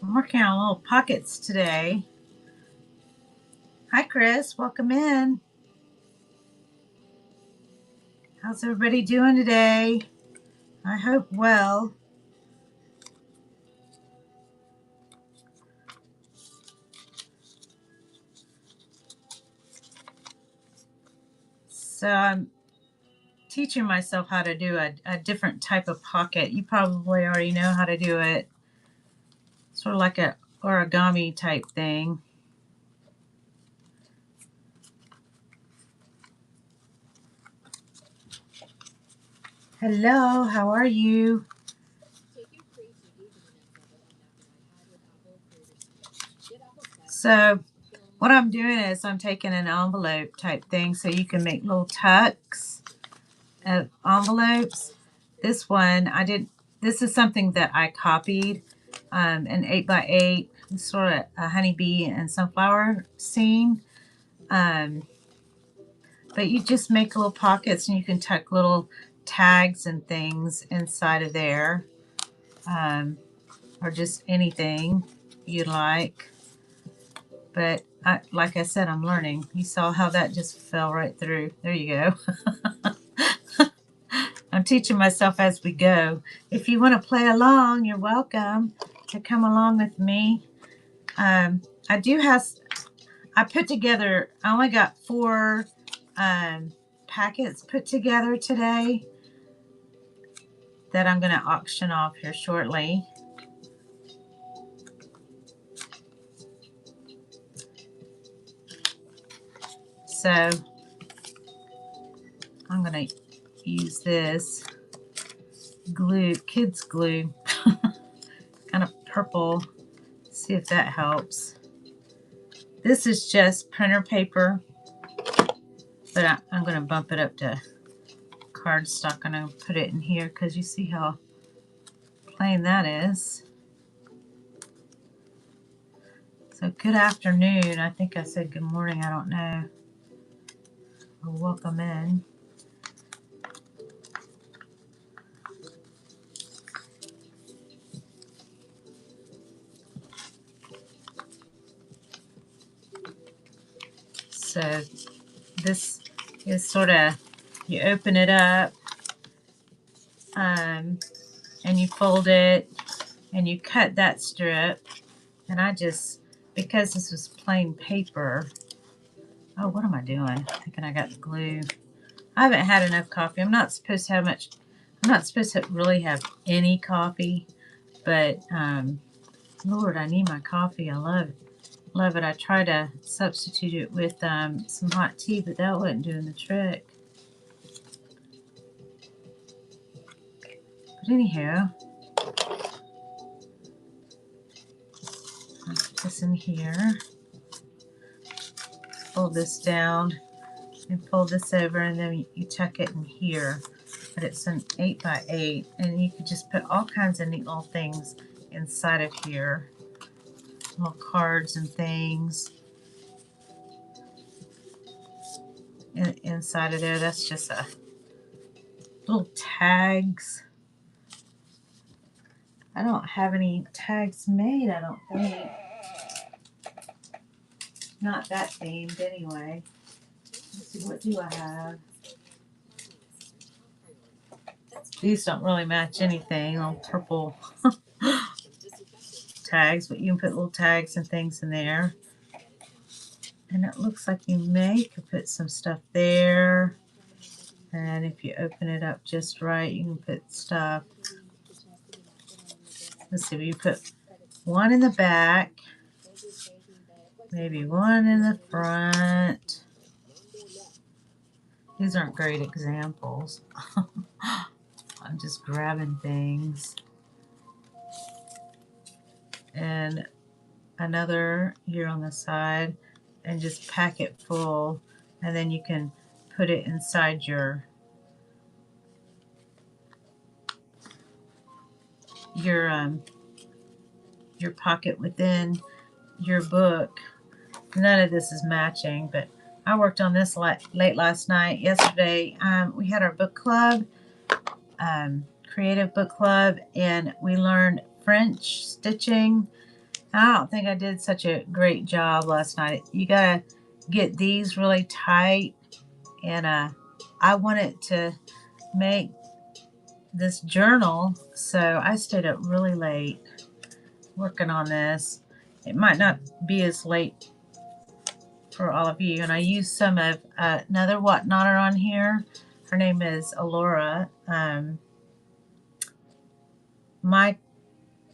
I'm working on little pockets today. Hi, Chris. Welcome in. How's everybody doing today? I hope well. So I'm teaching myself how to do a different type of pocket. You probably already know how to do it. Sort of like a origami type thing. Hello, how are you? So what I'm doing is I'm taking an envelope type thing so you can make little tucks of envelopes. This one I did. This is something that I copied, an 8x8, sort of a honeybee and sunflower scene. But you just make little pockets and you can tuck little tags and things inside of there, or just anything you like. But like I said, I'm learning. You saw how that just fell right through. There you go. I'm teaching myself as we go. If you want to play along, you're welcome to come along with me. I do have, I put together, I only got 4 packets put together today that I'm going to auction off here shortly. So I'm going to use this glue, kids glue, kind of purple. See if that helps. This is just printer paper, but I'm going to bump it up to cardstock. I'm going to put it in here because you see how plain that is. So good afternoon. I think I said good morning. I don't know. Well, welcome in. So this is sort of, you open it up, and you fold it and you cut that strip. And I just, because this was plain paper, oh, what am I doing? Thinking I got the glue. I haven't had enough coffee. I'm not supposed to have much, I'm not supposed to really have any coffee, but Lord, I need my coffee. I love it. Love it. I tried to substitute it with some hot tea, but that wasn't doing the trick. But anyhow, I'll put this in here. Fold this down and fold this over, and then you tuck it in here. But it's an 8x8, and you could just put all kinds of neat little things inside of here. Little cards and things inside of there. That's just a little tags. I don't have any tags made, I don't think. Not that themed anyway. Let's see, what do I have? These don't really match anything. Little purple tags, but you can put little tags and things in there. And it looks like you could put some stuff there. And if you open it up just right, you can put stuff. Let's see, you put one in the back, maybe one in the front. These aren't great examples. I'm just grabbing things. And another here on the side, and just pack it full, and then you can put it inside your pocket within your book. None of this is matching, but I worked on this late last night. Yesterday, we had our book club, creative book club, and we learned French stitching. I don't think I did such a great job last night. You gotta get these really tight, and I wanted to make this journal, so I stayed up really late working on this. It might not be as late for all of you, and I used some of another whatnotter on here. Her name is Alora.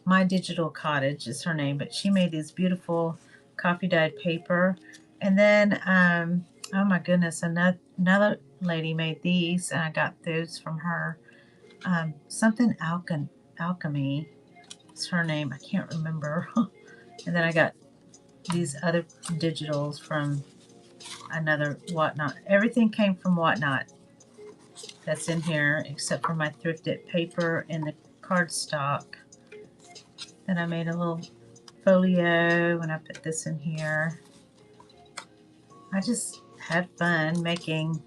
My Digital Cottage is her name, but she made these beautiful coffee dyed paper. And then oh my goodness, another lady made these, and I got those from her. Something alchemy is her name. I can't remember. And then I got these other digitals from another Whatnot. Everything came from Whatnot that's in here, except for my thrifted paper and the cardstock. Then I made a little folio, and I put this in here. I just had fun making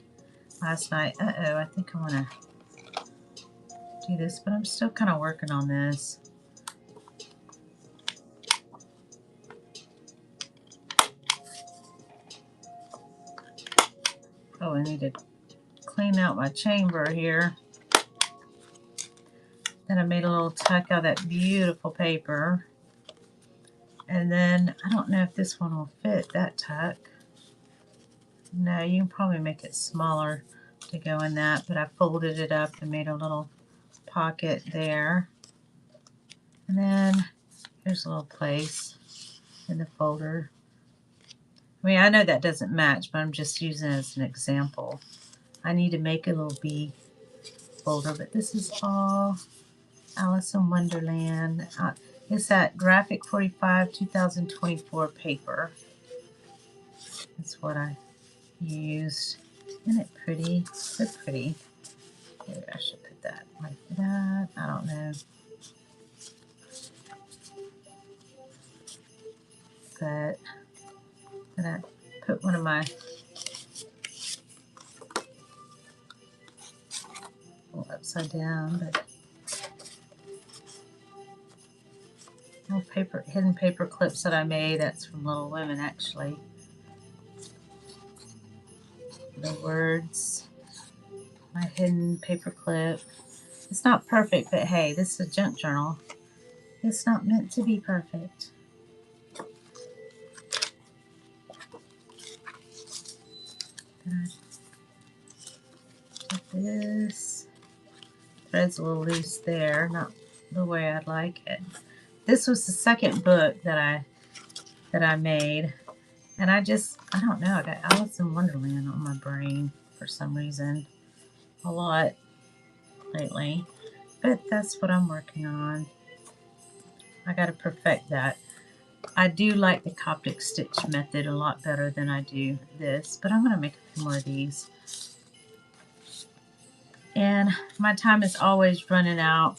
last night. I think I want to do this, but I'm still kind of working on this. Oh, I need to clean out my chamber here. Then I made a little tuck out of that beautiful paper. And then I don't know if this one will fit that tuck. No, you can probably make it smaller to go in that, but I folded it up and made a little pocket there. And then here's a little place in the folder. I mean, I know that doesn't match, but I'm just using it as an example. I need to make a little bee folder, but this is all Alice in Wonderland. It's that Graphic 45 2024 paper. That's what I used. Isn't it pretty? So pretty. Maybe I should put that like that. I don't know. But then I put one of my upside down, but little hidden paper clips that I made. That's from Little Women, actually. The words, my hidden paper clip. It's not perfect, but hey, this is a junk journal. It's not meant to be perfect. Then I take this. Thread's a little loose there, not the way I'd like it. This was the second book that I made, and I don't know, I got Alice in Wonderland on my brain for some reason a lot lately, but that's what I'm working on. I got to perfect that. I do like the Coptic stitch method a lot better than I do this, but I'm going to make a few more of these. And my time is always running out.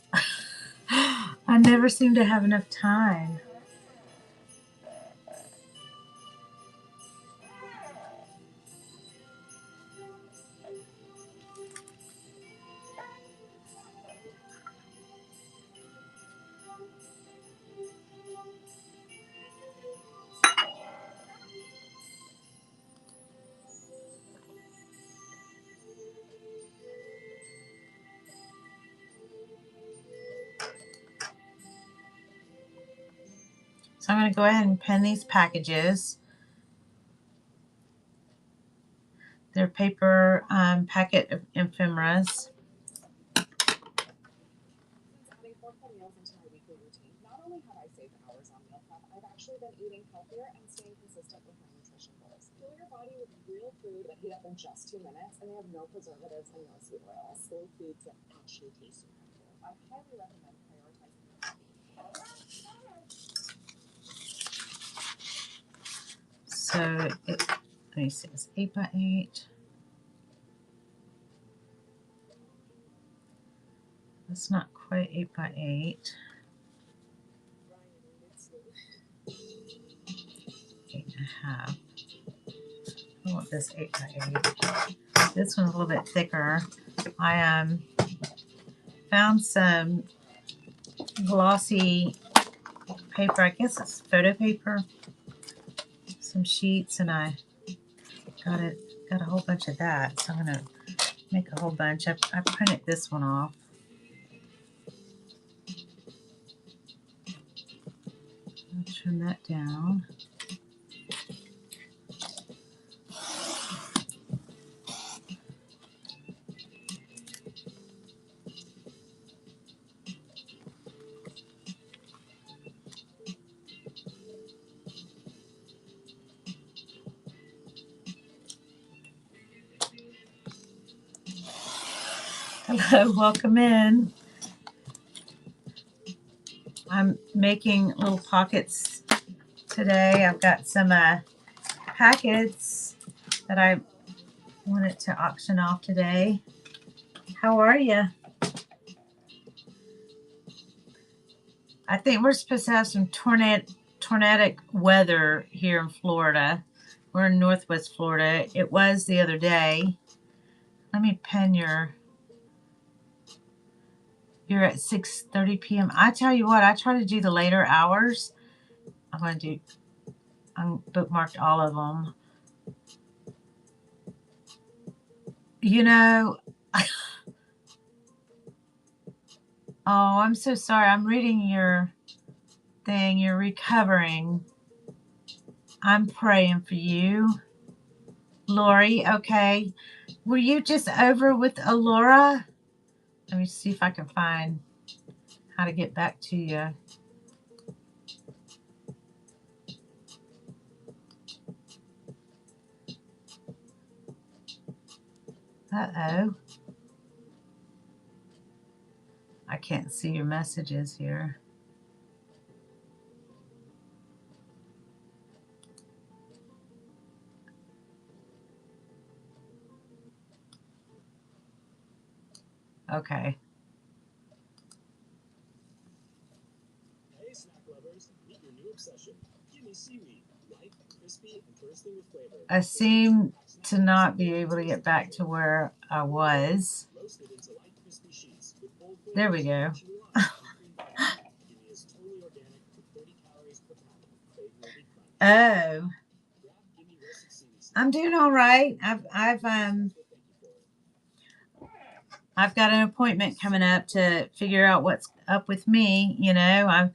I never seem to have enough time. So I'm going to go ahead and pen these packages. They're paper packet of ephemeras. Not only have I saved hours on meal prep, I've actually been eating healthier and staying consistent with my nutrition goals. Fill your body with real food that heat up in just 2 minutes, and they have no preservatives and no sweet oils. Slow foods that actually taste incredible. I highly recommend prioritizing your body. So let me see, it's 8 by 8. It's not quite 8 by 8. 8.5. I want this 8 by 8. This one's a little bit thicker. I found some glossy paper. I guess it's photo paper. Some sheets, and I got a whole bunch of that. So I'm gonna make a whole bunch. I printed this one off. I'll trim that down. Hello, welcome in. I'm making little pockets today. I've got some packets that I wanted to auction off today. How are you? I think we're supposed to have some tornadic weather here in Florida. We're in Northwest Florida. It was the other day. Let me pen you're at 6:30 p.m. I tell you what, I try to do the later hours. I'm bookmarked all of them. You know, oh, I'm so sorry. I'm reading your thing. You're recovering. I'm praying for you. Lori, okay. Were you just over with Alora? Let me see if I can find how to get back to you. Uh-oh. I can't see your messages here. Okay. Hey, snack lovers, meet your new obsession. Give me seaweed, light, crispy, and bursting with flavor. I seem to not be able to get back to where I was. Roasted into light, crispy sheets with bold There we go. Oh. I'm doing all right. I've got an appointment coming up to figure out what's up with me. You know, I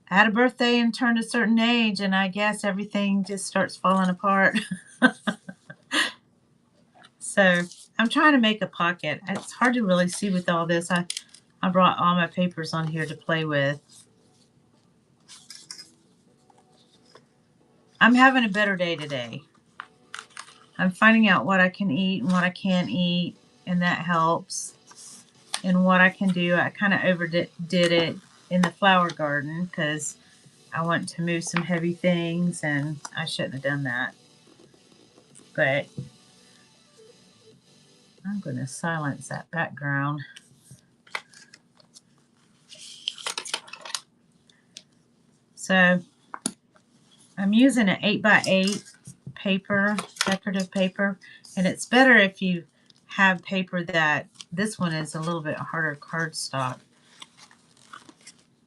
had a birthday and turned a certain age, and I guess everything just starts falling apart. So I'm trying to make a pocket. It's hard to really see with all this. I brought all my papers on here to play with. I'm having a better day today. I'm finding out what I can eat and what I can't eat, and that helps. And what I can do, I kind of overdid it in the flower garden because I want to move some heavy things, and I shouldn't have done that. But I'm going to silence that background. So I'm using an 8x8 paper, decorative paper, and it's better if you have paper that, this one is a little bit harder cardstock,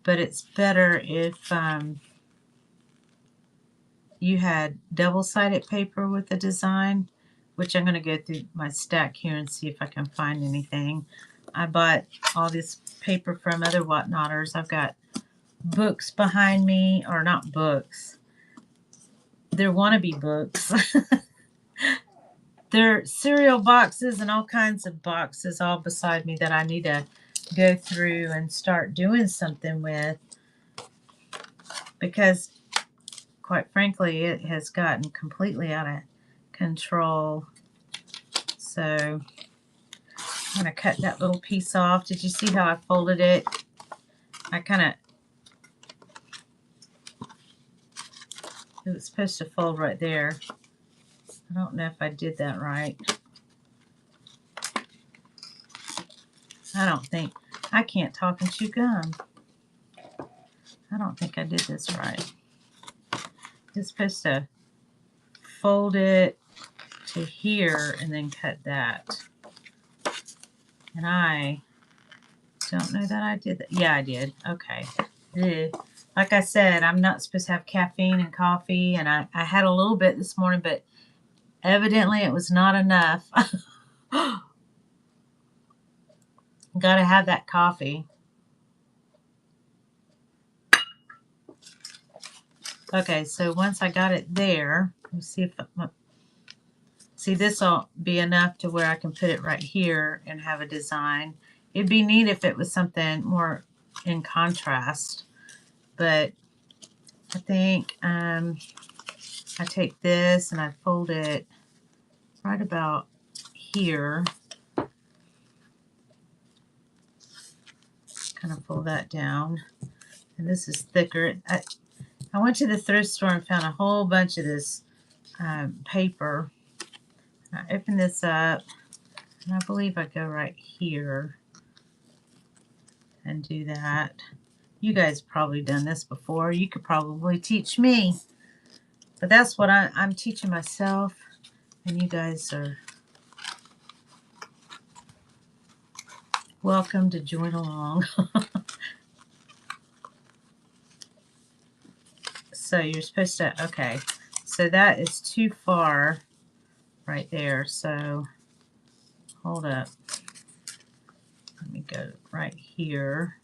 but it's better if you had double-sided paper with the design, which I'm going to go through my stack here and see if I can find anything. I bought all this paper from other whatnotters. I've got books behind me, or not books. They're wannabe books. They're cereal boxes and all kinds of boxes all beside me that I need to go through and start doing something with, because quite frankly it has gotten completely out of control. So I'm going to cut that little piece off. Did you see how I folded it? I kind of, it was supposed to fold right there. I don't know if I did that right. I can't talk and chew gum. I don't think I did this right. It's supposed to fold it to here and then cut that. And I don't know that I did that. Yeah, I did. Okay. Ugh. Like I said, I'm not supposed to have caffeine and coffee, and I had a little bit this morning, but evidently it was not enough. Gotta have that coffee. Okay, so once I got it there, let me see if see, this will be enough to where I can put it right here and have a design. It'd be neat if it was something more in contrast, but I think I take this and I fold it right about here. Kind of fold that down. And this is thicker. I went to the thrift store and found a whole bunch of this paper. I open this up, and I believe I go right here and do that. You guys probably done this before. You could probably teach me. But that's what I'm teaching myself, and you guys are welcome to join along. So you're supposed to, okay, so that is too far right there. So hold up. Let me go right here.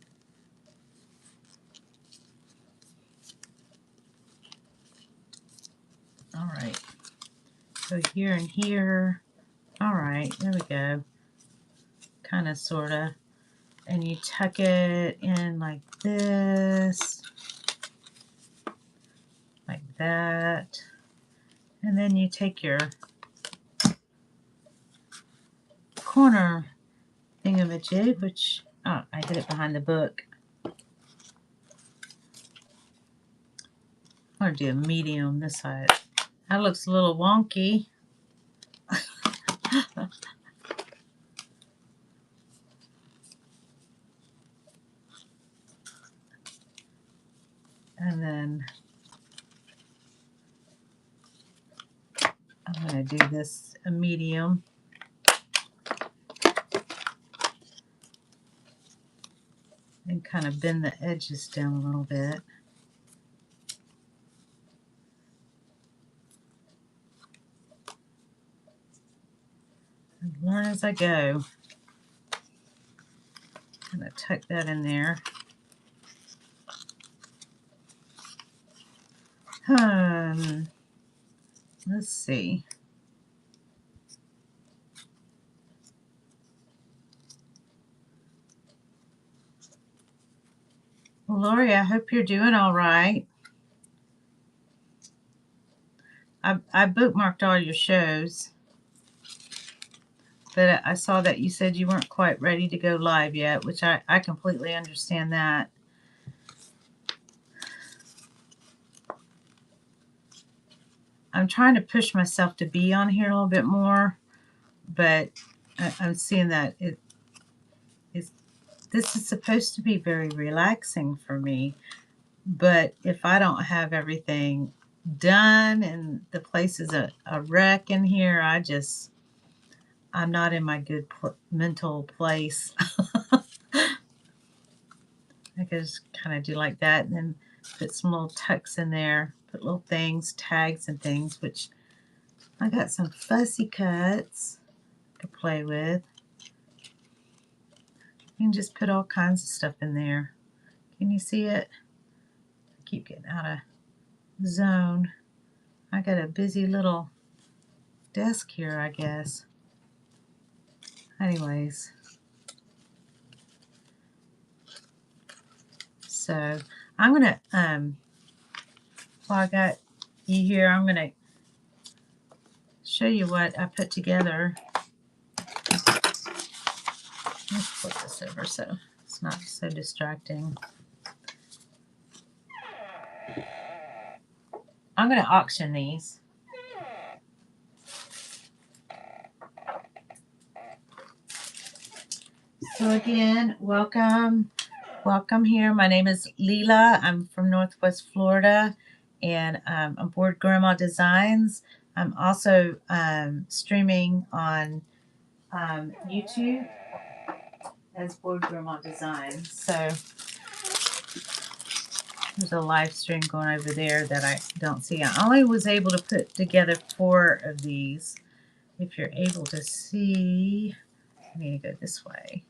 All right. So here and here. All right, there we go. Kind of, sort of. And you tuck it in like this. Like that. And then you take your corner thingamajig, which, oh, I hid it behind the book. I'm going to do a medium this side. That looks a little wonky. And then I'm going to do this a medium. And kind of bend the edges down a little bit. And learn as I go. I'm going to tuck that in there. Let's see. Well, Lori, I hope you're doing all right. I bookmarked all your shows, but I saw that you said you weren't quite ready to go live yet, which I completely understand that. I'm trying to push myself to be on here a little bit more, but I'm seeing that this is supposed to be very relaxing for me, but if I don't have everything done and the place is a wreck in here, I'm not in my good mental place. I could just kind of do like that and then put some little tucks in there, put little things, tags and things, which I got some fussy cuts to play with. You can just put all kinds of stuff in there. Can you see it? I keep getting out of zone. I got a busy little desk here, I guess. Anyways. So I'm going to, while I got you here, I'm going to show you what I put together. Let's flip this over so it's not so distracting. I'm going to auction these. So again, welcome here. My name is Leela. I'm from Northwest Florida, and I'm Bored Grandma Designs. I'm also streaming on YouTube as Bored Grandma Designs. So There's a live stream going over there that I don't see. I only was able to put together 4 of these. If you're able to see, I need to go this way.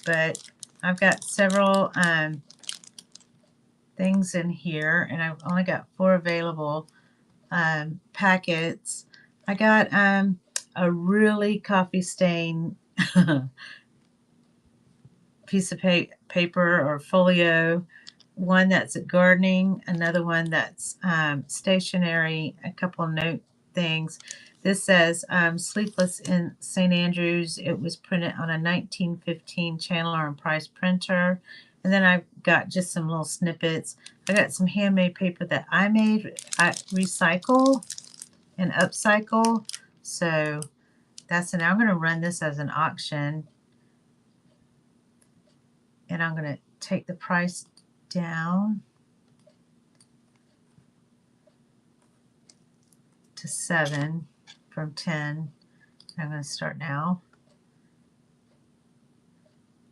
But I've got several things in here, and I've only got 4 available packets. I got a really coffee stain piece of paper or folio, one that's gardening, another one that's stationery, a couple of note things. This says Sleepless in St. Andrews. It was printed on a 1915 Chandler and Price printer. And then I've got just some little snippets. I got some handmade paper that I made. I recycle and upcycle. So that's it. I'm going to run this as an auction. And I'm going to take the price down to 7 from 10. I'm going to start now.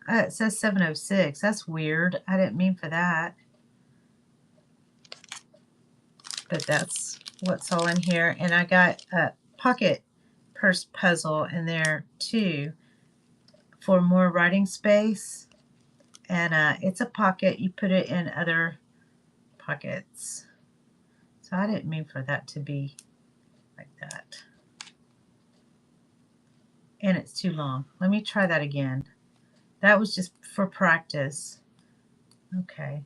It says 706. That's weird. I didn't mean for that. But that's what's all in here. And I got a pocket purse puzzle in there too for more writing space. And it's a pocket. You put it in other pockets. So I didn't mean for that to be like that. And it's too long. Let me try that again. That was just for practice. Okay.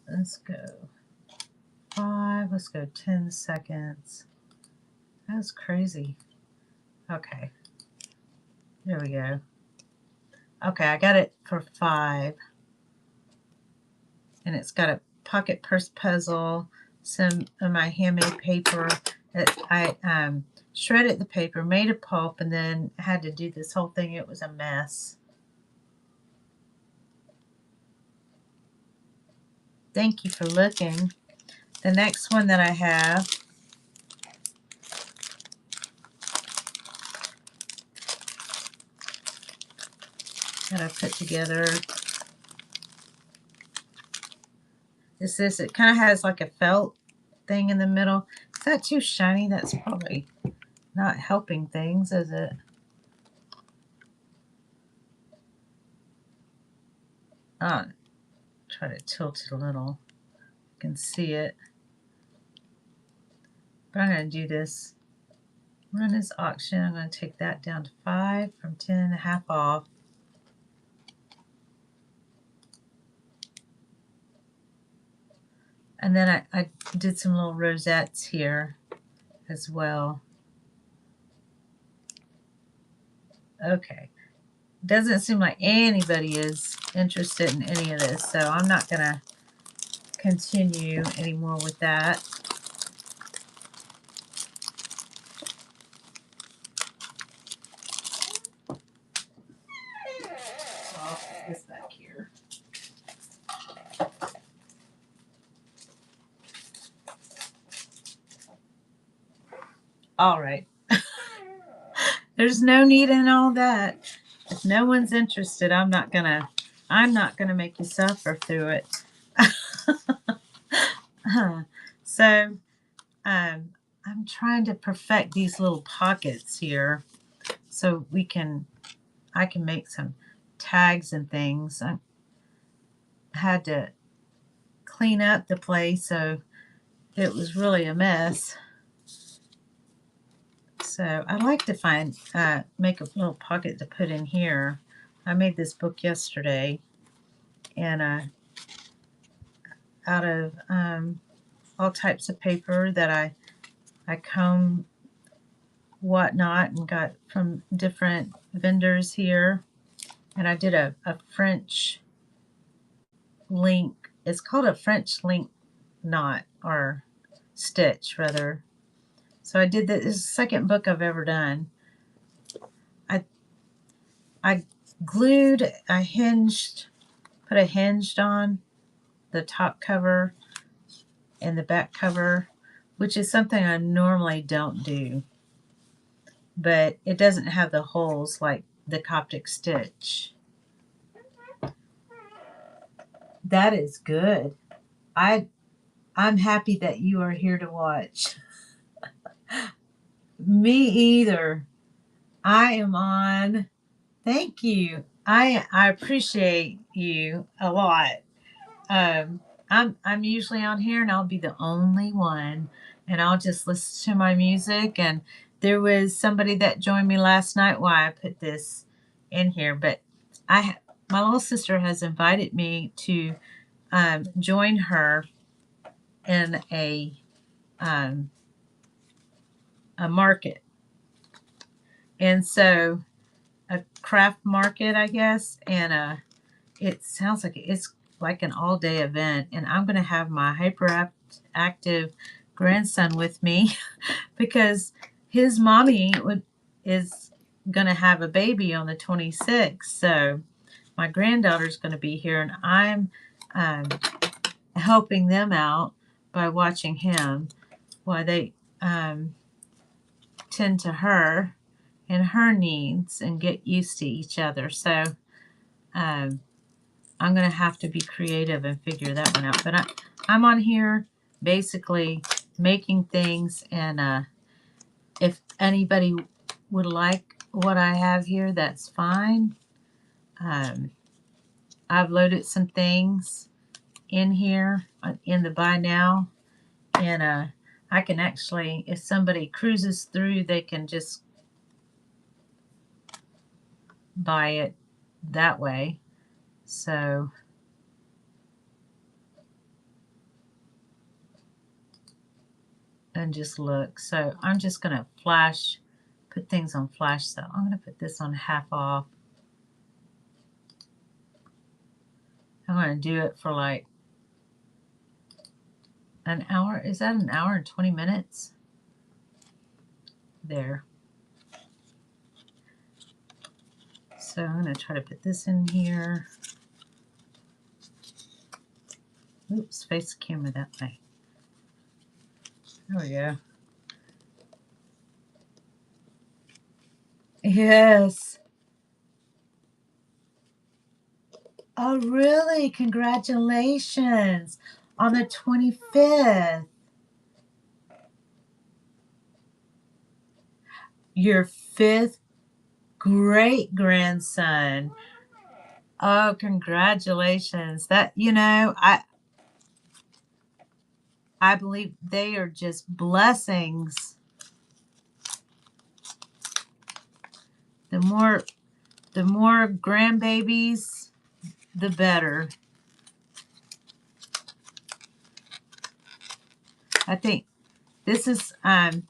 Let's go 5. Let's go 10 seconds. That was crazy. Okay. There we go. Okay, I got it for 5. And it's got a pocket purse puzzle, some of my handmade paper. I shredded the paper, made a pulp, and then had to do this whole thing. It was a mess. Thank you for looking. The next one that I have that I put together is this. It kind of has like a felt thing in the middle. Is that too shiny? That's probably not helping things, is it? Oh, try to tilt it a little. You can see it. But I'm going to do this. Run this auction. I'm going to take that down to 5 from 10.5 off. And then I did some little rosettes here as well. Okay. Doesn't seem like anybody is interested in any of this, so I'm not going to continue anymore with that. So I'll put this back here. All right. There's no need in all that. If no one's interested, I'm not gonna make you suffer through it. So I'm trying to perfect these little pockets here so I can make some tags and things. I had to clean up the place, so it was really a mess. So I like to make a little pocket to put in here. I made this book yesterday, and out of all types of paper that I comb whatnot and got from different vendors here. And I did a French link. It's called a French link knot, or stitch rather. So I did this. This is the second book I've ever done. I glued, put a hinged on the top cover and the back cover, which is something I normally don't do. But it doesn't have the holes like the Coptic stitch. That is good. I'm happy that you are here to watch. Me either. I am on. Thank you. I appreciate you a lot. Um, I'm usually on here and I'll be the only one, and I'll just listen to my music. And there was somebody that joined me last night while I put this in here, but my little sister has invited me to join her in um, a market, and so a craft market, I guess, and it sounds like it's like an all day event, and I'm going to have my hyperactive grandson with me because his mommy is going to have a baby on the 26th. So my granddaughter's going to be here, and I'm um, helping them out by watching him while they tend to her and her needs and get used to each other. So I'm going to have to be creative and figure that one out. But I'm on here basically making things, and if anybody would like what I have here, that's fine. I've loaded some things in here in the buy now, and I can actually, if somebody cruises through, they can just buy it that way. So and just look. So I'm just going to put things on flash. So I'm going to put this on half off. I'm going to do it for like an hour. Is that an hour and 20 minutes? There. So I'm going to try to put this in here. Oops, face the camera that way. There we go. Yes. Oh, really? Congratulations on the 25th. Your 5th great grandson. Oh, congratulations. That, I believe they are just blessings. The more grandbabies, the better. I think this is I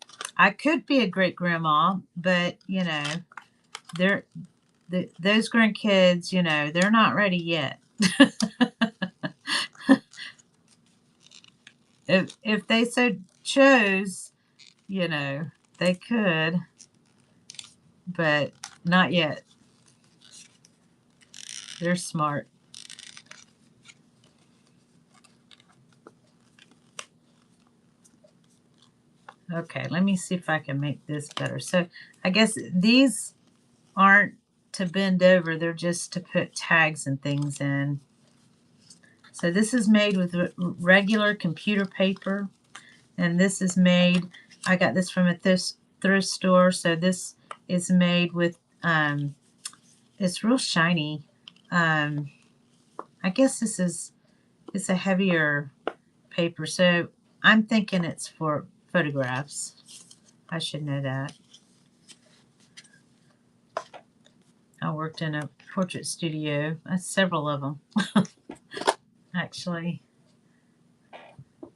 could be a great grandma, but they're those grandkids, they're not ready yet. If they so chose, they could, but not yet. They're smart. Okay, let me see if I can make this better. So I guess these aren't to bend over, they're just to put tags and things in. So this is made with regular computer paper, and this is made, I got this from a thrift store, so this is made with, it's real shiny. I guess it's a heavier paper, so I'm thinking it's for photographs. I should know that. I worked in a portrait studio, several of them, actually.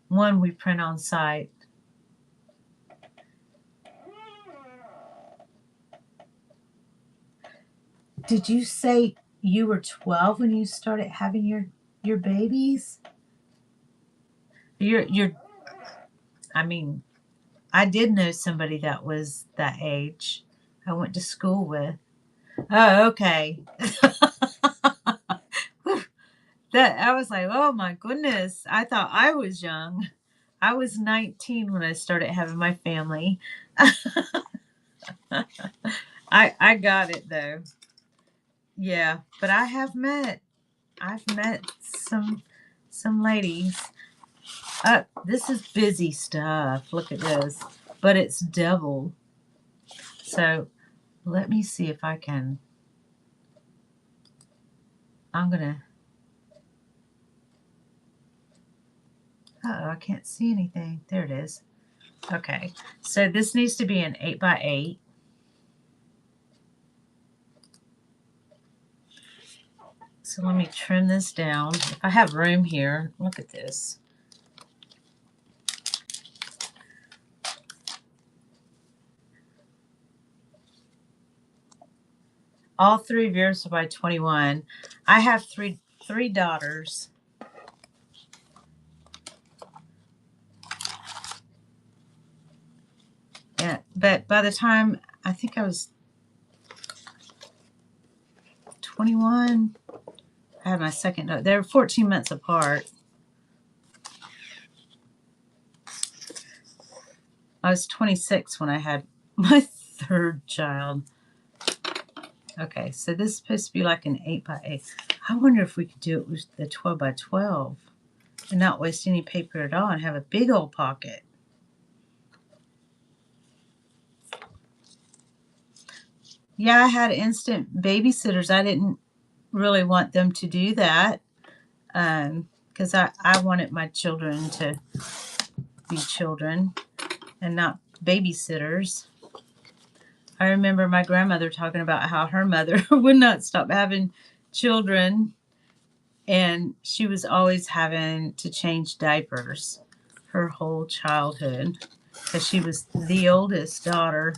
One we print on site. Did you say you were 12 when you started having your babies? You're I mean, I did know somebody that was that age. I went to school with. Oh, okay. That I was like, oh my goodness. I thought I was young. I was 19 when I started having my family. I got it though. Yeah, but I've met some some ladies. This is busy stuff. Look at this. But it's double. So let me see if I can. I'm going to. Uh-oh, I can't see anything. There it is. Okay. So this needs to be an 8x8. So let me trim this down. If I have room here, look at this. All three of yours are by 21. I have three daughters. Yeah, but by the time I think I was 21, I had my second daughter. They were 14 months apart. I was 26 when I had my third child. Okay, so this is supposed to be like an 8x8. I wonder if we could do it with the 12x12 and not waste any paper at all and have a big old pocket. Yeah, I had instant babysitters. I didn't really want them to do that because I wanted my children to be children and not babysitters. I remember my grandmother talking about how her mother would not stop having children, and she was always having to change diapers her whole childhood because she was the oldest daughter,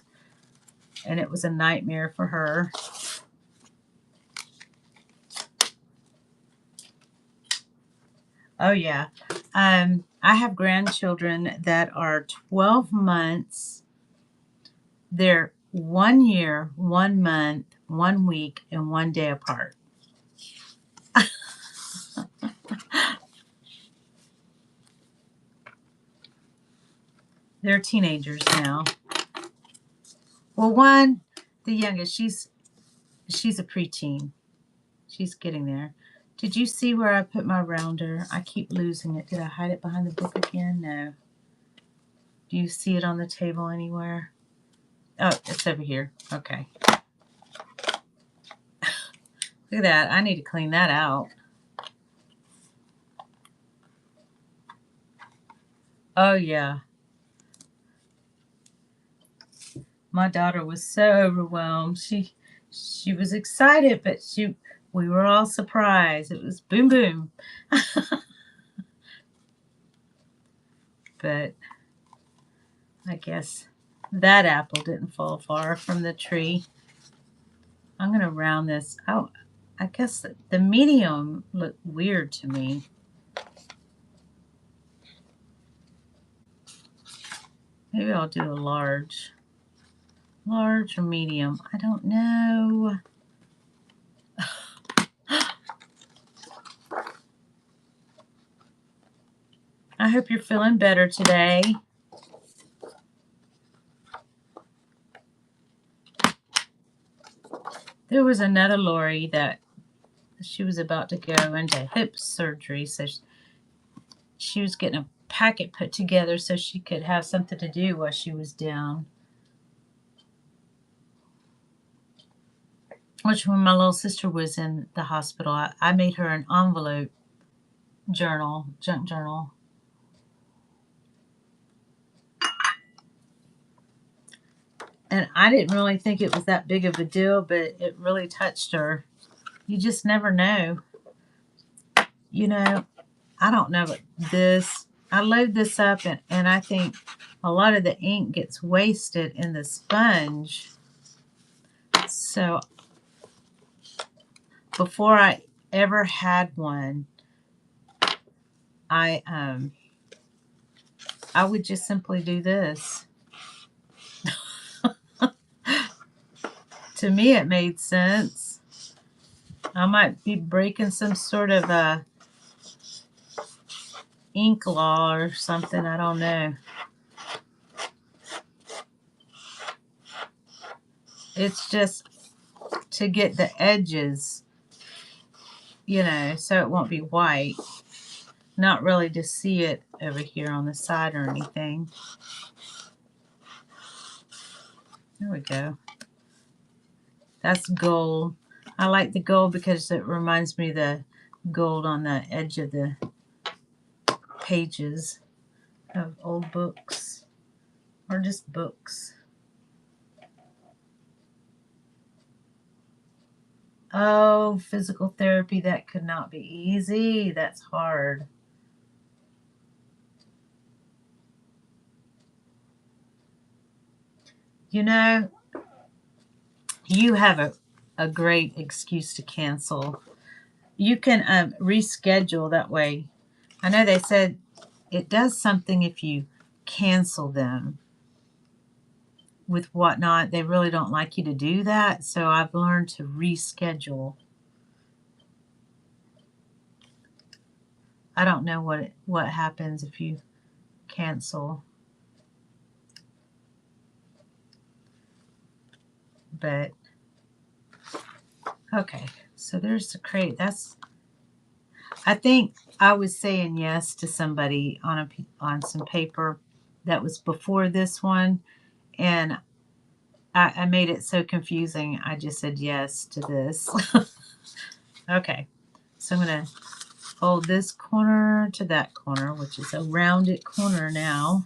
and it was a nightmare for her. Oh, yeah. I have grandchildren that are 12 months. They're 1 year, 1 month, 1 week, and 1 day apart. They're teenagers now. Well, one, the youngest, she's a preteen. She's getting there. Did you see where I put my rounder? I keep losing it. Did I hide it behind the book again? No. Do you see it on the table anywhere? Oh, it's over here. Okay. Look at that. I need to clean that out. Oh, yeah. My daughter was so overwhelmed. She was excited, but we were all surprised. It was boom, boom. But I guess that apple didn't fall far from the tree. I'm going to round this out. I guess the medium looked weird to me. Maybe I'll do a large. Large or medium? I don't know. I hope you're feeling better today. There was another Lori that she was about to go into hip surgery, so she was getting a packet put together so she could have something to do while she was down. Which, when my little sister was in the hospital, I made her an envelope journal, junk journal. And I didn't really think it was that big of a deal, but it really touched her. You just never know. You know, I don't know, but I load this up and I think a lot of the ink gets wasted in the sponge. So before I ever had one, I would just simply do this. To me, it made sense. I might be breaking some sort of a ink law or something. I don't know. It's just to get the edges, you know, so it won't be white. not really to see it over here on the side or anything. There we go. That's gold. I like the gold because it reminds me of the gold on the edge of the pages of old books or just books. Oh, physical therapy, that could not be easy. That's hard. You know, you have a great excuse to cancel. You can reschedule that way. I know they said it does something if you cancel them with whatnot. They really don't like you to do that, so I've learned to reschedule. I don't know what happens if you cancel, but okay. So there's the crate. I think I was saying yes to somebody on some paper that was before this one, and I made it so confusing. I just said yes to this. Okay, so I'm gonna fold this corner to that corner, which is a rounded corner now.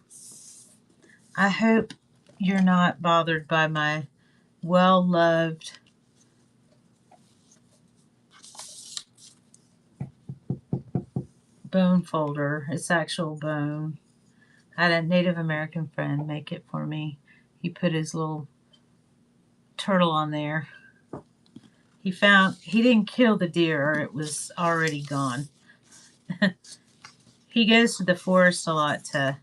I hope you're not bothered by my well-loved bone folder. It's actual bone. I had a Native American friend make it for me. He put his little turtle on there. He didn't kill the deer, it was already gone. He goes to the forest a lot to...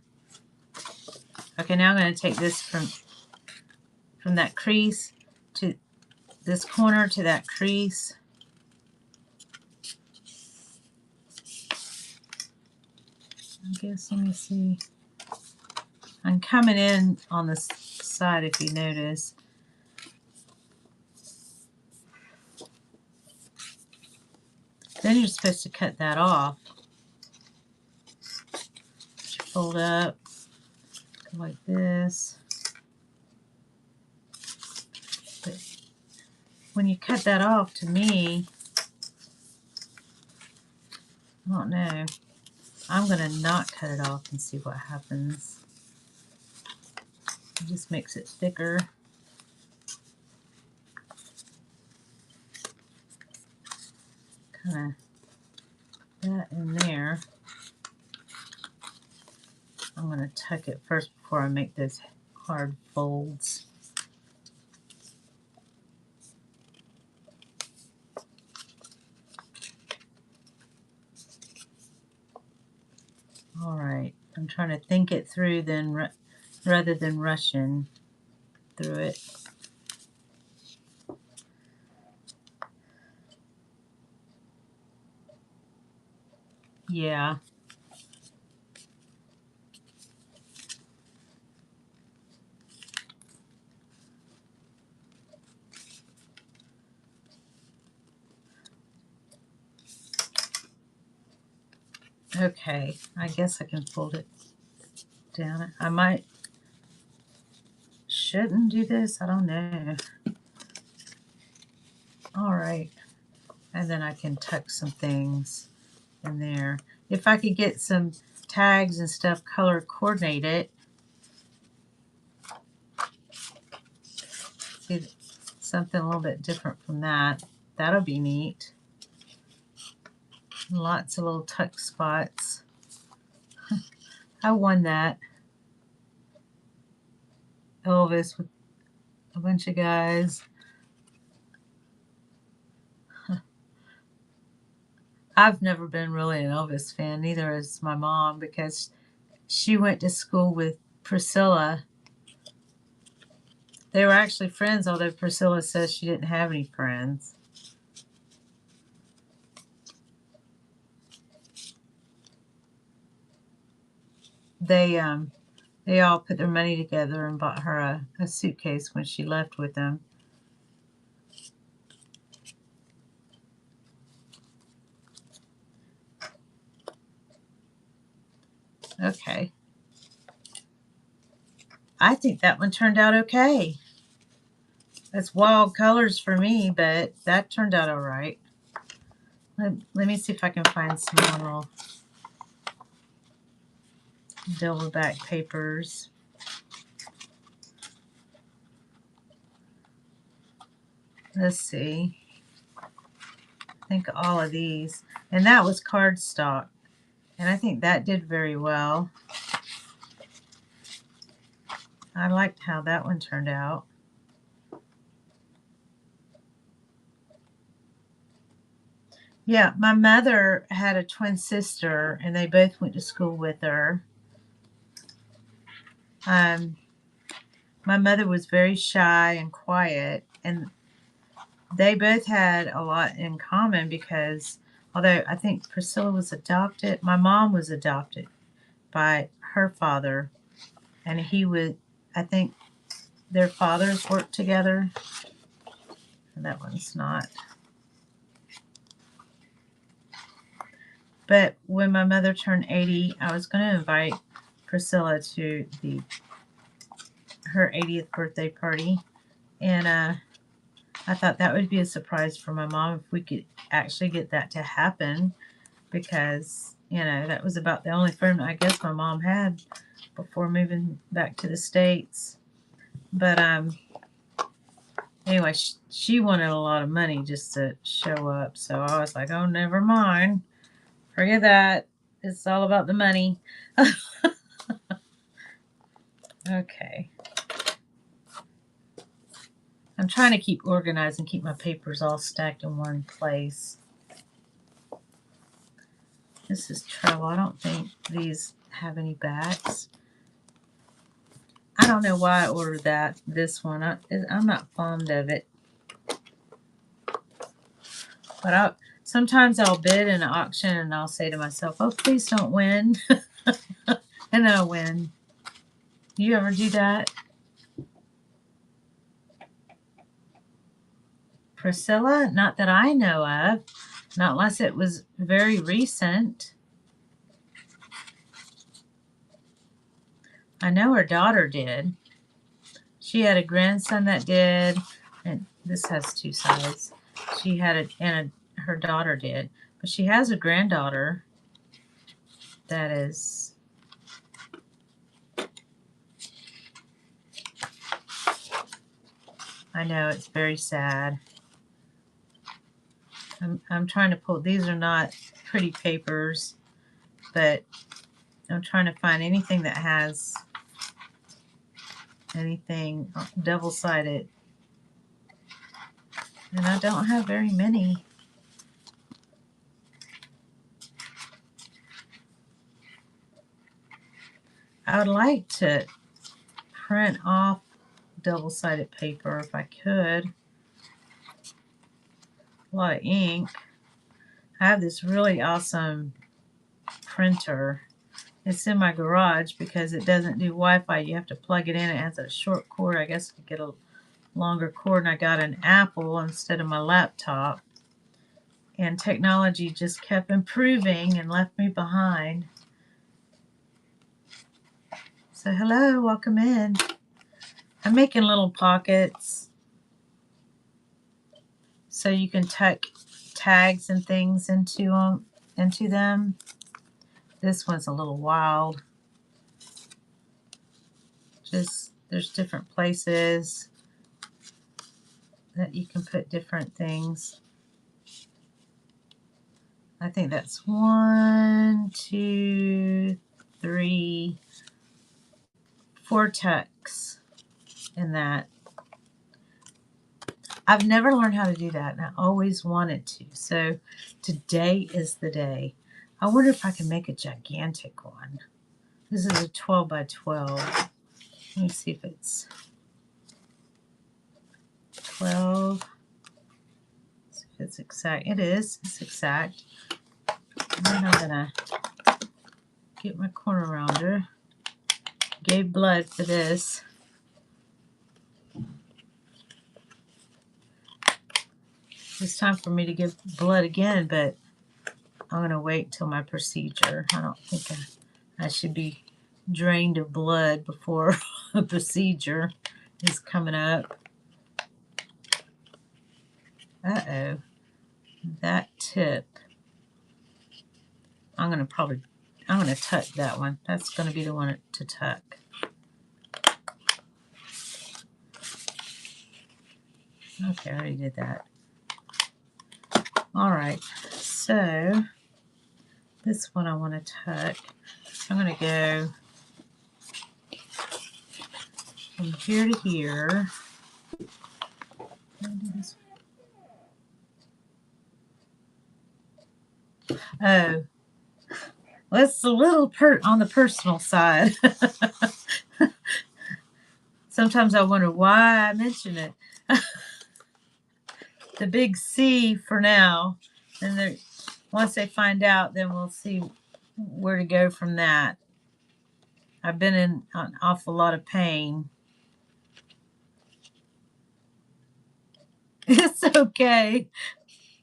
Okay, now I'm going to take this from that crease to this corner to that crease. I guess, let me see. I'm coming in on this side if you notice. Then you're supposed to cut that off. Fold up, go like this. But when you cut that off, to me, I don't know. I'm going to not cut it off and see what happens. It just makes it thicker. Kind of that in there. I'm going to tuck it first before I make those hard folds. All right, I'm trying to think it through then rather than rushing through it. Yeah. Okay, I guess I can fold it down. I shouldn't do this, I don't know. All right, and then I can tuck some things in there. If I could get some tags and stuff color coordinated. See, something a little bit different from that. That'll be neat. Lots of little tuck spots. I won that Elvis with a bunch of guys. I've never been really an Elvis fan, neither is my mom, because she went to school with Priscilla. They were actually friends, although Priscilla says she didn't have any friends. They all put their money together and bought her a suitcase when she left with them. Okay. I think that one turned out okay. It's wild colors for me, but that turned out all right. Let me see if I can find some little double back papers. Let's see. I think all of these. And that was cardstock. And I think that did very well. I liked how that one turned out. Yeah, my mother had a twin sister, and they both went to school with her. My mother was very shy and quiet, and they both had a lot in common because although I think Priscilla was adopted, my mom was adopted by her father, and I think their fathers worked together. And that one's not. But when my mother turned 80, I was going to invite Priscilla to her 80th birthday party, and I thought that would be a surprise for my mom if we could actually get that to happen, because that was about the only friend I guess my mom had before moving back to the States. But anyway, she wanted a lot of money just to show up, so I was like, oh, never mind, forget that, it's all about the money. Okay, I'm trying to keep organized and keep my papers all stacked in one place. This is travel. I don't think these have any backs. I don't know why I ordered this one. I'm not fond of it. But sometimes I'll bid in an auction and I'll say to myself, oh, please don't win. And then I'll win. You ever do that? Priscilla? Not that I know of. Not unless it was very recent. I know her daughter did. She had a grandson that did. And this has two sides. She had it, and her daughter did. But she has a granddaughter that is... I know, it's very sad. I'm trying to pull... These are not pretty papers, but I'm trying to find anything that has anything double-sided. And I don't have very many. I would like to print off double-sided paper if I could. A lot of ink. I have this really awesome printer. It's in my garage because it doesn't do Wi-Fi. You have to plug it in. It has a short cord. I guess I could get a longer cord, and I got an Apple instead of my laptop. And technology just kept improving and left me behind. So hello, welcome in. I'm making little pockets so you can tuck tags and things into them. This one's a little wild. Just there's different places that you can put different things. I think that's 1, 2, 3, 4 tucks in that. I've never learned how to do that, and I always wanted to. So today is the day. I wonder if I can make a gigantic one. This is a 12 by 12. Let me see if it's 12. See if it's exact. It is. It's exact. And then I'm gonna get my corner rounder. Gave blood for this. It's time for me to give blood again, but I'm gonna wait till my procedure. I I should be drained of blood before a procedure is coming up. Uh-oh. That tip. I'm going to tuck that one. That's going to be the one to tuck. Okay, I already did that. All right, so this one I want to tuck. I'm going to go from here to here. Oh, well, it's a little on the personal side. Sometimes I wonder why I mention it. The big C for now, and once they find out, then we'll see where to go from that. I've been in an awful lot of pain. It's okay.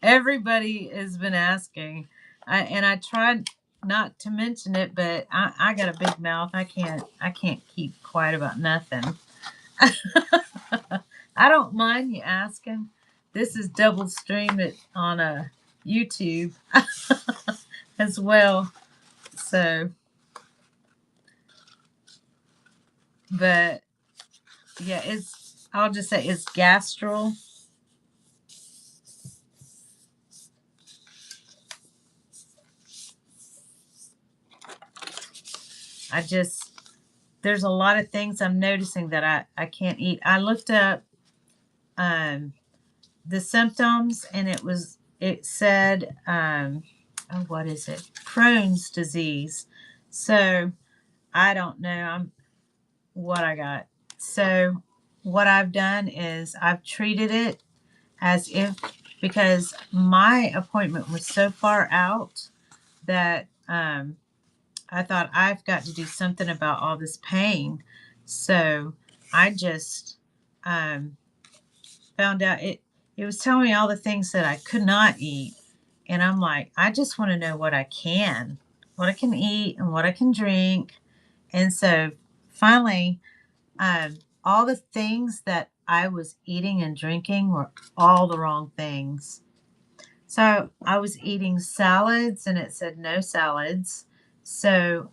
Everybody has been asking. I tried not to mention it, but I got a big mouth. I can't keep quiet about nothing. I don't mind you asking. This is double streamed on a YouTube as well. So, but yeah, I'll just say it's gastral. There's a lot of things I'm noticing that I can't eat. I looked up the symptoms, and it said what is it? Crohn's disease. So I don't know what I got. So what I've done is I've treated it as if, because my appointment was so far out that I thought I've got to do something about all this pain. So I just found out it was telling me all the things that I could not eat. And I'm like, I just want to know what I can eat and what I can drink. And so finally, all the things that I was eating and drinking were all the wrong things. So I was eating salads, and it said no salads. So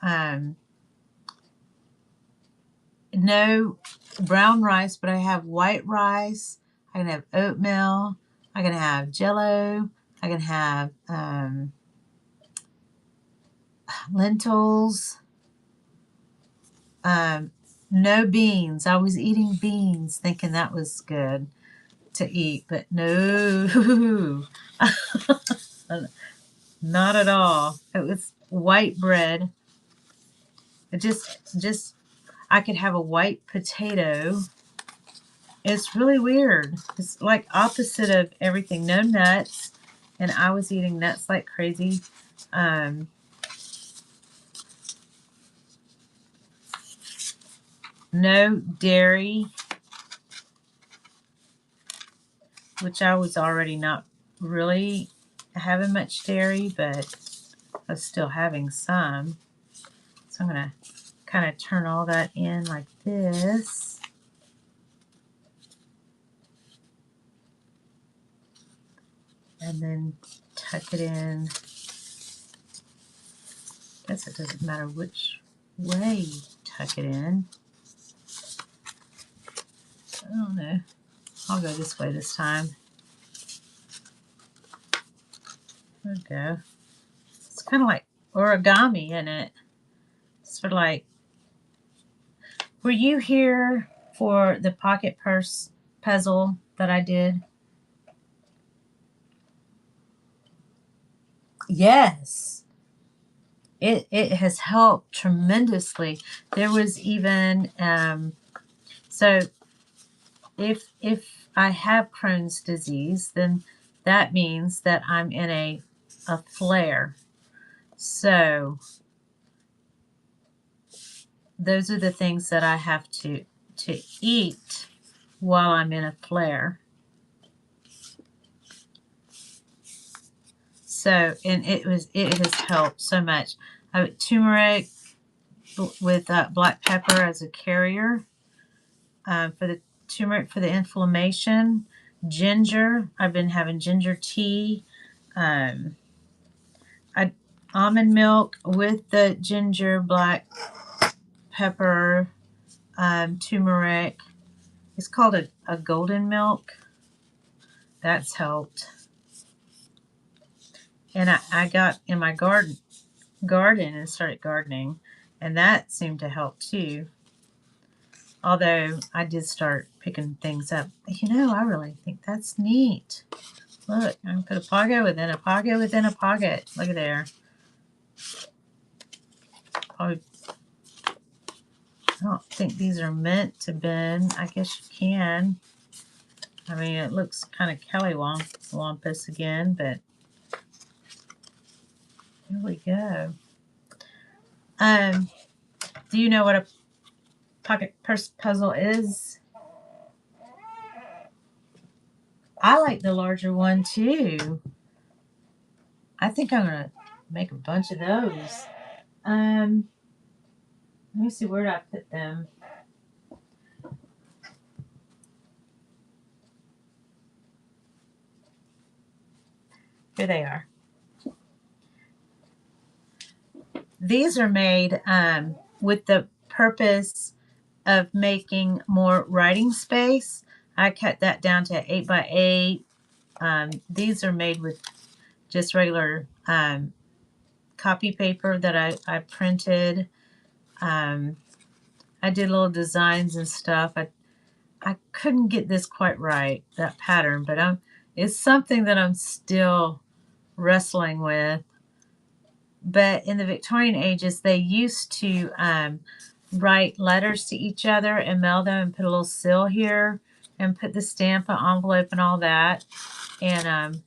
no brown rice, but I have white rice. I can have oatmeal. I can have Jello. I can have lentils. No beans. I was eating beans thinking that was good to eat, but no. Not at all. It was white bread. It just I could have a white potato. It's really weird. It's like opposite of everything. No nuts, and I was eating nuts like crazy. No dairy, which I was already not really having much dairy, but I was still having some. So I'm going to kind of turn all that in like this. And then tuck it in. I guess it doesn't matter which way you tuck it in. I don't know. I'll go this way this time. There we go. It's kind of like origami, isn't it? Sort of like, were you here for the pocket purse puzzle that I did? Yes. It has helped tremendously. There was even, so if I have Crohn's disease, then that means that I'm in a flare. So those are the things that I have to eat while I'm in a flare. So, and it has helped so much. Turmeric, with black pepper as a carrier for the turmeric for the inflammation. Ginger. I've been having ginger tea. Um, Almond milk with the ginger, black pepper, turmeric. It's called a golden milk. That's helped. And I got in my garden and started gardening, and that seemed to help too. Although I did start picking things up. I really think that's neat. Look, I'm going to put a pocket within a pocket within a pocket. Look at there. Probably, I don't think these are meant to bend. I guess you can. I mean, it looks kind of Kellywampus again, but here we go. Do you know what a pocket purse puzzle is? I like the larger one too. I think I'm gonna make a bunch of those. Let me see, where did I put them? Here they are. These are made with the purpose of making more writing space. I cut that down to 8 by 8. These are made with just regular copy paper that I printed. I did little designs and stuff. I couldn't get this quite right, that pattern, but it's something that I'm still wrestling with. But in the Victorian ages, they used to write letters to each other and mail them and put a little seal here and put the stamp and envelope and all that. And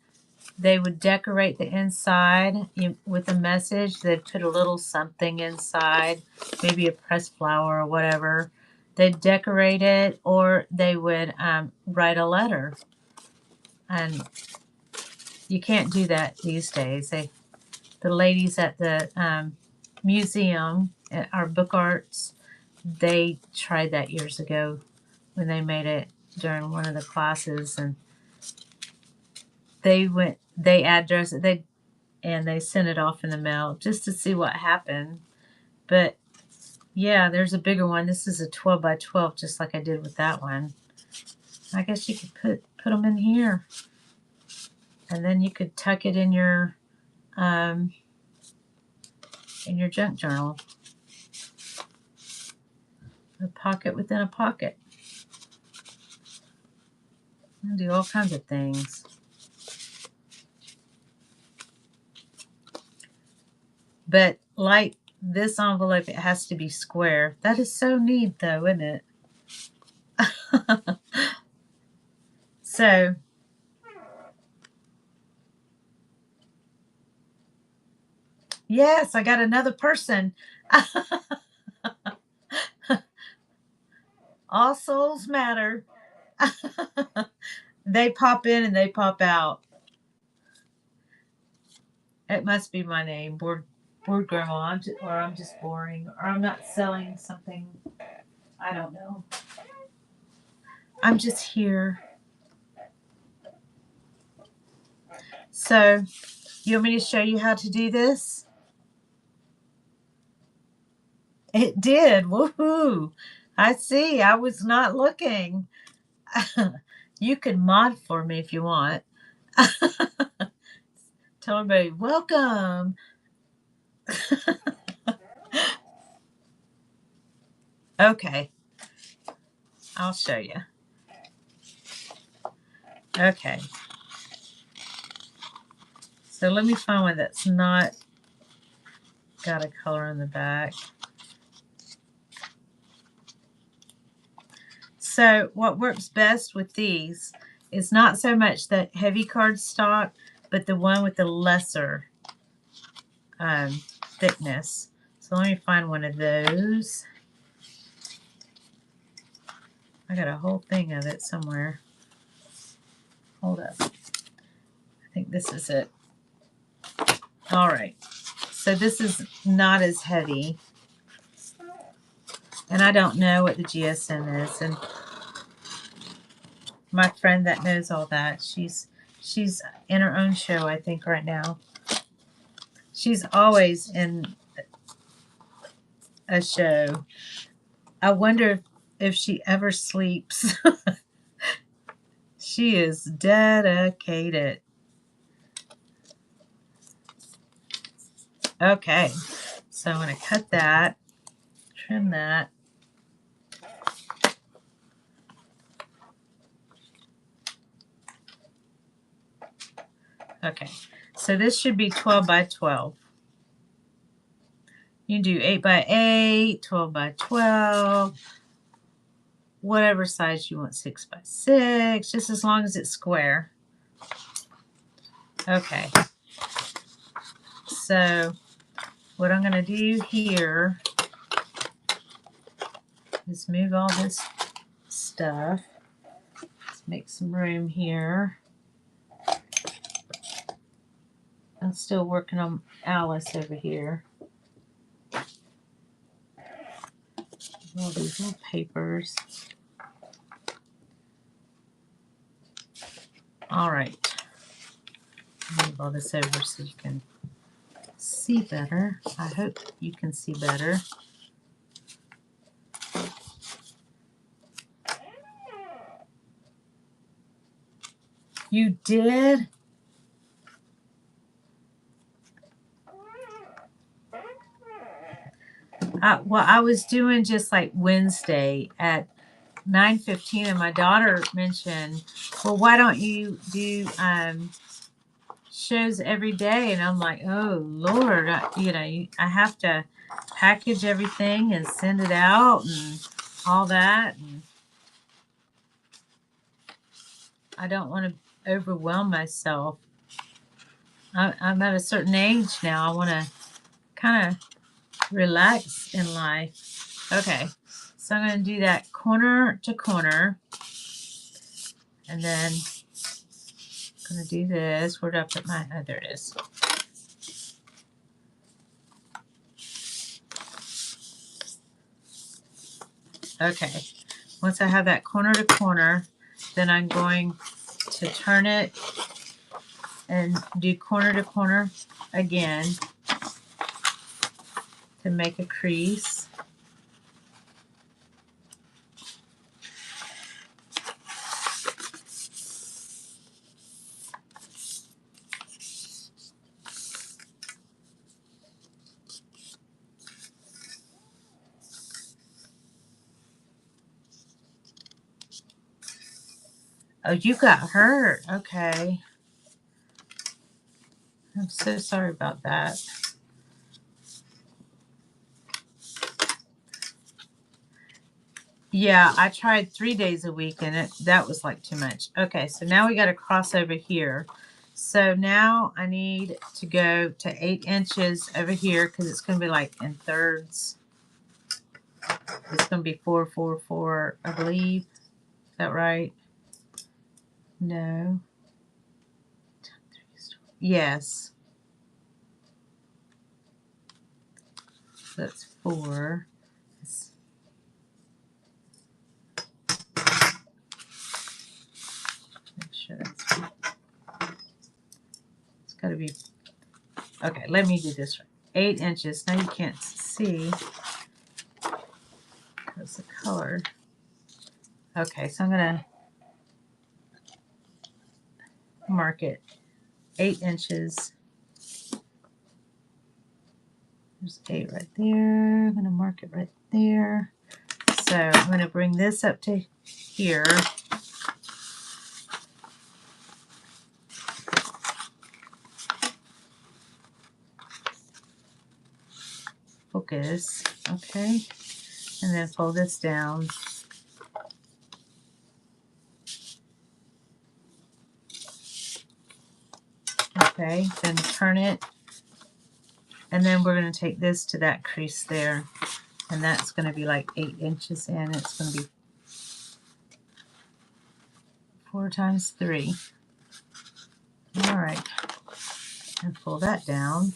they would decorate the inside with a message. They'd put a little something inside, maybe a pressed flower or whatever. They'd decorate it, or they would write a letter. And you can't do that these days. The ladies at the museum, at our book arts, they tried that years ago when they made it during one of the classes, and they addressed it, and they sent it off in the mail just to see what happened. But yeah, there's a bigger one. This is a 12 by 12, just like I did with that one. I guess you could put them in here, and then you could tuck it in your junk journal. A pocket within a pocket. You can do all kinds of things. But like this envelope, it has to be square. That is so neat though, isn't it? So yes, I got another person. All souls matter. They pop in and they pop out. It must be my name, bored grandma. I'm just boring, or I'm not selling something. I don't know. I'm just here. So, you want me to show you how to do this? It did. Woohoo! I see. I was not looking. You can mod for me if you want. Tell everybody, welcome. Okay. I'll show you. Okay. So let me find one that's not got a color on the back. So what works best with these is not so much the heavy cardstock, but the one with the lesser thickness. So let me find one of those. I got a whole thing of it somewhere. Hold up. I think this is it. All right. So this is not as heavy. And I don't know what the GSM is. And my friend that knows all that, she's in her own show, I think, right now. She's always in a show. I wonder if she ever sleeps. She is dedicated. Okay, so I'm going to cut that, trim that. Okay, so this should be 12 by 12. You can do 8 by 8, 12 by 12, whatever size you want, 6 by 6, just as long as it's square. Okay, so what I'm going to do here is move all this stuff. Let's make some room here. I'm still working on Alice over here. All these little papers. All right. Move all this over so you can see better. I hope you can see better. You did? Well, I was doing just like Wednesday at 9:15, and my daughter mentioned, well, why don't you do shows every day? And I'm like, oh Lord, I have to package everything and send it out and all that, and I don't want to overwhelm myself. I'm at a certain age now. I want to kind of relax in life. Okay, so I'm going to do that corner to corner, and then I'm going to do this. Where'd I put my, oh, there it is. Okay, once I have that corner to corner, then I'm going to turn it and do corner to corner again to make a crease. Oh, you got hurt. Okay. I'm so sorry about that. Yeah, I tried 3 days a week and that was like too much. Okay, so now we got to cross over here. So now I need to go to 8 inches over here because it's going to be like in thirds. It's going to be 4, 4, 4, I believe. Is that right? No. Yes. That's 4. Make sure that's right. It's got to be. Okay, let me do this right. 8 inches. Now you can't see because the color. Okay, so I'm going to mark it 8 inches. There's 8 right there. I'm going to mark it right there. So I'm going to bring this up to here. Focus. Okay. And then fold this down. Okay. Then turn it. And then we're going to take this to that crease there. And that's going to be like 8 inches in. It's going to be 4 times 3. All right. And pull that down.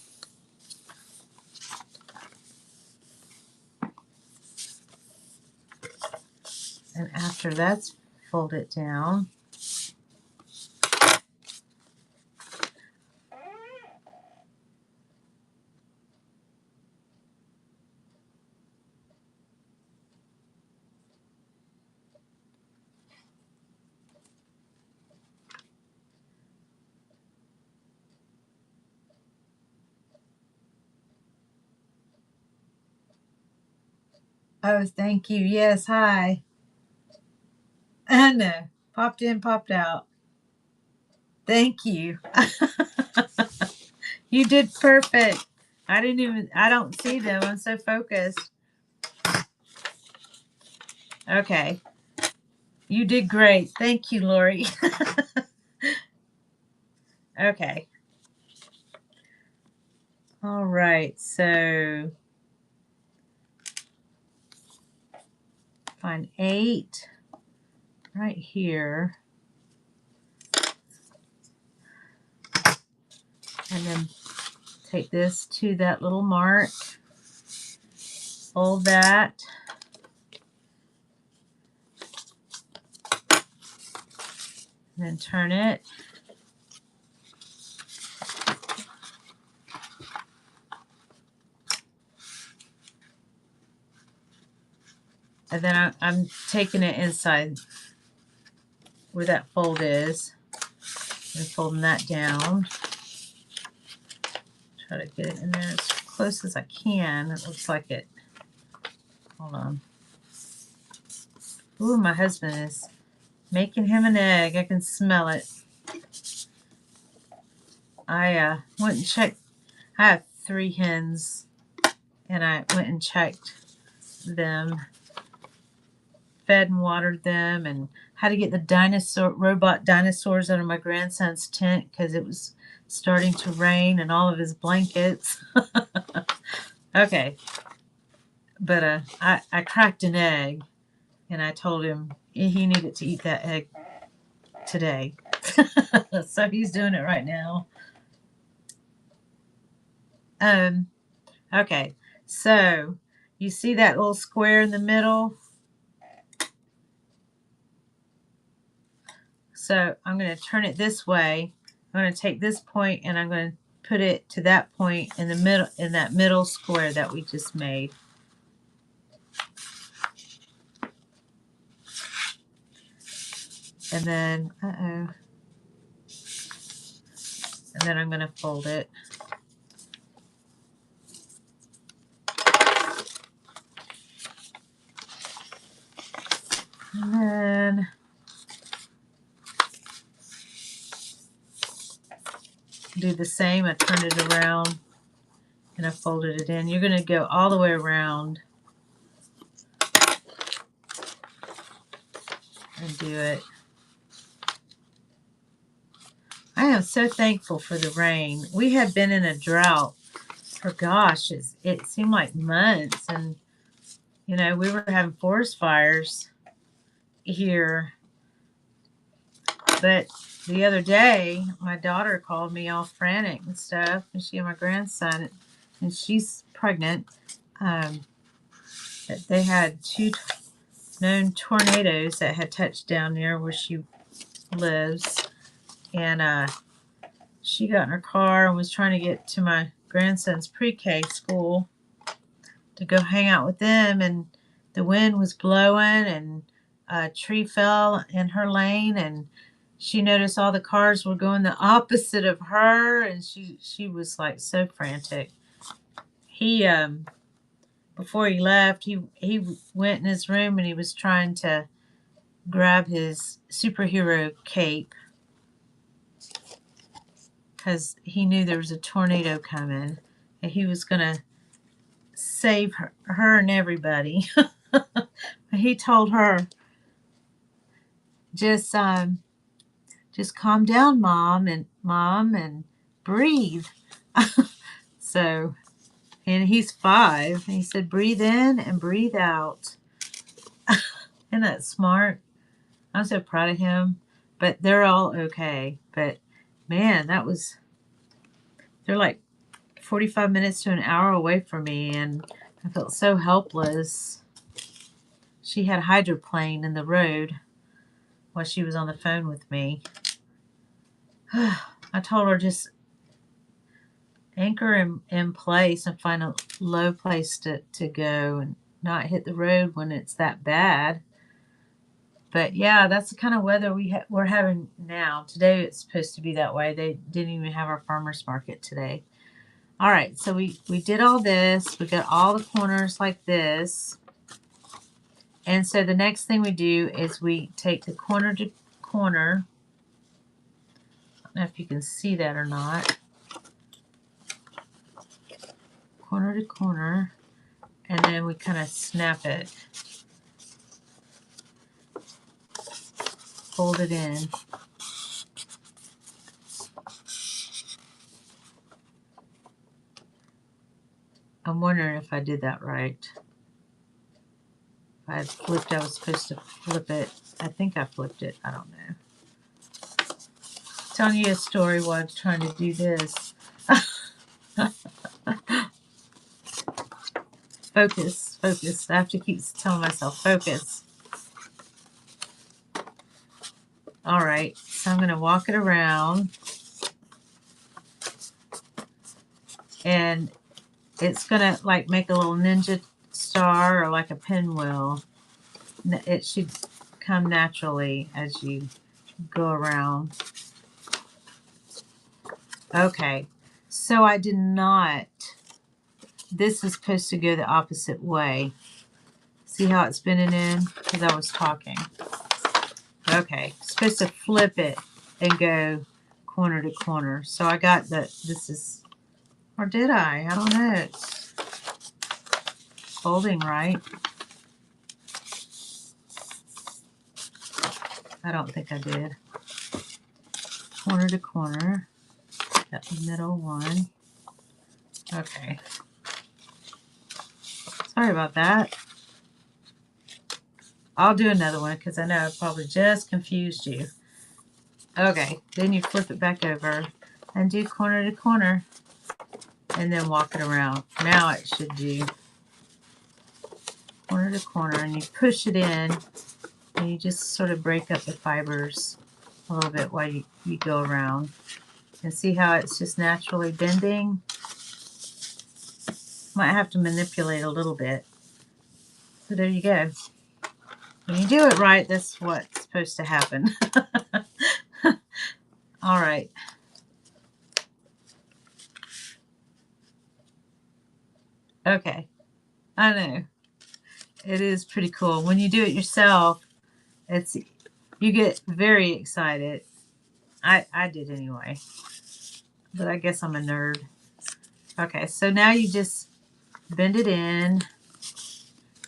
after that's folded down, oh, thank you. Yes, hi. I know. Popped in, popped out. Thank you. You did perfect. I don't see them. I'm so focused. Okay. You did great. Thank you, Lori. Okay. All right. So find 8 right here. And then take this to that little mark. Fold that. And then turn it. And then I'm taking it inside where that fold is and folding that down. Try to get it in there as close as I can. It looks like it. Hold on. Ooh, my husband is making him an egg. I can smell it. I went and checked. I have 3 hens, and I went and checked them, fed and watered them, and had to get the robot dinosaurs out of my grandson's tent because it was starting to rain and all of his blankets. Okay, but I cracked an egg, and I told him he needed to eat that egg today. So he's doing it right now. Okay, so you see that little square in the middle? So I'm going to turn it this way. I'm going to take this point and I'm going to put it to that point in the middle, in that middle square that we just made. And then, and then I'm going to fold it. And then do the same. I turn it around and I folded it in. You're going to go all the way around and do it. I am so thankful for the rain. We had been in a drought for, gosh, it seemed like months. And, you know, we were having forest fires here. But the other day, my daughter called me all frantic and stuff, and she and my grandson, and she's pregnant. They had 2 known tornadoes that had touched down near where she lives, and she got in her car and was trying to get to my grandson's pre-K school to go hang out with them, and the wind was blowing, and a tree fell in her lane, and she noticed all the cars were going the opposite of her, and she was like so frantic. He before he left, he went in his room and he was trying to grab his superhero cape because he knew there was a tornado coming and he was gonna save her and everybody. He told her, just calm down, mom, and breathe. So, and he's 5. And he said, breathe in and breathe out. Isn't that smart? I'm so proud of him. But they're all okay. But man, they're like 45 minutes to an hour away from me, and I felt so helpless. she had hydroplaned in the road while she was on the phone with me. I told her just anchor in place and find a low place to go and not hit the road when it's that bad. But yeah, that's the kind of weather we're having now. Today it's supposed to be that way. They didn't even have our farmer's market today. All right, so we did all this. We got all the corners like this. And so the next thing we do is we take the corner to corner. I don't know if you can see that or not. Corner to corner. And then we kind of snap it. Fold it in. I'm wondering if I did that right. If I had flipped, I was supposed to flip it. I think I flipped it. I don't know. Telling you a story while I'm trying to do this. Focus, focus. I have to keep telling myself, focus. All right, so I'm going to walk it around. And it's going to like make a little ninja star or like a pinwheel. It should come naturally as you go around. Okay, so I did not. This is supposed to go the opposite way. See how it's spinning in? Because I was talking. Okay, supposed to flip it and go corner to corner. So I got this is, or did I? I don't know. It's folding right. I don't think I did. Corner to corner. That middle one. Okay. Sorry about that. I'll do another one because I know I probably just confused you. Okay, then you flip it back over and do corner to corner and then walk it around. Now it should do corner to corner and you push it in and you just sort of break up the fibers a little bit while you go around. And see how it's just naturally bending? Might have to manipulate a little bit. So there you go. When you do it right, that's what's supposed to happen. All right. Okay. I know. It is pretty cool. When you do it yourself, you get very excited. I did anyway. But I guess I'm a nerd. Okay, so now you just bend it in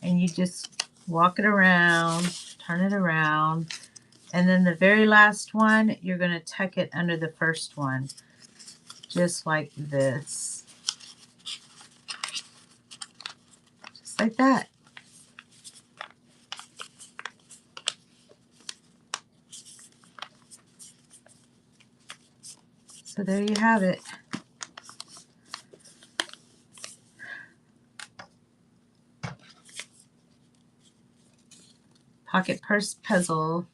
and you just walk it around, turn it around. And then the very last one, you're going to tuck it under the first one, just like this. Just like that. So there you have it. Pocket purse puzzle.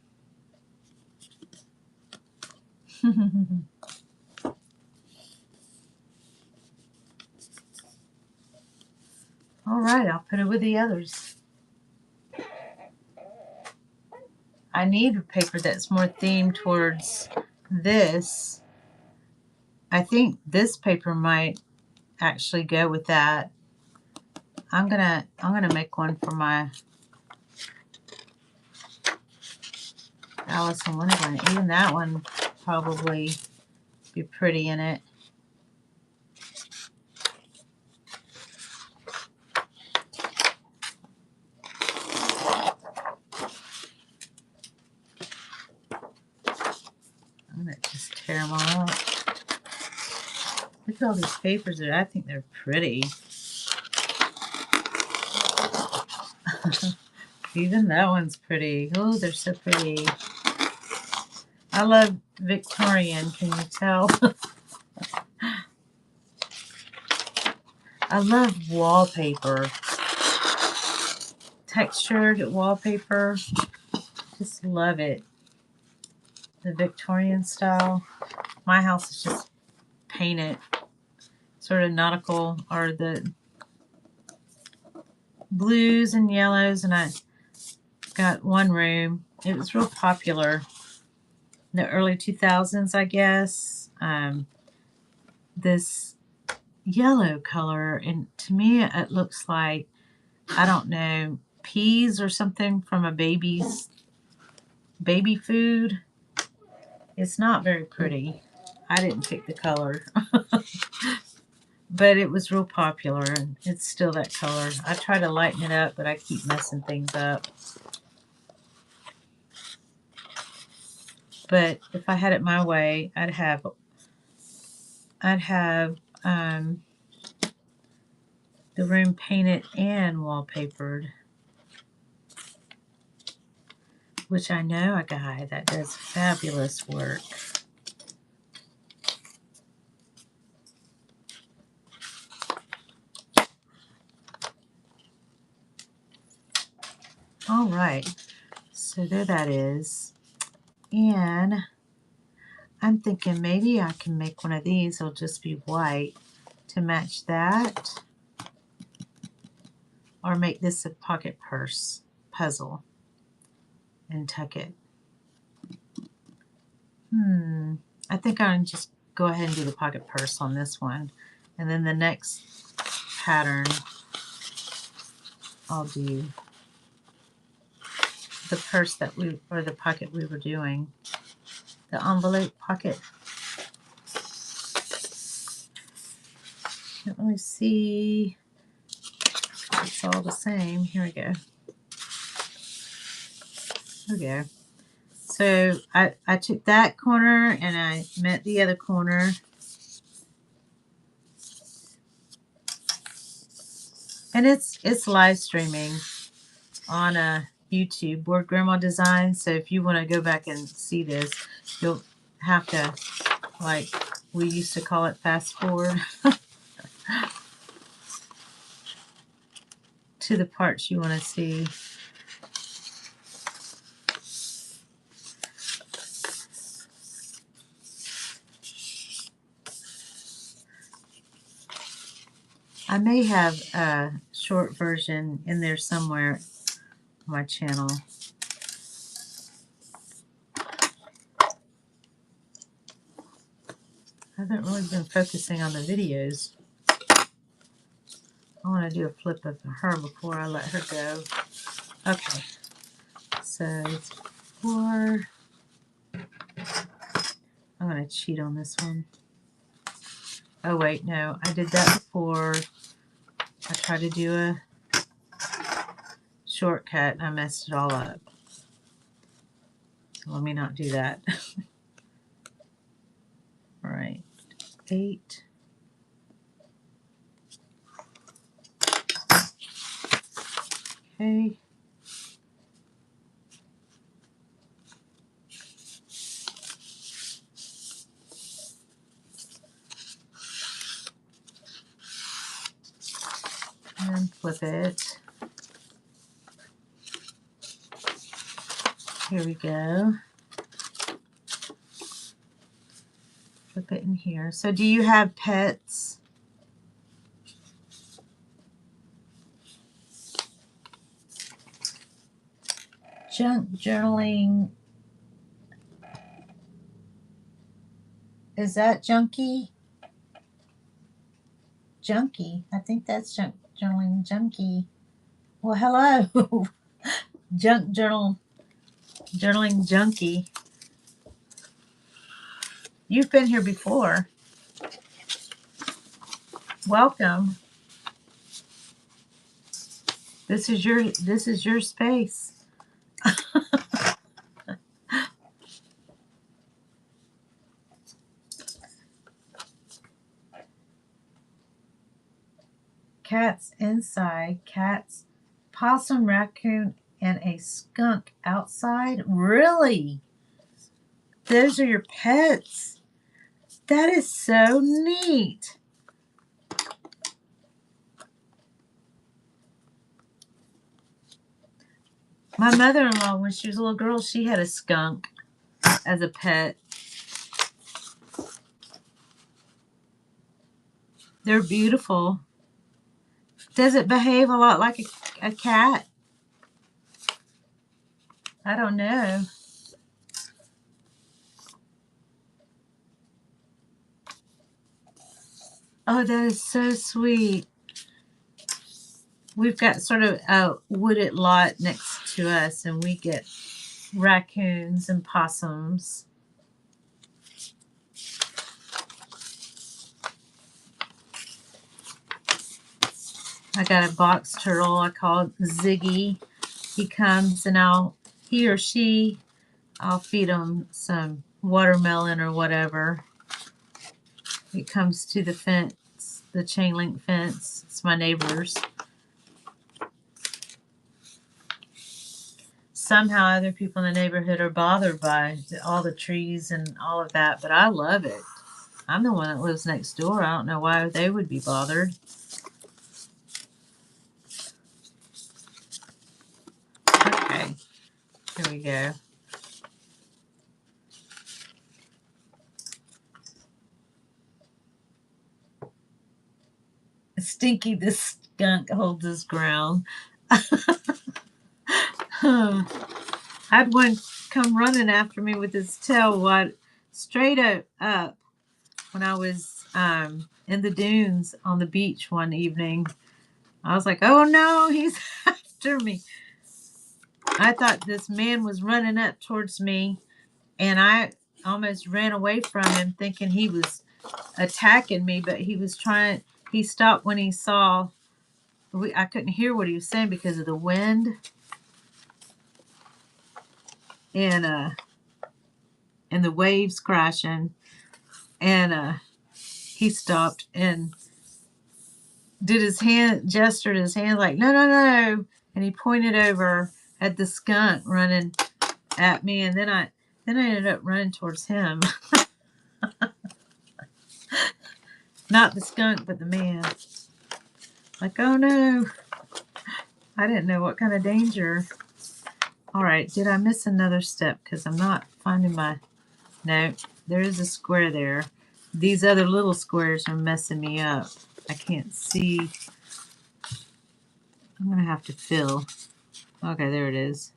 All right, I'll put it with the others. I need a paper that's more themed towards this. I think this paper might actually go with that. I'm gonna make one for my Alice in Wonderland. Even that one probably be pretty in it. I'm gonna just tear them all up. Look at all these papers there. I think they're pretty. Even that one's pretty. Oh, they're so pretty. I love Victorian, can you tell? I love wallpaper. textured wallpaper. Just love it. The Victorian style. My house is just painted sort of nautical, or the blues and yellows, and I got one room. It was real popular in the early 2000s, I guess. This yellow color, and to me it looks like, I don't know, peas or something from a baby's baby food. It's not very pretty. I didn't pick the color. But it was real popular, and it's still that color. I try to lighten it up, but I keep messing things up. But if I had it my way, I'd have the room painted and wallpapered, which I know a guy that does fabulous work. All right, so there that is. And I'm thinking maybe I can make one of these. It'll just be white to match that. Or make this a pocket purse puzzle and tuck it. I think I'll just go ahead and do the pocket purse on this one. And then the next pattern, I'll do the purse that or the pocket we were doing. The envelope pocket. Can't really see. It's all the same. Here we go. Here we go. So I took that corner and I met the other corner. And it's live streaming on YouTube, Board Grandma Design. So if you want to go back and see this, you'll have to, like we used to call it, fast forward to the parts you want to see. I may have a short version in there somewhere on my channel. I haven't really been focusing on the videos. I want to do a flip of her before I let her go. Okay, so it's 4. I'm going to cheat on this one. Oh wait, no, I did that before. I tried to do a shortcut and I messed it all up. So let me not do that. All right, 8. Okay. And flip it. Here we go. Flip it in here. So do you have pets? Junk journaling. Is that Junkie? Junkie. I think that's junk journaling Junkie. Well, hello. Junk journaling Junkie. You've been here before. Welcome. This is your space. Cats inside, cats, possum, raccoon, and a skunk outside. Really? Those are your pets? That is so neat. My mother-in-law, when she was a little girl, she had a skunk as a pet. They're beautiful. Does it behave a lot like a cat? I don't know. Oh, that is so sweet. We've got sort of a wooded lot next to us, and we get raccoons and possums. I got a box turtle I call Ziggy. He comes and he or she, I'll feed him some watermelon or whatever. It comes to the fence, the chain link fence. It's my neighbor's. Somehow other people in the neighborhood are bothered by all the trees and all of that, but I love it. I'm the one that lives next door. I don't know why they would be bothered. Okay, here we go. Stinky the skunk holds his ground. I had one come running after me with his tail wide straight up when I was in the dunes on the beach one evening. I was like, oh no, he's after me. I thought this man was running up towards me, and I almost ran away from him thinking he was attacking me, but he stopped when he saw, I couldn't hear what he was saying because of the wind. And the waves crashing, and he stopped and gestured his hand like, no, no, no, and he pointed over at the skunk running at me, and then I ended up running towards him. Not the skunk, but the man. Like, oh no, I didn't know what kind of danger. All right, did I miss another step? Because I'm not finding my, no, there is a square there. These other little squares are messing me up. I can't see. I'm going to have to fill. Okay, there it is.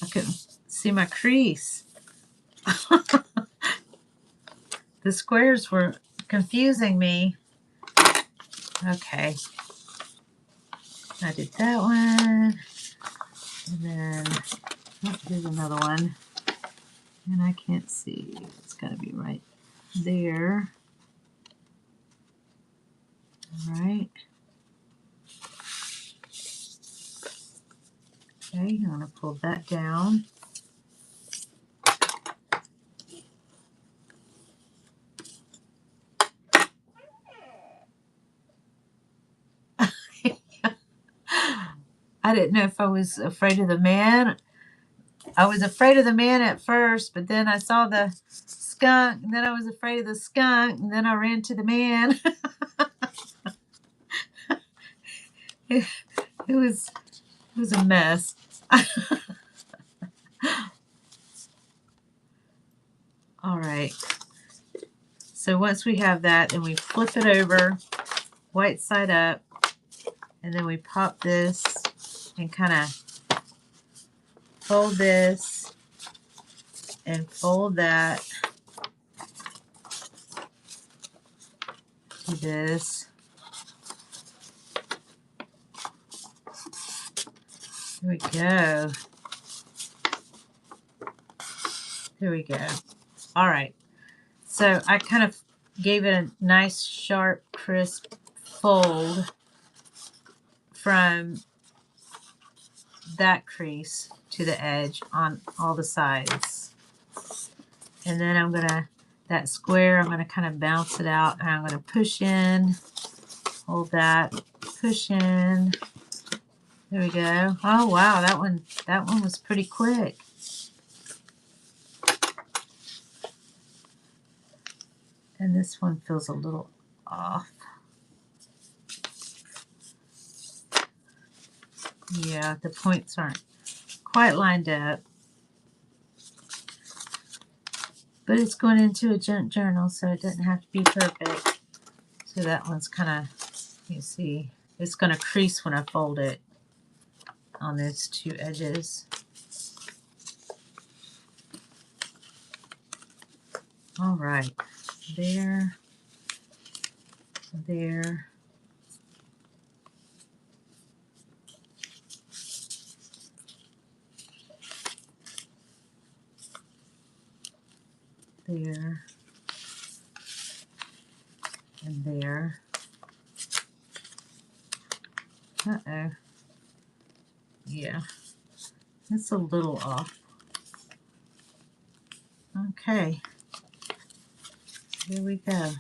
I couldn't see my crease. The squares were confusing me. Okay. I did that one. And then, oh, there's another one. And I can't see. It's got to be right there. All right. Okay, I'm going to pull that down. I didn't know if I was afraid of the man. I was afraid of the man at first, but then I saw the skunk, and then I was afraid of the skunk, and then I ran to the man. it was a mess. All right. So once we have that, then we flip it over, white side up, and then we pop this and kind of fold this and fold that to this. There we go. There we go. All right. So I kind of gave it a nice, sharp, crisp fold from that crease to the edge on all the sides. And then I'm going to, that square, I'm going to kind of bounce it out, and I'm going to push in, hold that, push in. There we go. Oh wow, that one was pretty quick. And this one feels a little off. Yeah, the points aren't quite lined up. But it's going into a junk journal, so it doesn't have to be perfect. So that one's kind of, you see, it's going to crease when I fold it on those two edges. All right, there, there. There, and there. Uh-oh. Yeah, it's a little off. Okay, here we go.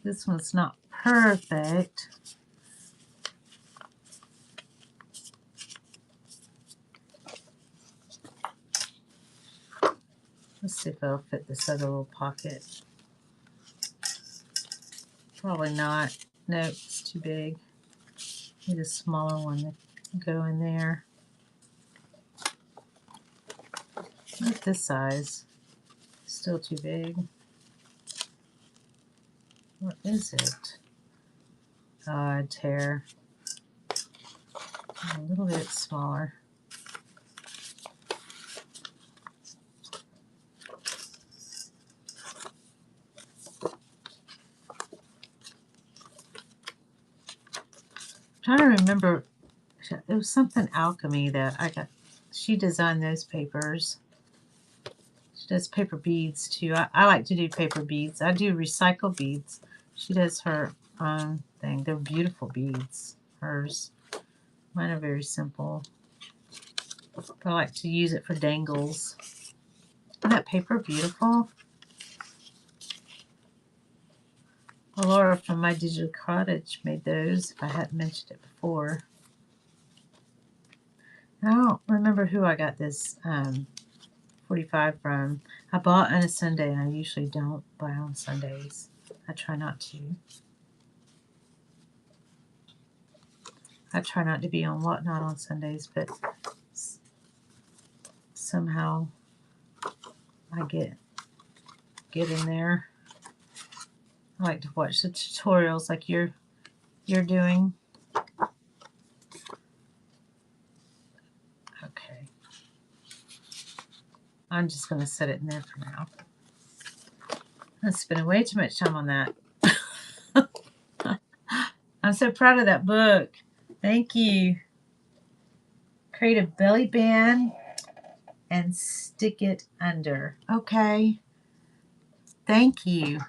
This one's not perfect. Let's see if it'll fit this other little pocket. Probably not. Nope, it's too big. Need a smaller one to go in there. Not this size. Still too big. What is it? A tear. A little bit smaller. I'm trying to remember. It was something alchemy that I got. She designed those papers. She does paper beads too. I like to do paper beads. I do recycle beads. She does her own thing. They're beautiful beads. Hers. Mine are very simple. But I like to use it for dangles. Isn't that paper beautiful? Well, Laura from My Digital Cottage made those, if I hadn't mentioned it before. I don't remember who I got this 45 from. I bought on a Sunday, and I usually don't buy on Sundays. I try not to. I try not to be on Whatnot on Sundays, but somehow I get in there. I like to watch the tutorials like you're doing. Okay. I'm just going to set it in there for now. I'm spending way too much time on that. I'm so proud of that book. Thank you. Create a belly band and stick it under. Okay. Thank you.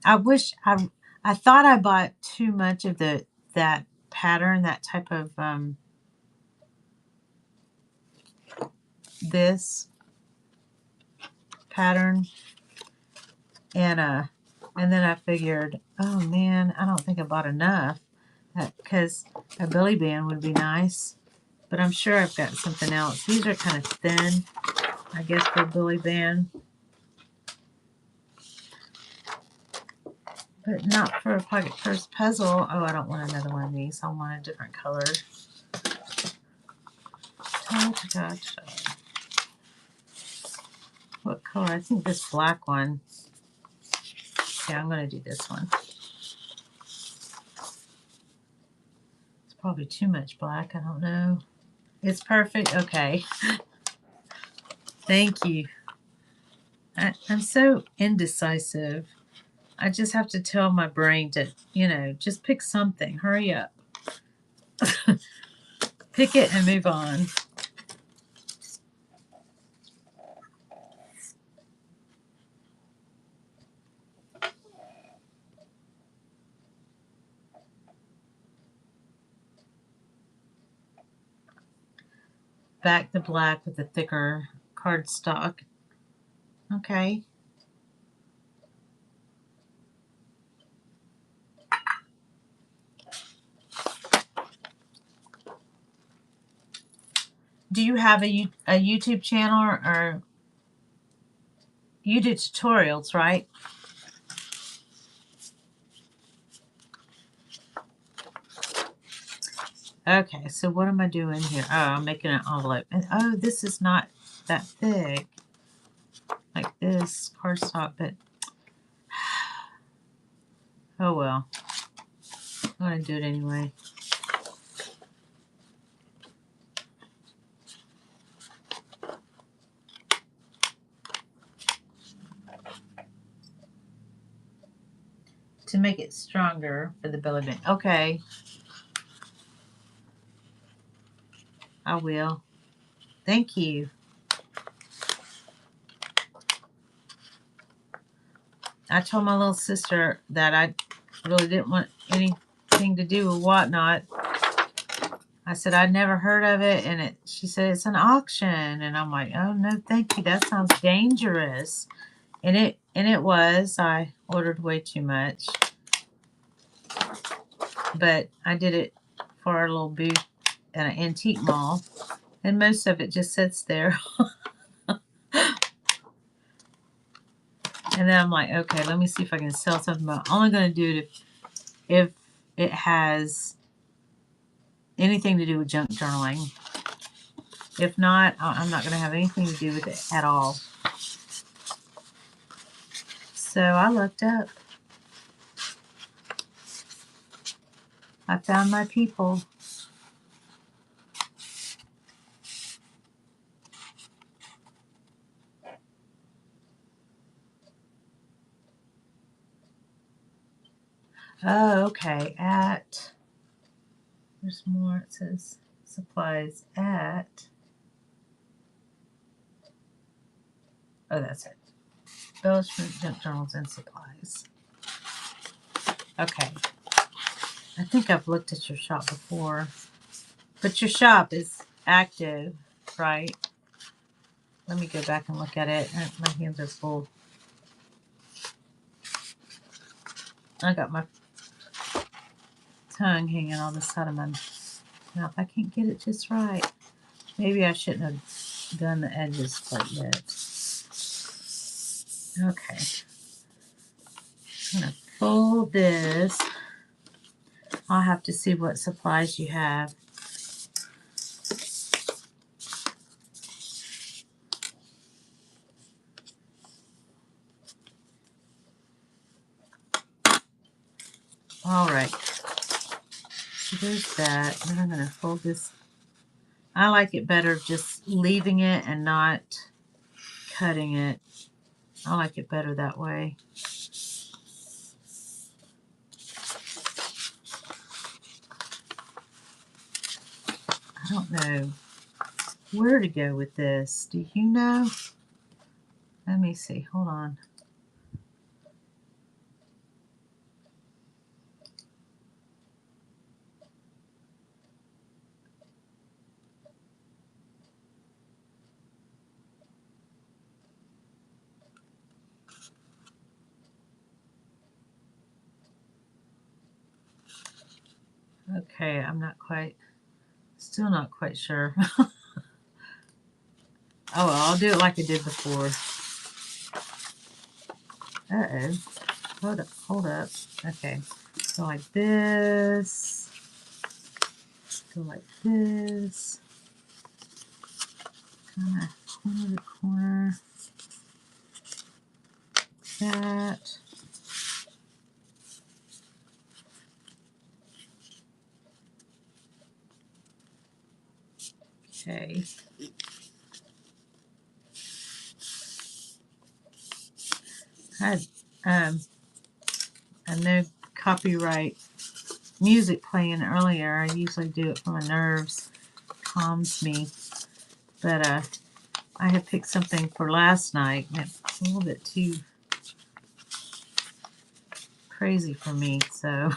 I wish I thought I bought too much of that pattern, that type of this pattern, and then I figured, oh man, I don't think I bought enough, because a belly band would be nice, but I'm sure I've got something else. These are kind of thin, I guess, for a belly band, but not for a pocket purse puzzle. Oh, I don't want another one of these. I want a different color. What color? I think this black one. Yeah, I'm going to do this one. It's probably too much black. I don't know. It's perfect. Okay. Thank you. I'm so indecisive. I just have to tell my brain to, just pick something. Hurry up. Pick it and move on. Back the black with the thicker cardstock. Okay. Do you have a YouTube channel, or you do tutorials, right? Okay, so what am I doing here? Oh, I'm making an envelope. And oh, this is not that thick. Like this cardstock, but oh well. I'm going to do it anyway. To make it stronger for the belly band. Okay. I will. Thank you. I told my little sister that I really didn't want anything to do with Whatnot. I said I'd never heard of it, and she said it's an auction, and I'm like, oh no, thank you. That sounds dangerous. And it was. I ordered way too much, but I did it for our little booth at an antique mall, and most of it just sits there. And then I'm like, okay, let me see if I can sell something. But I'm only going to do it if it has anything to do with junk journaling. If not, I'm not going to have anything to do with it at all. So I looked up. I found my people. Oh, okay. There's more. It says supplies at. Oh, that's it. Embellishment, junk journals, and supplies. Okay. I think I've looked at your shop before. But your shop is active, right? Let me go back and look at it. My hands are full. I got my tongue hanging on the side of my mouth. I can't get it just right. Maybe I shouldn't have done the edges quite yet. Okay. I'm going to fold this. I'll have to see what supplies you have. All right. So there's that. Then I'm going to fold this. I like it better just leaving it and not cutting it. I like it better that way. I don't know where to go with this. Do you know? Let me see. Hold on. Okay, I'm not quite, still not quite sure. Oh, well, I'll do it like I did before. Uh-oh. Hold up. Okay. Go like this. Go like this. Kind of corner to corner. That. Okay. I had a no copyright music playing earlier. I usually do it for my nerves. Calms me. But I had picked something for last night, and it's a little bit too crazy for me, so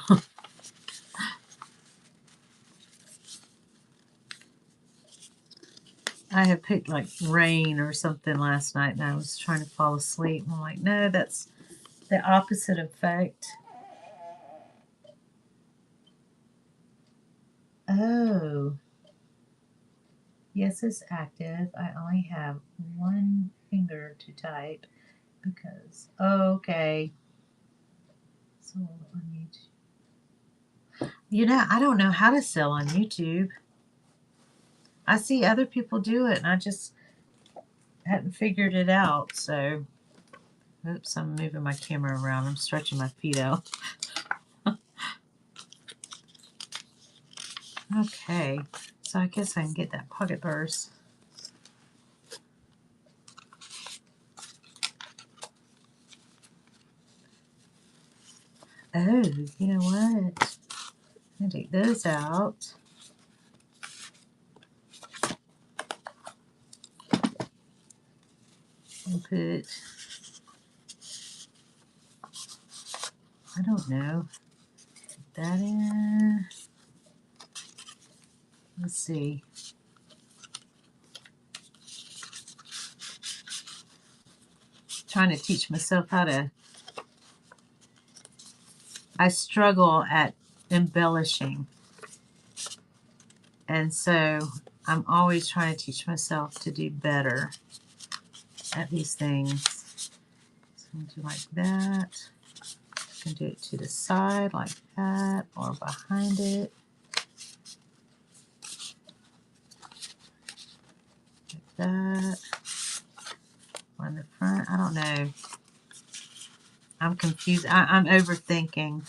I had picked like rain or something last night, and I was trying to fall asleep, and I'm like, no, that's the opposite effect. Oh, GPS is active. I only have one finger to type because, okay. So on YouTube. You know, I don't know how to sell on YouTube. I see other people do it and I just hadn't figured it out. So, oops, I'm moving my camera around. I'm stretching my feet out. Okay, so I guess I can get that pocket purse. Oh, you know what? I'm going to take those out. And put, I don't know, put that in. Let's see. Trying to teach myself how to, I struggle at embellishing. And so I'm always trying to teach myself to do better at these things. So I'm going to do like that. I can do it to the side like that or behind it. Like that. On the front, I don't know. I'm confused. I'm overthinking.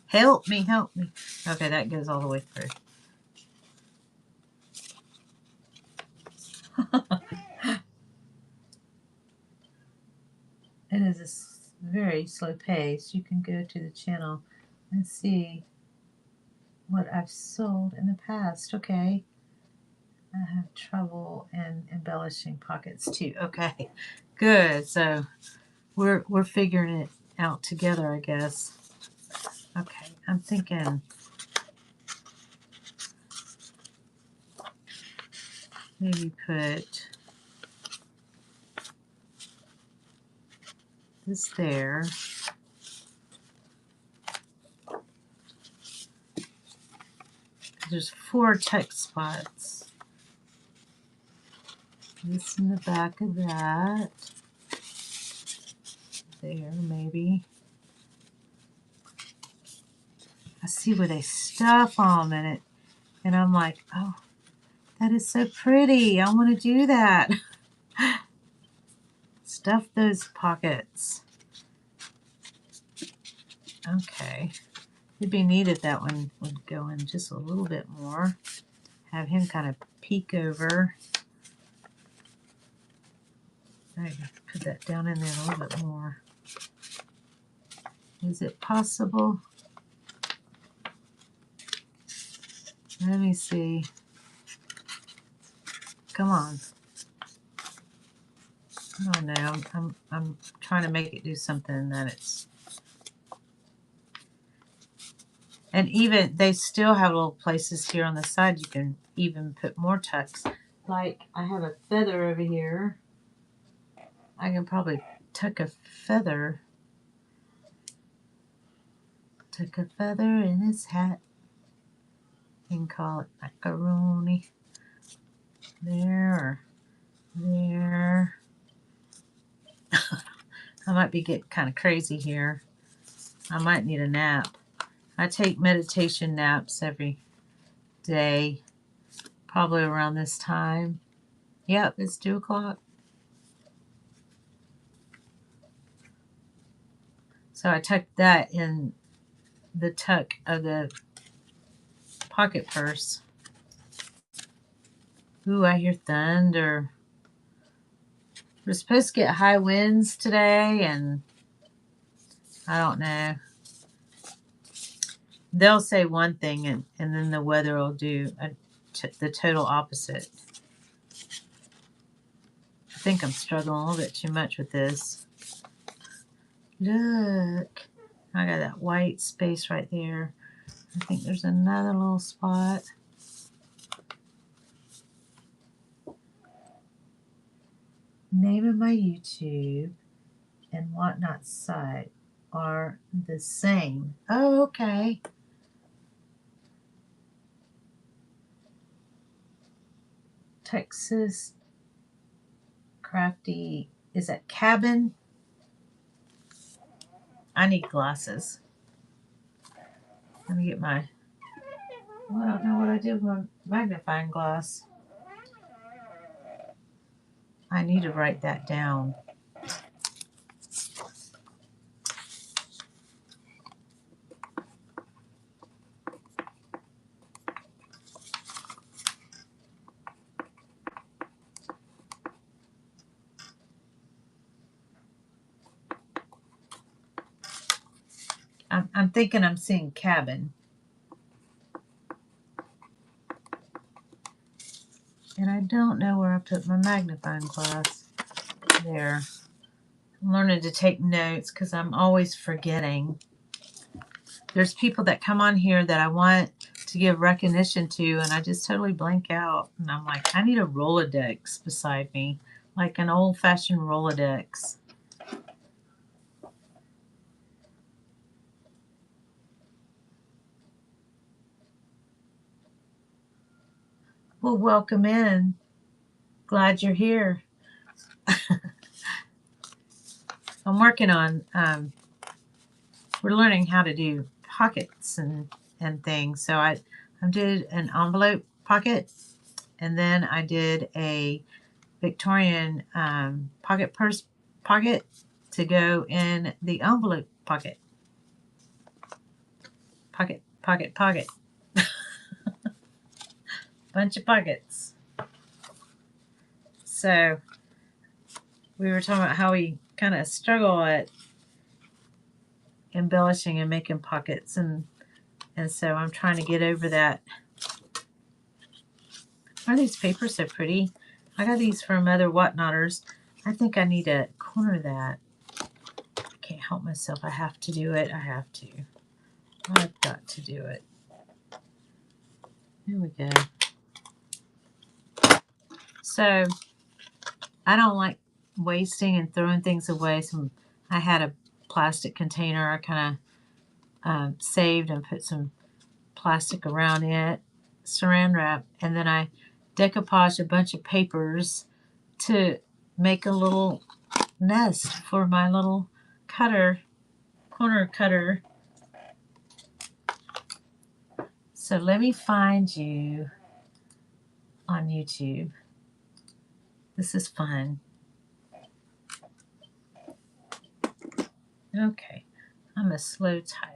Help me, help me. Okay, that goes all the way through. It is a very slow pace. You can go to the channel and see what I've sold in the past. Okay. I have trouble in embellishing pockets too. Okay, good. So we're figuring it out together, I guess. Okay, I'm thinking maybe put this there. There's 4 text spots. This in the back of that. There, maybe. I see where they stuff them in it. And I'm like, oh, that is so pretty. I want to do that. Stuff those pockets. Okay. It'd be neat if that one would go in just a little bit more. Have him kind of peek over. I can put that down in there a little bit more. Is it possible? Let me see. Come on. I don't know. I'm trying to make it do something that it's. And even they still have little places here on the side you can even put more tucks. Like I have a feather over here. I can probably tuck a feather. Tuck a feather in his hat. And call it macaroni. There or there. I might be getting kind of crazy here. I might need a nap. I take meditation naps every day, probably around this time. Yep, it's 2 o'clock. So I tucked that in the tuck of the pocket purse. Ooh, I hear thunder. We're supposed to get high winds today, and I don't know. They'll say one thing, and then the weather will do the total opposite. I think I'm struggling a little bit too much with this. Look, I got that white space right there. I think there's another little spot. Name of my YouTube and whatnot site. are the same. Oh, okay. Texas Crafty. Is that cabin? I need glasses. Let me get my. Well, I don't know what I did with my magnifying glass. I need to write that down. I'm thinking I'm seeing cabin. And I don't know where I put my magnifying glass. There. I'm learning to take notes because I'm always forgetting. There's people that come on here that I want to give recognition to, and I just totally blank out. And I'm like, I need a Rolodex beside me, like an old-fashioned Rolodex. Well, welcome in. Glad you're here. I'm working on, we're learning how to do pockets and things. So I did an envelope pocket, and then I did a Victorian pocket purse pocket to go in the envelope pocket. Pocket, pocket, pocket. Bunch of pockets. So we were talking about how we kind of struggle at embellishing and making pockets, and so I'm trying to get over that. Why are these papers so pretty? I got these from Mother Whatnotters. I think I need to corner that. I can't help myself. I have to do it. I have to. I've got to do it. Here we go. So I don't like wasting and throwing things away. So I had a plastic container I kind of saved and put some plastic around it, saran wrap, and then I decoupaged a bunch of papers to make a little nest for my little cutter, corner cutter. So let me find you on YouTube. This is fun. Okay, I'm a slow type.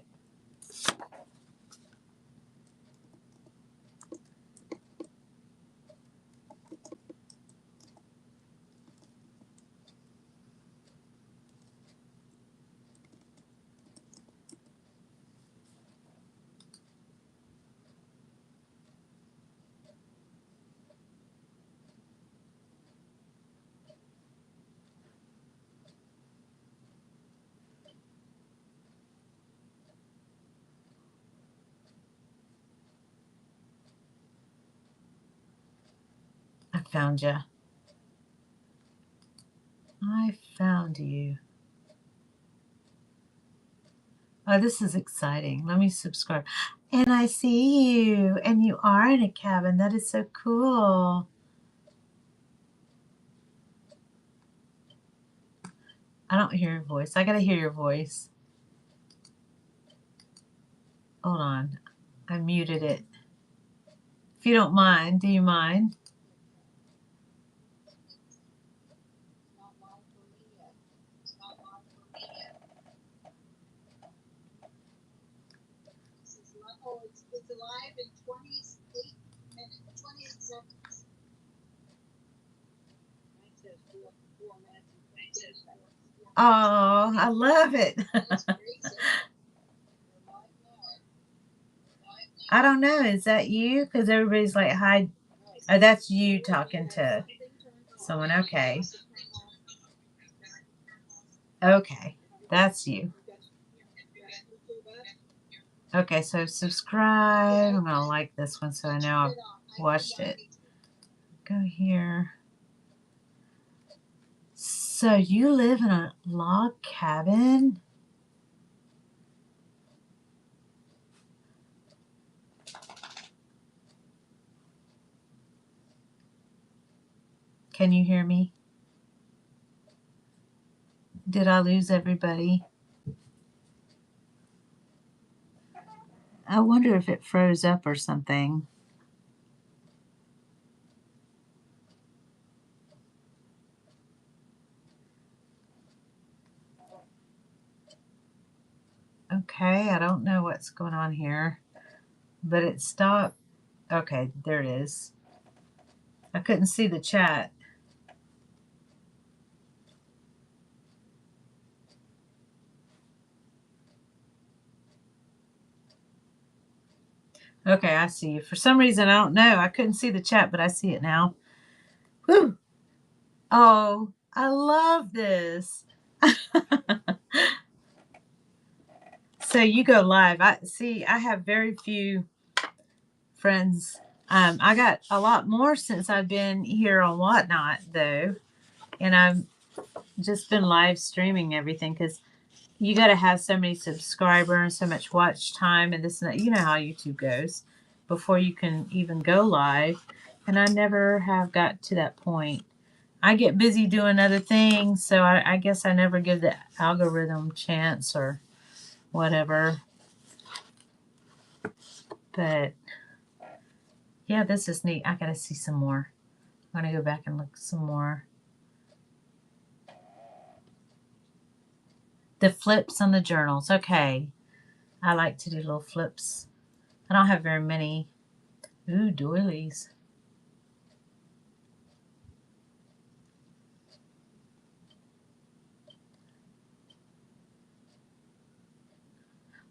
I found you. I found you. Oh, this is exciting. Let me subscribe. And I see you. And you are in a cabin. That is so cool. I don't hear your voice. I got to hear your voice. Hold on. I muted it. If you don't mind, do you mind? It's alive in 28 minutes, 28 seconds. Oh, I love it. I don't know. Is that you? Because everybody's like, hi. Oh, that's you talking to someone. Okay. Okay. That's you. Okay, so subscribe. I'm going to like this one so I know I've watched it. Go here. So you live in a log cabin? Can you hear me? Did I lose everybody? I wonder if it froze up or something. Okay, I don't know what's going on here, but it stopped. Okay, there it is. I couldn't see the chat. Okay, I see you. For some reason, I don't know. I couldn't see the chat, but I see it now. Whew. Oh, I love this. So you go live. I have very few friends. I got a lot more since I've been here on Whatnot, though, and I've just been live streaming everything because you got to have so many subscribers, so much watch time, and this and that. You know how YouTube goes before you can even go live, and I never have got to that point. I get busy doing other things, so I guess I never give the algorithm chance or whatever. But yeah, this is neat. I gotta see some more. I'm gonna go back and look some more. The flips on the journals. Okay. I like to do little flips. I don't have very many. Ooh, doilies.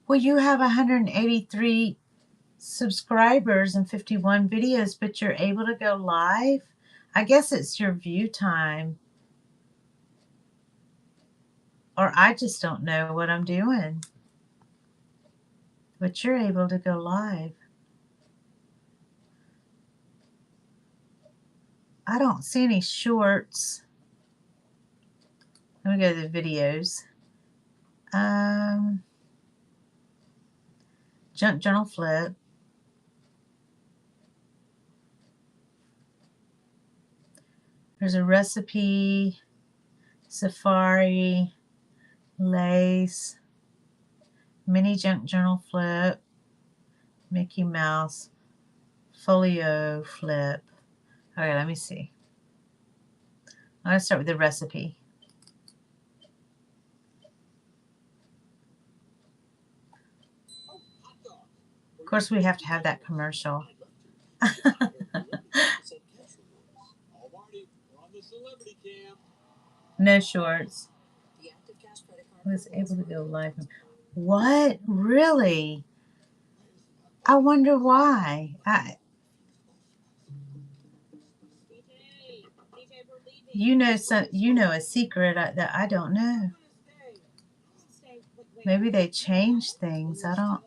Well, you have 183 subscribers and 51 videos, but you're able to go live? I guess it's your view time. Or I just don't know what I'm doing. But you're able to go live. I don't see any shorts. Let me go to the videos. Junk journal flip. There's a recipe, safari, lace, mini junk journal flip, Mickey Mouse, folio flip. Okay, let me see. I'm going to start with the recipe. Of course, we have to have that commercial. No shorts. I was able to go live. What? Really? I wonder why. You know a secret that I don't know. Maybe they changed things. I don't.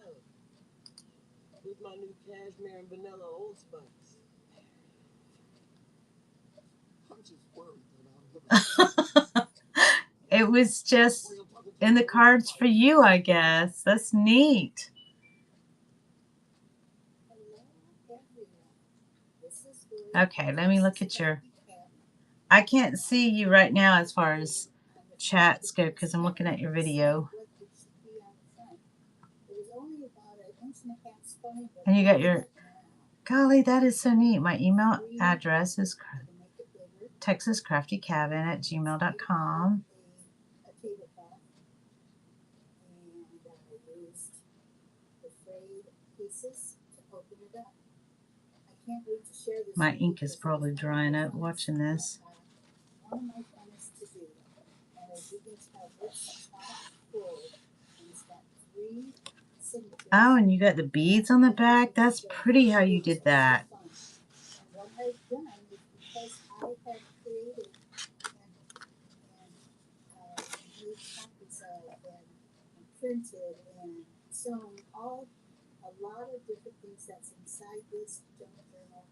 It was just in the cards for you, I guess. That's neat. Okay, let me look at your... I can't see you right now as far as chats go because I'm looking at your video. And you got your... Golly, that is so neat. My email address is texascraftycabin@gmail.com. My ink is probably drying up watching this. Oh, and you got the beads on the back? That's pretty how you did that. Printed and sewn a lot of different things that's inside this junk journal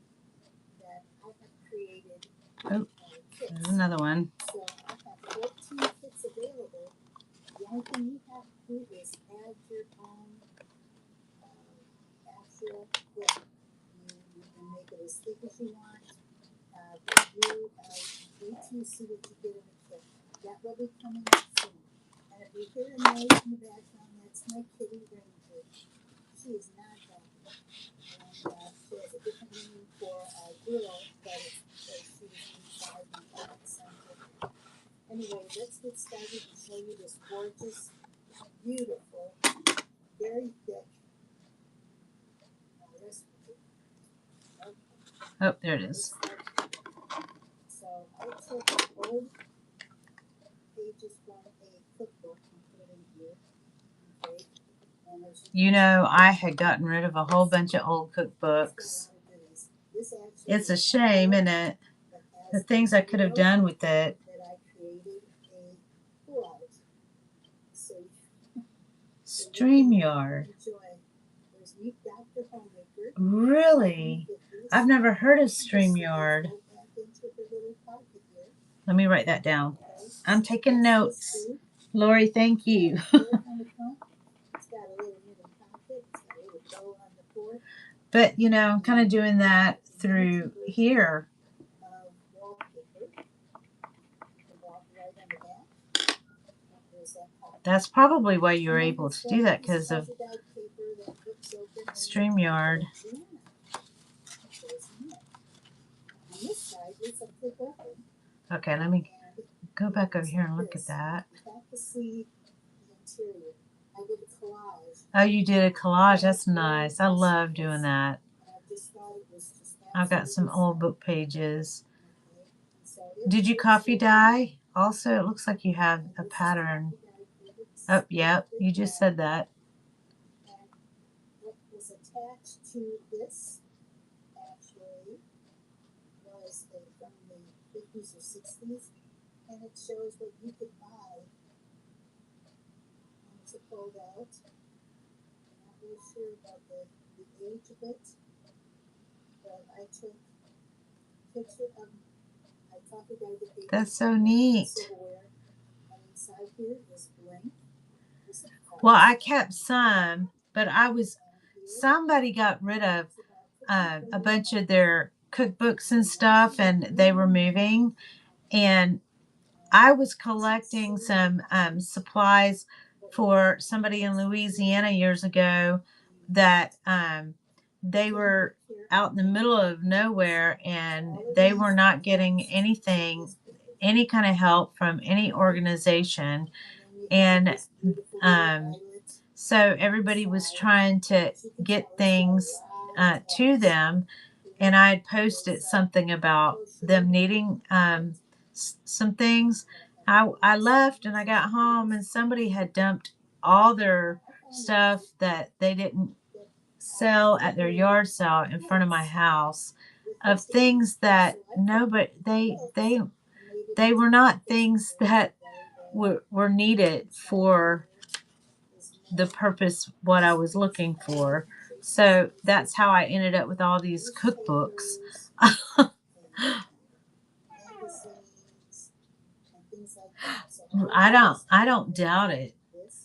that I have created. Oh, there's another one. So I have 14 kits available. The only thing you have to do is add your own actual book. You can make it as thick as you want. you wait till you see what you get in the kit. That will be coming soon. And if you hear a noise in the background, that's my kitty Ranger. She is not happy. And she has a different name for a girl, but she was inside and something. Anyway, let's get started and show you this gorgeous, beautiful, very thick recipe. Okay. Oh, there it is. So I took old pages from a cookbook and put it in here. Okay. You know, I had gotten rid of a whole bunch of old cookbooks. It's a shame, isn't it? The things I could have done with it. StreamYard. Really? I've never heard of StreamYard. Let me write that down. I'm taking notes. Lori, thank you. But, you know, I'm kind of doing that through here. That's probably why you were able to do that, because of StreamYard. Okay, let me go back over here and look at that. Oh, you did a collage. That's nice. I love doing that. I've got some old book pages. Did you coffee dye? Also, it looks like you have a pattern. Oh, yep. You just said that. What was attached to this actually was from the 50s or 60s, and it shows what you could buy when it's pulled out. I'm not really sure about the age of it, but I took a picture of my coffee dye the paper. That's so neat. Silverware, and inside here is blank. Well, I kept some, but somebody got rid of a bunch of their cookbooks and stuff, and they were moving, and I was collecting some supplies for somebody in Louisiana years ago that they were out in the middle of nowhere, and they were not getting any kind of help from any organization. And so everybody was trying to get things to them, and I had posted something about them needing some things. I left and I got home, and somebody had dumped all their stuff that they didn't sell at their yard sale in front of my house, of things that nobody they were not things that were needed for the purpose what I was looking for. So that's how I ended up with all these cookbooks. I don't doubt it.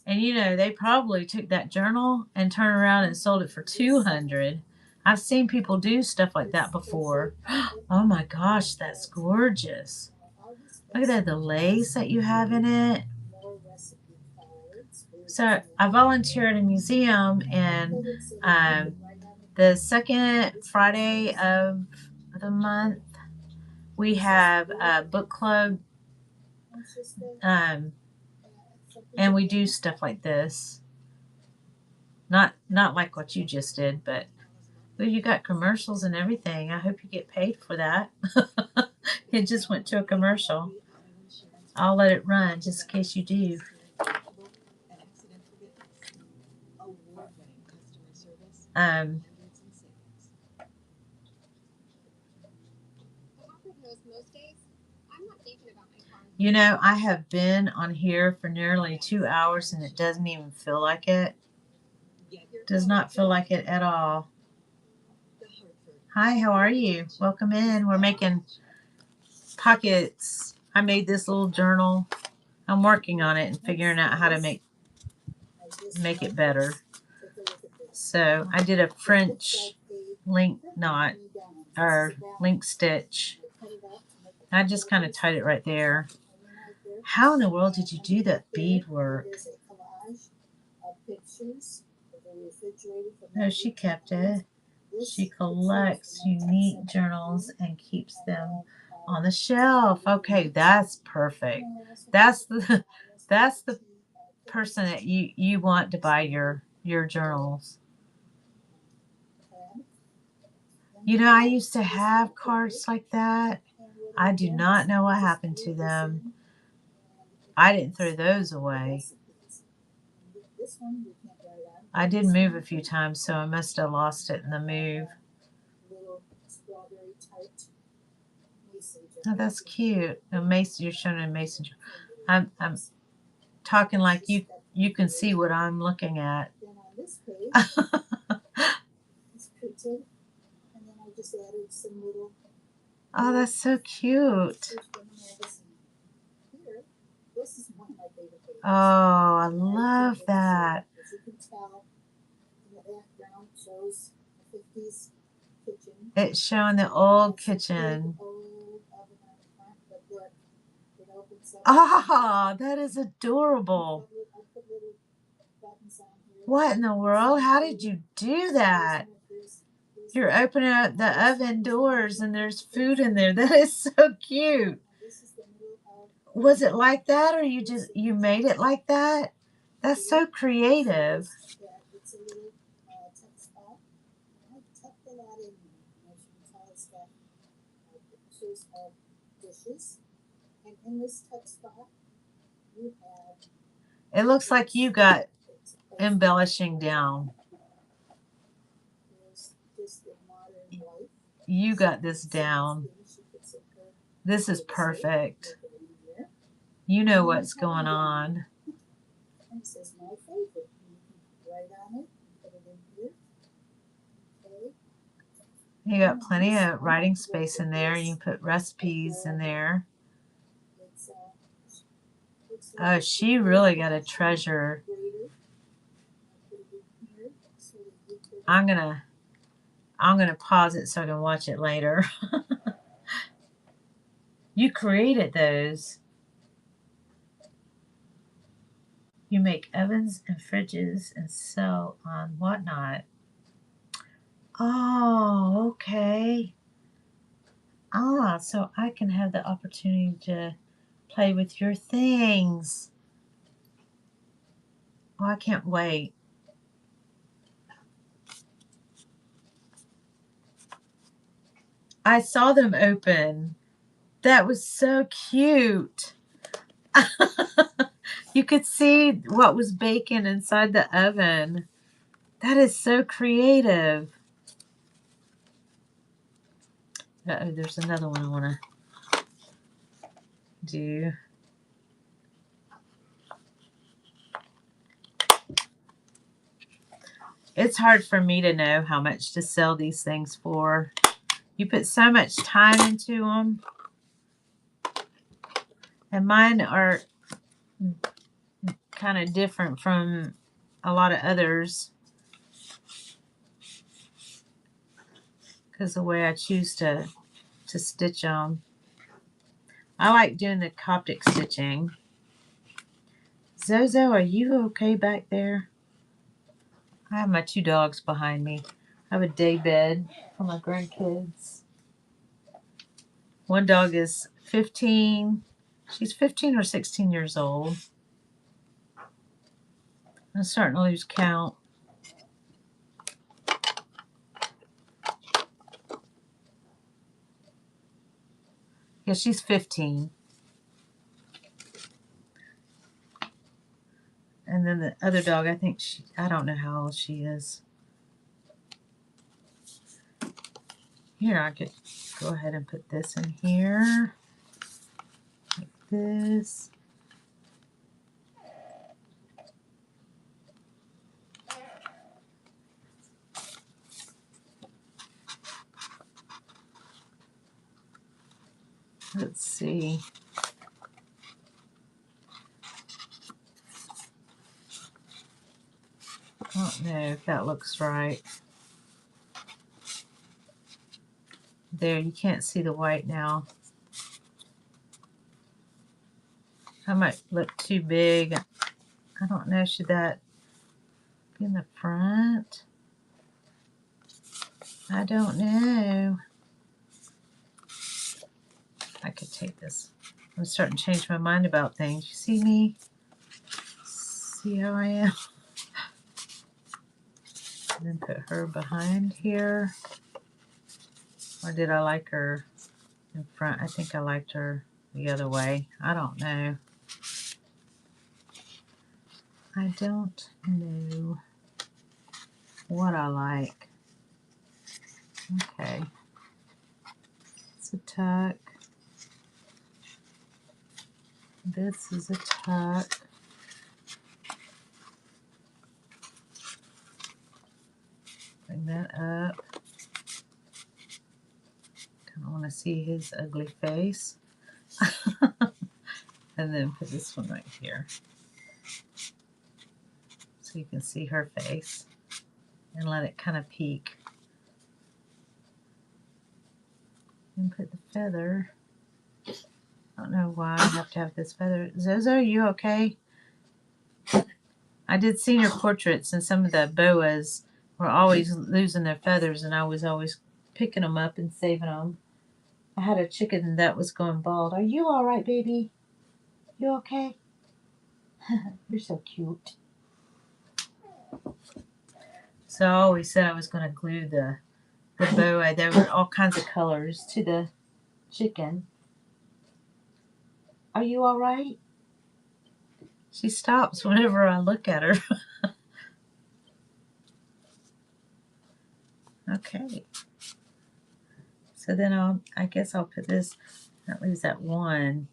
And you know, they probably took that journal and turned around and sold it for $200. I've seen people do stuff like that before. Oh my gosh, that's gorgeous. Look at that, the lace that you have in it. So I volunteer at a museum, and the second Friday of the month we have a book club, and we do stuff like this. Not like what you just did, but well, you got commercials and everything. I hope you get paid for that. It just went to a commercial. I'll let it run just in case you do. You know, I have been on here for nearly 2 hours, and it doesn't even feel like it. Does not feel like it at all. Hi, how are you? Welcome in. We're making pockets. I made this little journal. I'm working on it and figuring out how to make it better. So I did a French link knot, or link stitch, I just kind of tied it right there. How in the world did you do that beadwork? No, she kept it. She collects unique journals and keeps them on the shelf. Okay, that's perfect. That's the that's the person that you want to buy your journals. You know, I used to have cards like that. I do not know what happened to them. I didn't throw those away. I did move a few times, so I must have lost it in the move. Oh, that's cute. A mason, you're showing a mason. I'm talking like you can see what I'm looking at. Oh, that's so cute. Oh, I love that. It's showing the old kitchen. Oh, that is adorable. What in the world? How did you do that? You're opening up the oven doors and there's food in there. That is so cute. Was it like that, or you made it like that? That's so creative. It looks like you got embellishing down. You got this down. This is perfect. You know what's going on. You got plenty of writing space in there. You can put recipes in there. Oh, she really got a treasure. I'm gonna pause it so I can watch it later. You created those. You make ovens and fridges and sell on Whatnot. Oh, okay. Ah, so I can have the opportunity to play with your things. Oh, I can't wait. I saw them open. That was so cute. You could see what was baking inside the oven. That is so creative. Uh-oh, there's another one I want to do. It's hard for me to know how much to sell these things for. You put so much time into them. And mine are kind of different from a lot of others because the way I choose to stitch them. I like doing the Coptic stitching. Zozo, are you okay back there? I have my two dogs behind me. I have a day bed for my grandkids. One dog is 15. She's 15 or 16 years old. I'm starting to lose count. Yeah, she's 15. And then the other dog, I don't know how old she is. Here, I could go ahead and put this in here. Like this. Let's see. I don't know if that looks right. There, you can't see the white now. I might look too big. I don't know, should that be in the front? I don't know. I could take this. I'm starting to change my mind about things. You see me? See how I am? And then put her behind here. Or did I like her in front? I think I liked her the other way. I don't know. I don't know what I like. Okay. It's a tuck. This is a tuck. Bring that up. Kind of want to see his ugly face. And then put this one right here. So you can see her face. And let it kind of peek. And put the feather. I don't know why I have to have this feather. Zozo, are you okay? I did senior portraits, and some of the boas were always losing their feathers, and I was always picking them up and saving them. I had a chicken that was going bald. Are you all right, baby? You okay? You're so cute. So I always said I was going to glue the boa. There were all kinds of colors to the chicken. Are you all right? She stops whenever I look at her. Okay. So then I guess I'll put this, that leaves that one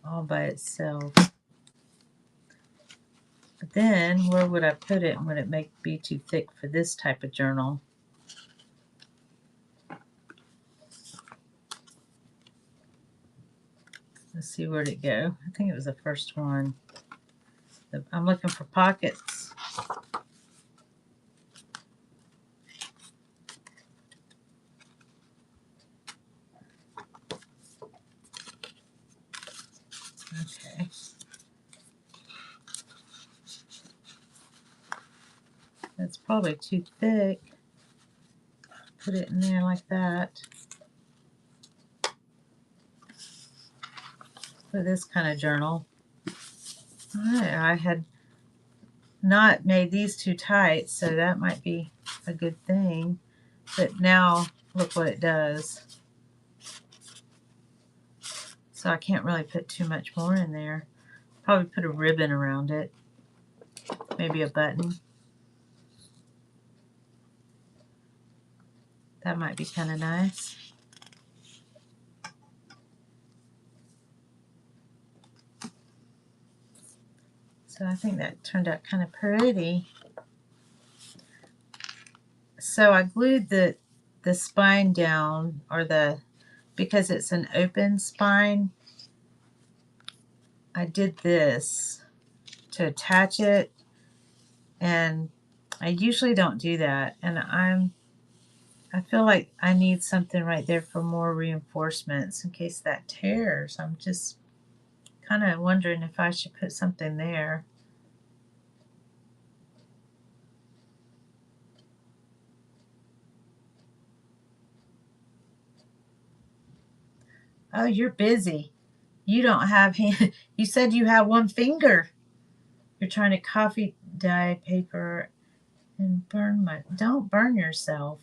all by itself. But then where would I put it, and would it be too thick for this type of journal? Let's see, where'd it go? I think it was the first one. I'm looking for pockets. Okay. That's probably too thick. Put it in there like that. For this kind of journal. Alright, I had not made these too tight, so that might be a good thing. But now, look what it does. So I can't really put too much more in there. Probably put a ribbon around it. Maybe a button. That might be kind of nice. So I think that turned out kind of pretty. So I glued the spine down, or because it's an open spine, I did this to attach it, and I usually don't do that, and I feel like I need something right there for more reinforcements in case that tears. I'm just kind of wondering if I should put something there. Oh, you're busy. You don't have hand. You said you have one finger. You're trying to coffee dye paper and don't burn yourself.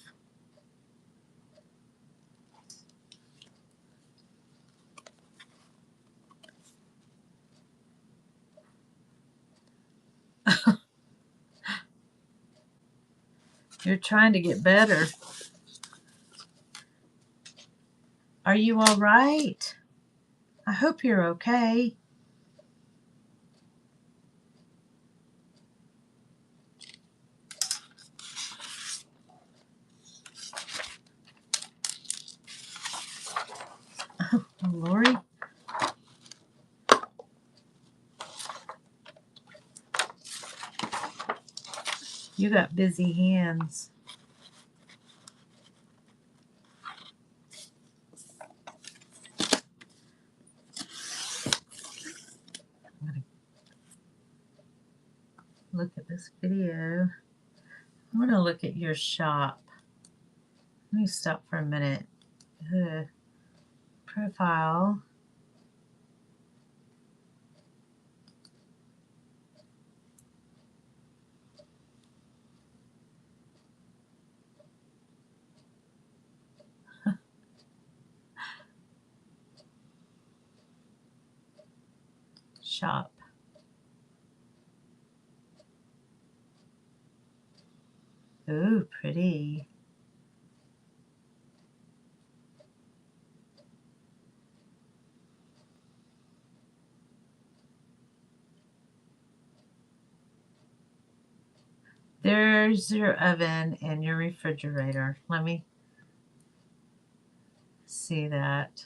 You're trying to get better. Are you all right? I hope you're okay. Oh, Lori. You got busy hands. look at this video. I want to look at your shop. Let me stop for a minute. Profile. Shop. Ooh, pretty. There's your oven and your refrigerator. Let me see that.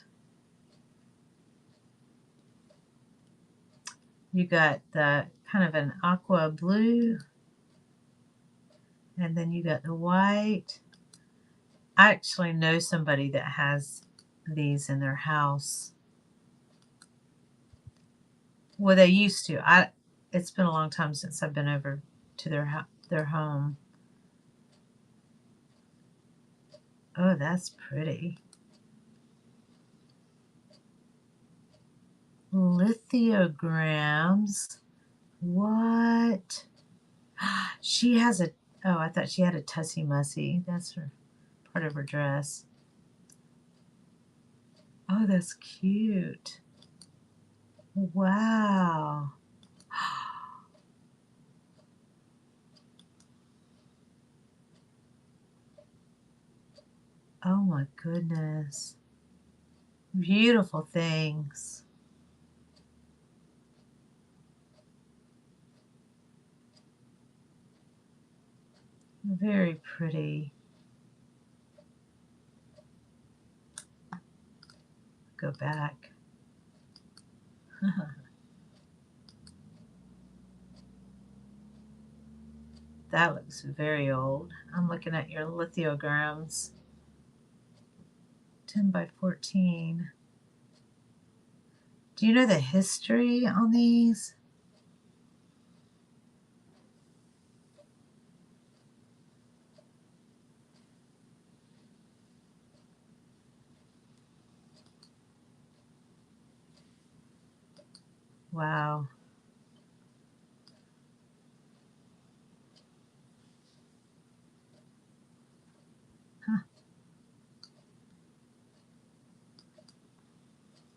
You got the kind of an aqua blue, and then you got the white. I actually know somebody that has these in their house. Well, they used to. It's been a long time since I've been over to their home. Oh, that's pretty. Lithograms. What? She has a... Oh, I thought she had a Tussie Mussy. That's her part of her dress. Oh, that's cute. Wow. Oh my goodness. Beautiful things. Very pretty. Go back. That looks very old. I'm looking at your lithograms. 10 by 14. Do you know the history on these? Wow. Huh.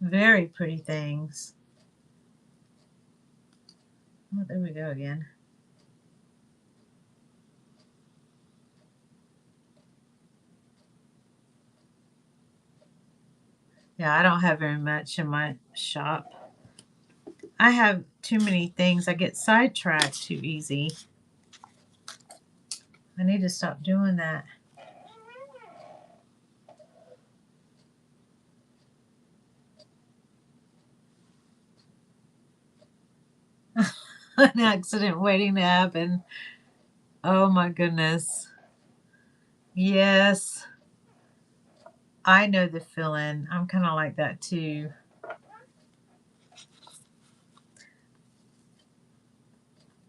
Very pretty things. Oh, there we go again. Yeah, I don't have very much in my shop. I have too many things. I get sidetracked too easy. I need to stop doing that. An accident waiting to happen. Oh my goodness. Yes. I know the feeling. I'm kind of like that too.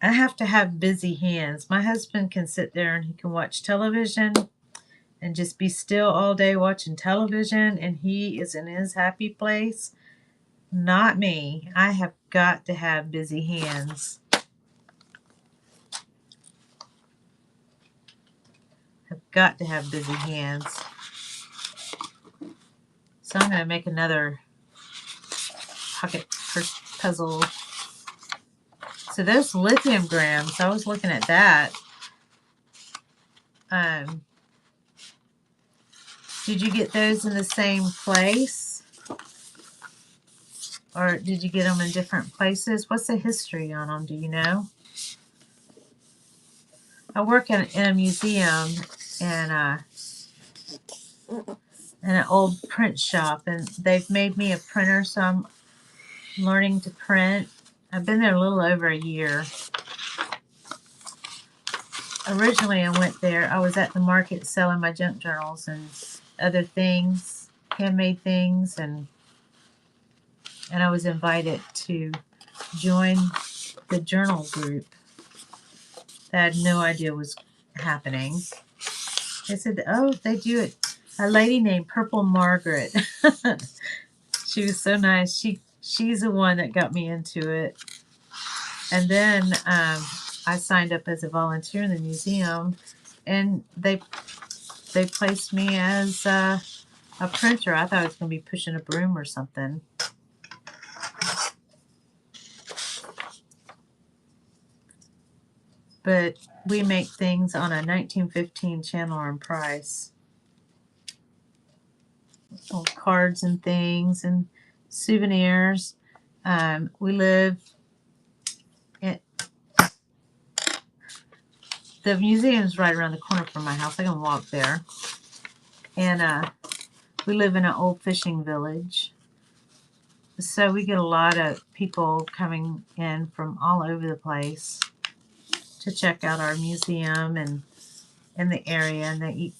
I have to have busy hands. My husband can sit there and he can watch television and just be still all day watching television, and he is in his happy place. Not me. I have got to have busy hands. Have got to have busy hands. So I'm going to make another pocket puzzle. So those lithium grams, I was looking at that. Did you get those in the same place? Or did you get them in different places? What's the history on them? Do you know? I work in a museum and in an old print shop, and they've made me a printer, so I'm learning to print. I've been there a little over a year. Originally, I went there. I was at the market selling my junk journals and other things, handmade things, and I was invited to join the journal group. that I had no idea was happening. They said, oh, they do it. A lady named Purple Margaret. She was so nice. She's the one that got me into it. And then I signed up as a volunteer in the museum, and they placed me as a printer. I thought I was going to be pushing a broom or something. But we make things on a 1915 Chandler and Price. Old cards and things and souvenirs. We live at the museum's right around the corner from my house. I can walk there. And we live in an old fishing village. So we get a lot of people coming in from all over the place to check out our museum and in the area, and they eat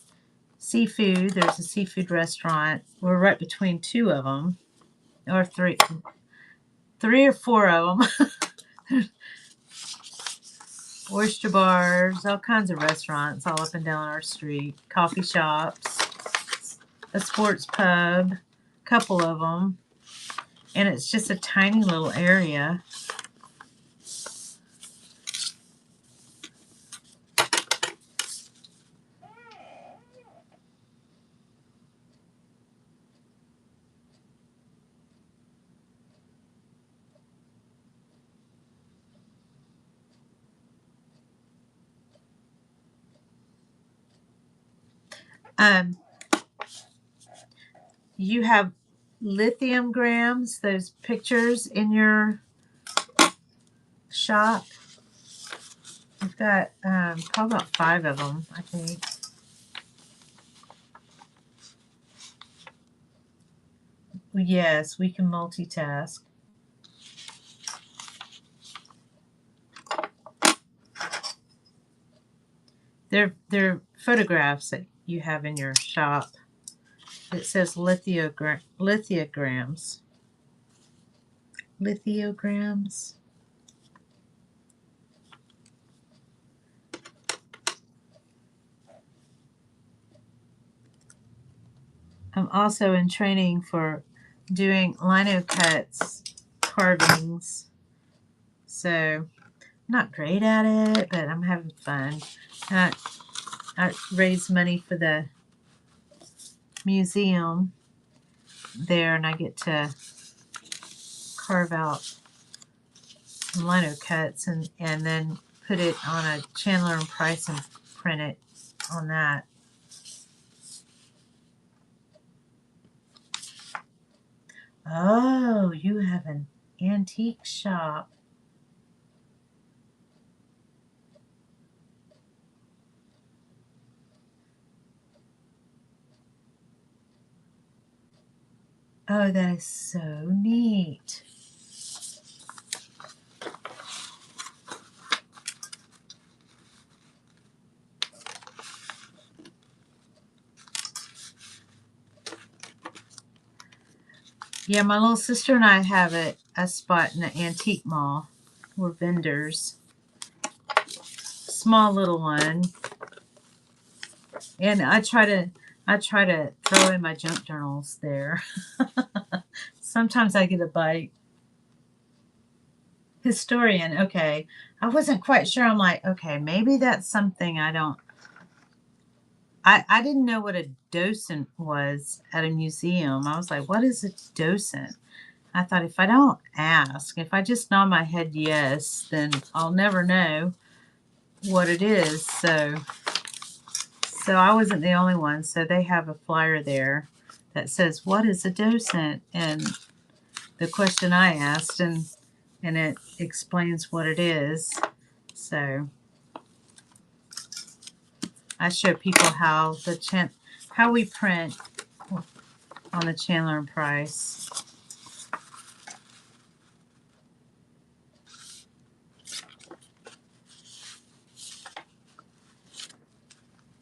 seafood. There's a seafood restaurant. We're right between two of them, or three or four of them. Oyster bars, all kinds of restaurants all up and down our street. Coffee shops, a sports pub, a couple of them. And it's just a tiny little area. You have lithium grams, those pictures in your shop. We've got probably about 5 of them, I think. Yes, we can multitask. They're photographs that you have in your shop. It says lithiograms. Lithiograms. I'm also in training for doing lino cuts, carvings. So I'm not great at it, but I'm having fun. I raise money for the museum there, and I get to carve out lino cuts and then put it on a Chandler and Price and print it on that. Oh, you have an antique shop. Oh, that is so neat. Yeah, my little sister and I have a spot in the antique mall. We're vendors. Small little one. And I try to throw in my junk journals there. Sometimes I get a bite. Historian, okay. I wasn't quite sure. I'm like, okay, maybe that's something I didn't know what a docent was at a museum. I was like, what is a docent? I thought, if I don't ask, if I just nod my head yes, then I'll never know what it is. So I wasn't the only one. So they have a flyer there that says, what is a docent? And the question I asked, and it explains what it is. So I show people how we print on the Chandler and Price.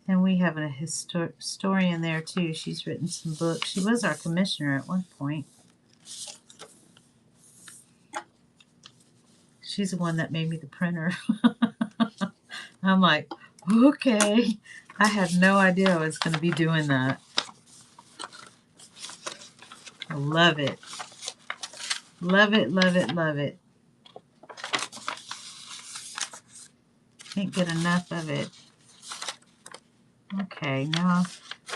And we have a historian there too. She's written some books. She was our commissioner at one point. She's the one that made me the printer. I'm like, okay. I had no idea I was going to be doing that. I love it. Love it, love it, love it. Can't get enough of it. Okay, now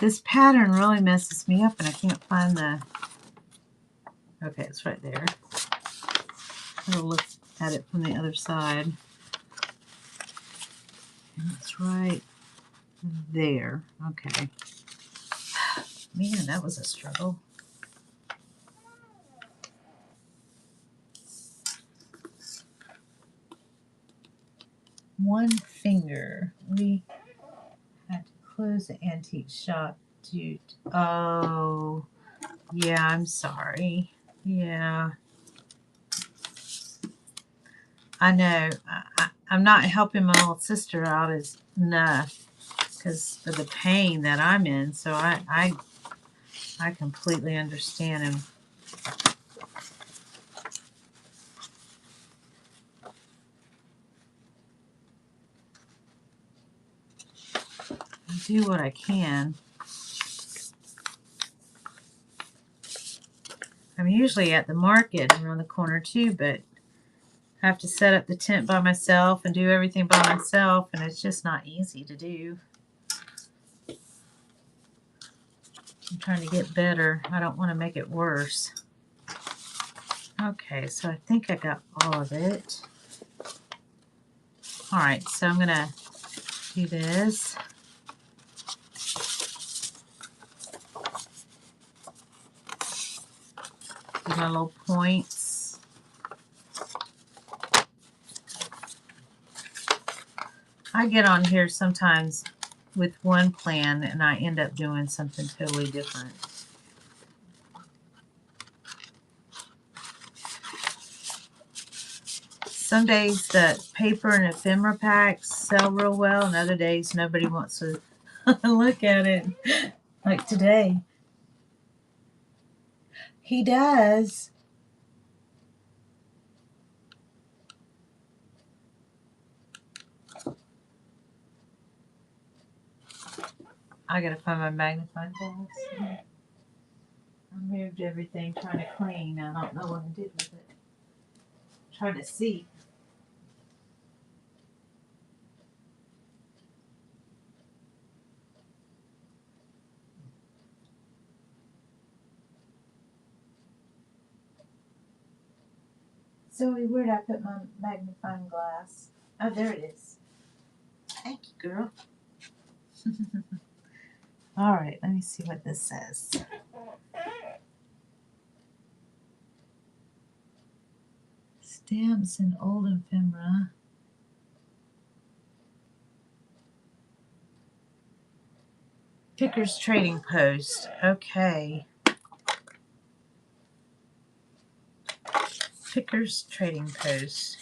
this pattern really messes me up and I can't find the... Okay, it's right there. I'll look at it from the other side. And it's right there. Okay. Man, that was a struggle. One finger. We had to close the antique shop due to... Oh, yeah, I'm sorry. Yeah. I know. I'm not helping my little sister out as enough because of the pain that I'm in. So I completely understand him. I do what I can. I'm usually at the market around the corner too, but I have to set up the tent by myself and do everything by myself, and it's just not easy to do. I'm trying to get better. I don't want to make it worse. Okay, so I think I got all of it. Alright, so I'm going to do this. Do my little points. I get on here sometimes with one plan and I end up doing something totally different. Some days the paper and ephemera packs sell real well, and other days nobody wants to look at it. Like today. He does. I gotta find my magnifying glass. I moved everything trying to clean. I don't know what I did with it. Trying to see. Zoe, where'd I put my magnifying glass? Oh, there it is. Thank you, girl. All right, let me see what this says. Stamps and old ephemera. Picker's Trading Post. Okay. Picker's Trading Post.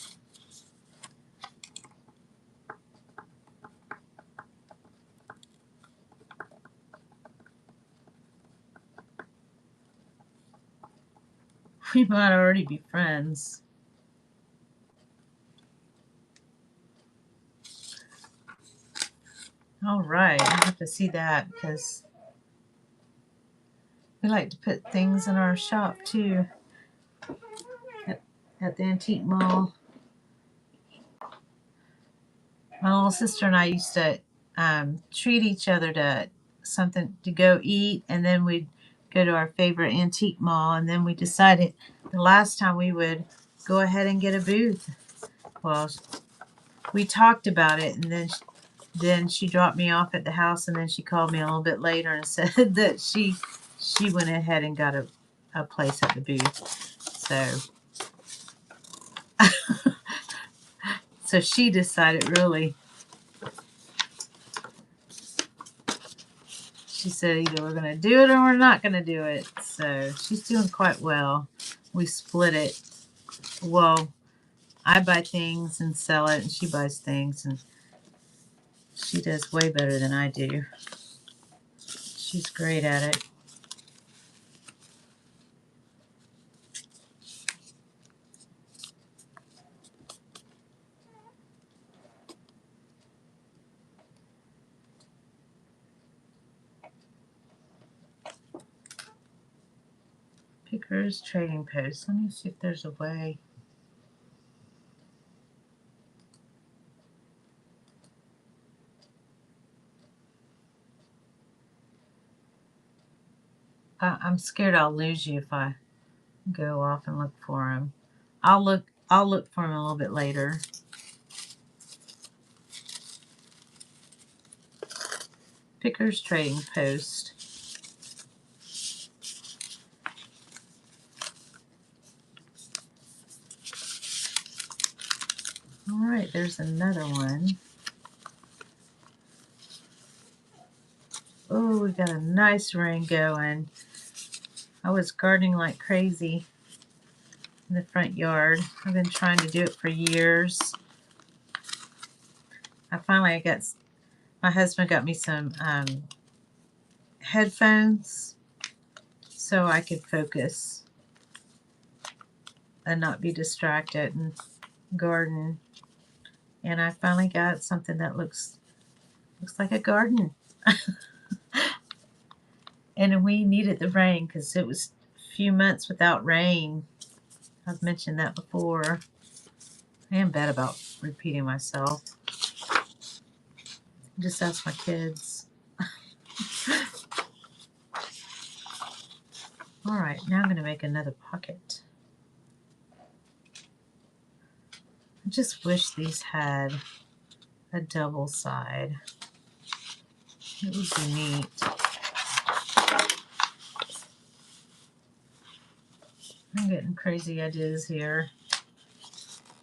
We might already be friends. All right, I have to see that because we like to put things in our shop too at the antique mall. My little sister and I used to treat each other to something to go eat, and then we'd go to our favorite antique mall, and then we decided the last time we would go ahead and get a booth. Well, we talked about it, and then she dropped me off at the house, and then she called me a little bit later and said that she went ahead and got a place at the booth. So she decided really. She said either we're going to do it or we're not going to do it. So she's doing quite well. We split it. Well, I buy things and sell it, and she buys things, and she does way better than I do. She's great at it. Pickers Trading Post. Let me see if there's a way. I'm scared I'll lose you if I go off and look for him. I'll look for him a little bit later. Pickers Trading Post. All right, there's another one. Oh, we got a nice rain going. I was gardening like crazy in the front yard. I've been trying to do it for years. My husband got me some headphones so I could focus and not be distracted and garden. And I finally got something that looks like a garden. And we needed the rain because it was a few months without rain. I've mentioned that before. I am bad about repeating myself. Just ask my kids. Alright, now I'm going to make another pocket. I just wish these had a double side. It would be neat. I'm getting crazy ideas here.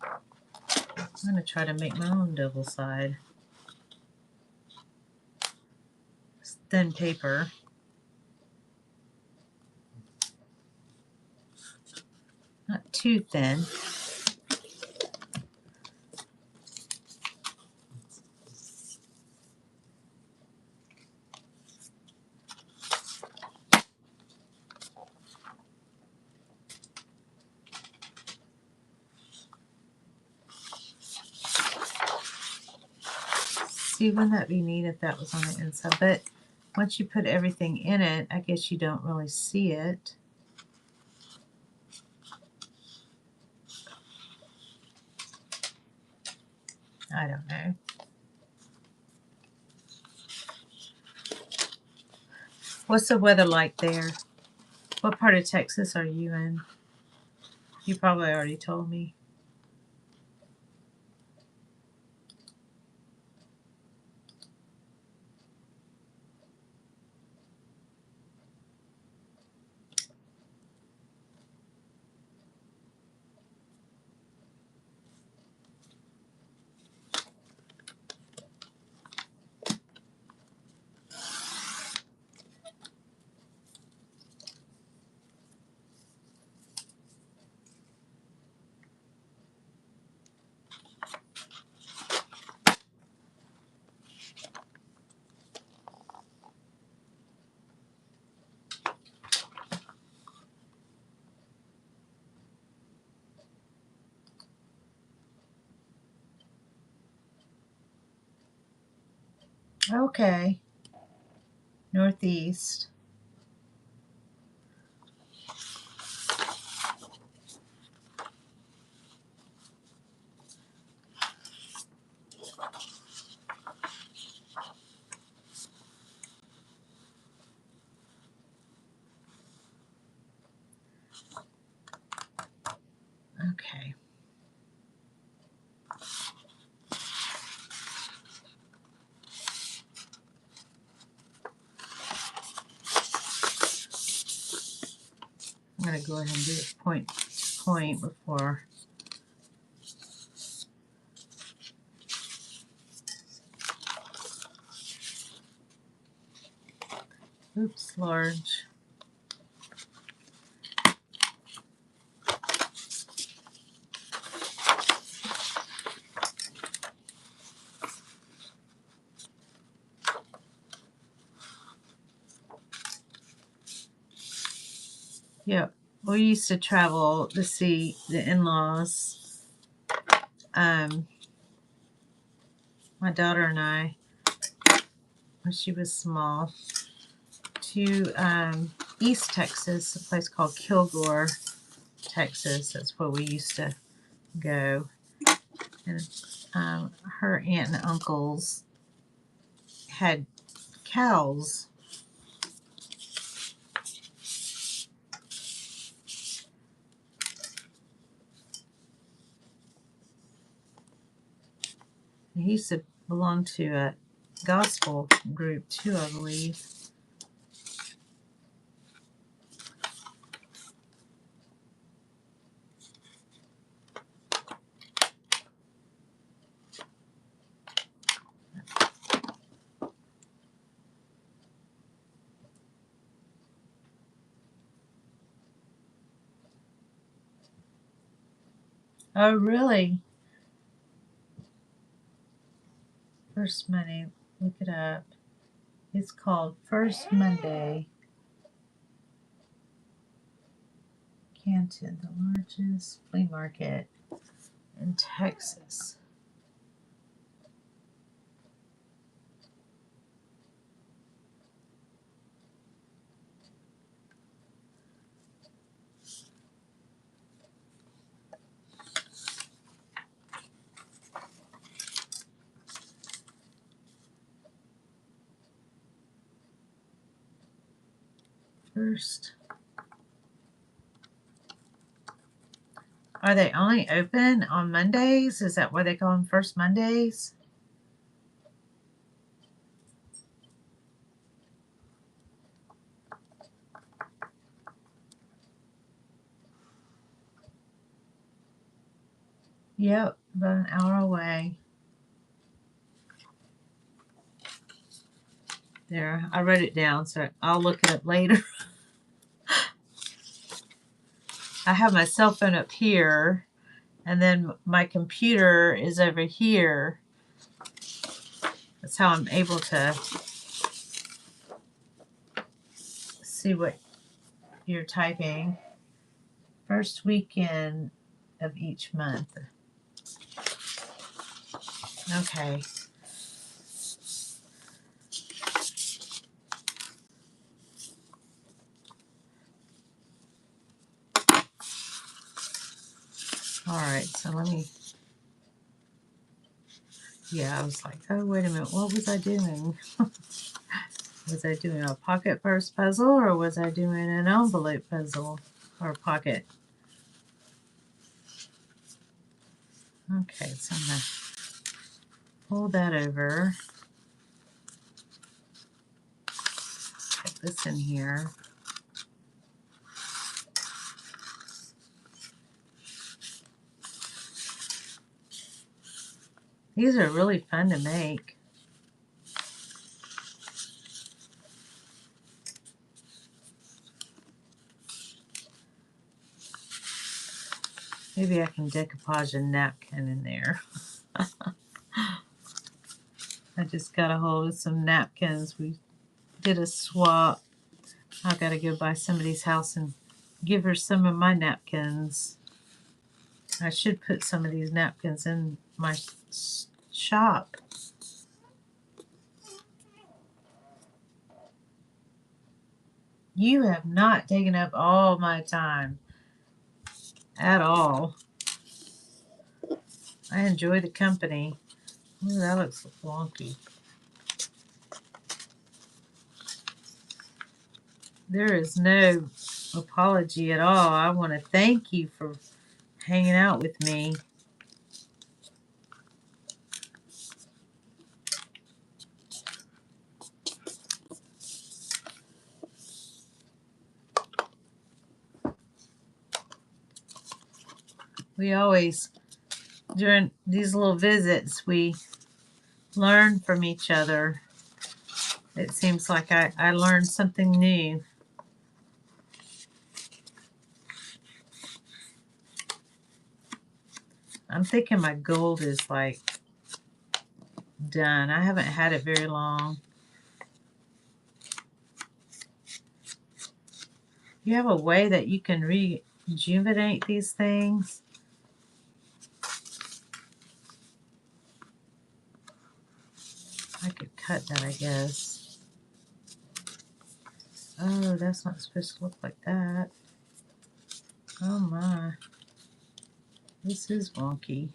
I'm going to try to make my own double side. It's thin paper. Not too thin. See, wouldn't that be neat if that was on the inside? But once you put everything in it, I guess you don't really see it. I don't know. What's the weather like there? What part of Texas are you in? You probably already told me. Okay. Northeast. Okay. I'm going to go ahead and do it point to point before. Oops, large. Yep. We used to travel to see the in-laws. My daughter and I, when she was small, to East Texas, a place called Kilgore, Texas. That's where we used to go. And her aunt and uncles had cows. He used to belong to a gospel group too, I believe. Oh, really? First Monday. Look it up. It's called First Monday. Canton, the largest flea market in Texas. First. Are they only open on Mondays? Is that why they call them First Mondays? Yep, about an hour away. There, I wrote it down, so I'll look it up later. I have my cell phone up here, and then my computer is over here. That's how I'm able to see what you're typing. First weekend of each month. Okay. All right, so let me, yeah, I was like, oh, wait a minute, what was I doing? Was I doing a pocket purse puzzle, or was I doing an envelope puzzle or pocket? Okay, so I'm going to pull that over. Put this in here. These are really fun to make. Maybe I can decoupage a napkin in there. I just got a hold of some napkins. We did a swap. I got to go by somebody's house and give her some of my napkins. I should put some of these napkins in my shop. You have not taken up all my time at all. I enjoy the company. Ooh, that looks wonky. There is no apology at all. I want to thank you for hanging out with me. We always, during these little visits, we learn from each other. It seems like I learned something new. I'm thinking my gold is like done. I haven't had it very long. You have a way that you can rejuvenate these things? I could cut that, I guess. Oh, that's not supposed to look like that. Oh my. This is wonky.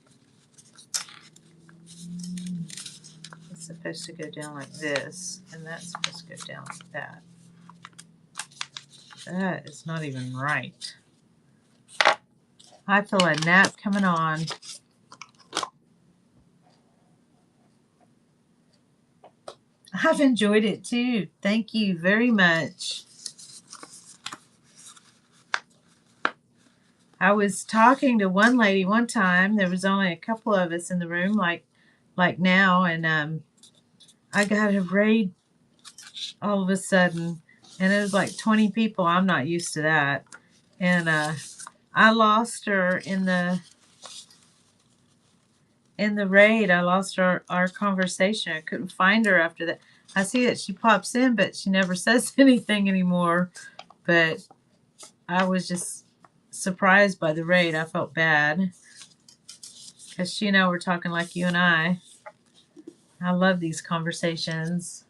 It's supposed to go down like this, and that's supposed to go down like that. That is not even right. I feel a nap coming on. I've enjoyed it too. Thank you very much. I was talking to one lady one time. There was only a couple of us in the room, like now, and I got a raid all of a sudden, and it was like 20 people. I'm not used to that, and I lost her in the raid. I lost our conversation. I couldn't find her after that. I see that she pops in, but she never says anything anymore. But I was just surprised by the raid. I felt bad because she and I were talking like you and I. I love these conversations.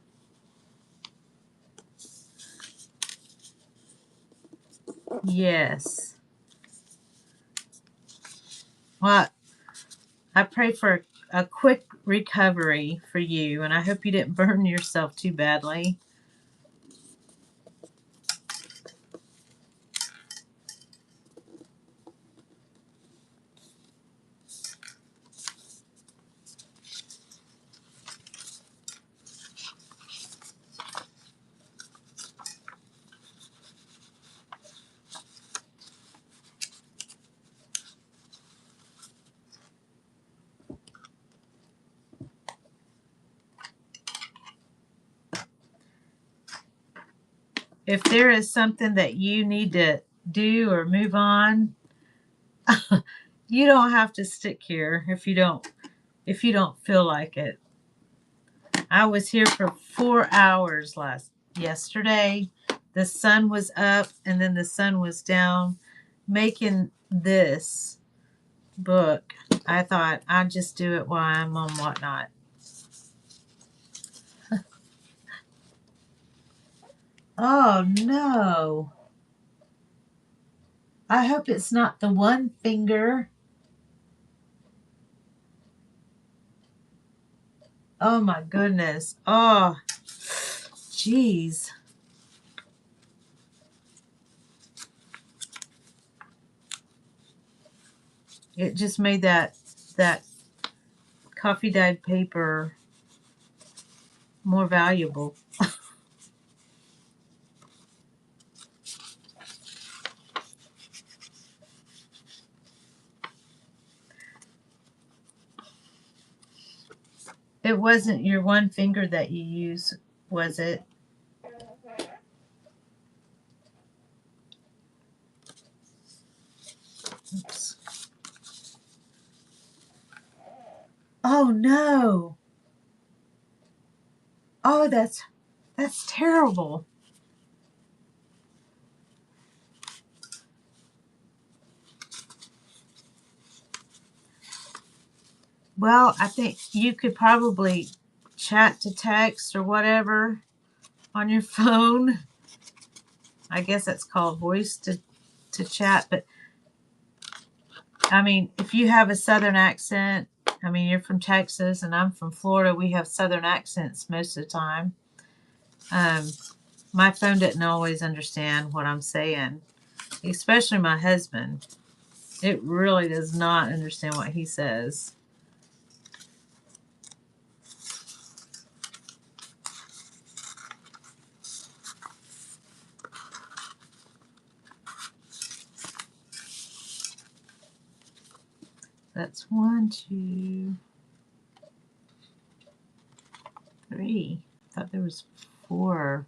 Yes. Well, I pray for a quick recovery for you, and I hope you didn't burn yourself too badly. If there is something that you need to do or move on, you don't have to stick here if you don't feel like it. I was here for 4 hours yesterday. The sun was up and then the sun was down making this book. I thought I'd just do it while I'm on Whatnot. Oh no. I hope it's not the one finger. Oh my goodness. Oh, jeez. It just made that coffee dyed paper more valuable. It wasn't your one finger that you use, was it? Oops. Oh no. Oh, that's terrible. Well, I think you could probably chat to text or whatever on your phone. I guess that's called voice to chat, but I mean, if you have a southern accent, I mean, you're from Texas and I'm from Florida, we have southern accents most of the time. My phone didn't always understand what I'm saying, especially my husband. It really does not understand what he says. That's 1, 2, 3. I thought there was 4.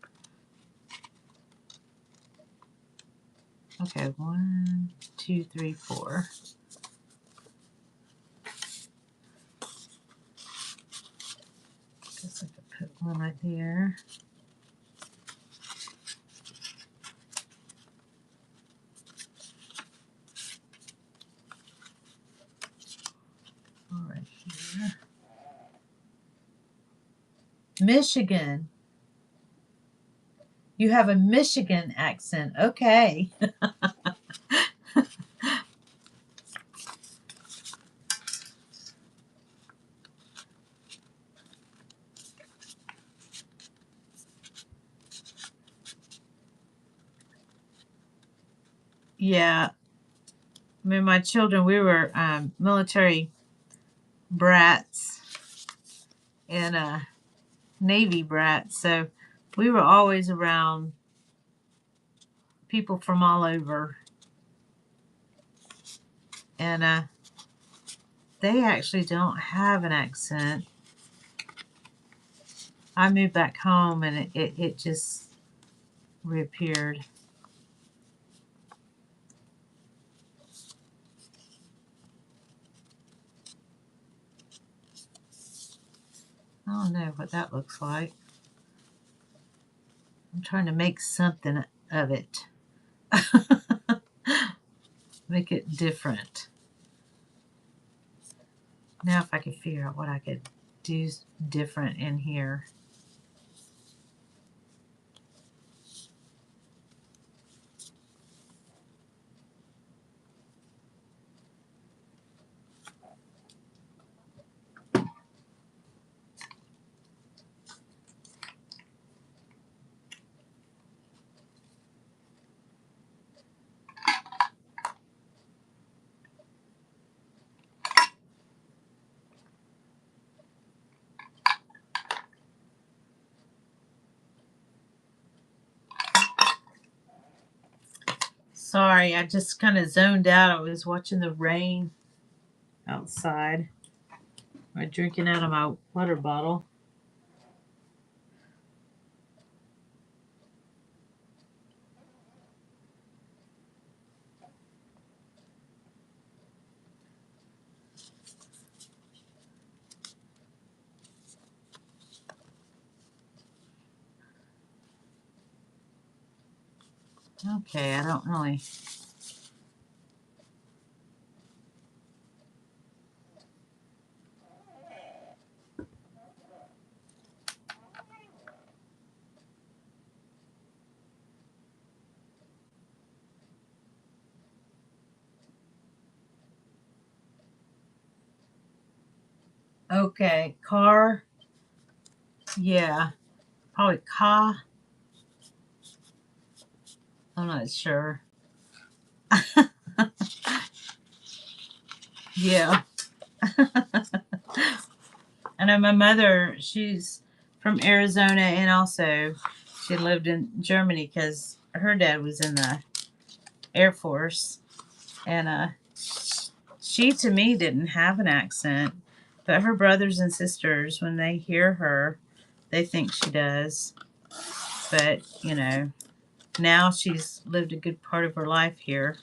Okay, 1, 2, 3, 4. Guess I could put one right there. All right here. Michigan. You have a Michigan accent. Okay. Yeah. I mean, my children, we were military brats and Navy brats. So we were always around people from all over. And they actually don't have an accent. I moved back home and it just reappeared. I don't know what that looks like. I'm trying to make something of it. Make it different. Now if I could figure out what I could do different in here. Sorry, I just kind of zoned out. I was watching the rain outside. I'm drinking out of my water bottle. Okay, I don't really. Okay, car. Yeah, probably car. I'm not sure. Yeah. I know my mother, she's from Arizona and also she lived in Germany because her dad was in the Air Force. And she to me didn't have an accent, but her brothers and sisters, when they hear her, they think she does. But, you know, now she's lived a good part of her life here.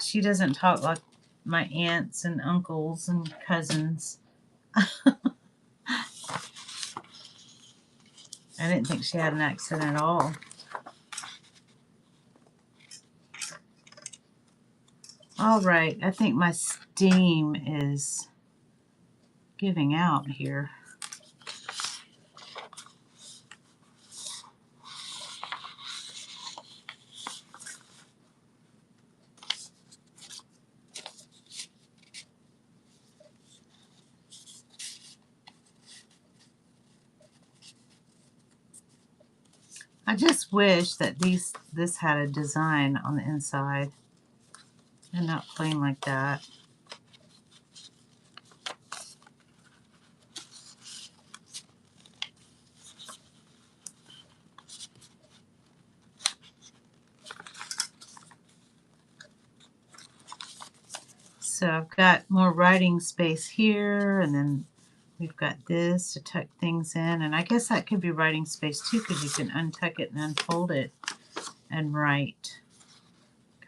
She doesn't talk like my aunts and uncles and cousins. I didn't think she had an accent at all. All right, I think my steam is giving out here. I just wish that this had a design on the inside and not plain like that. So I've got more writing space here, and then we've got this to tuck things in, and I guess that could be writing space too because you can untuck it and unfold it and write.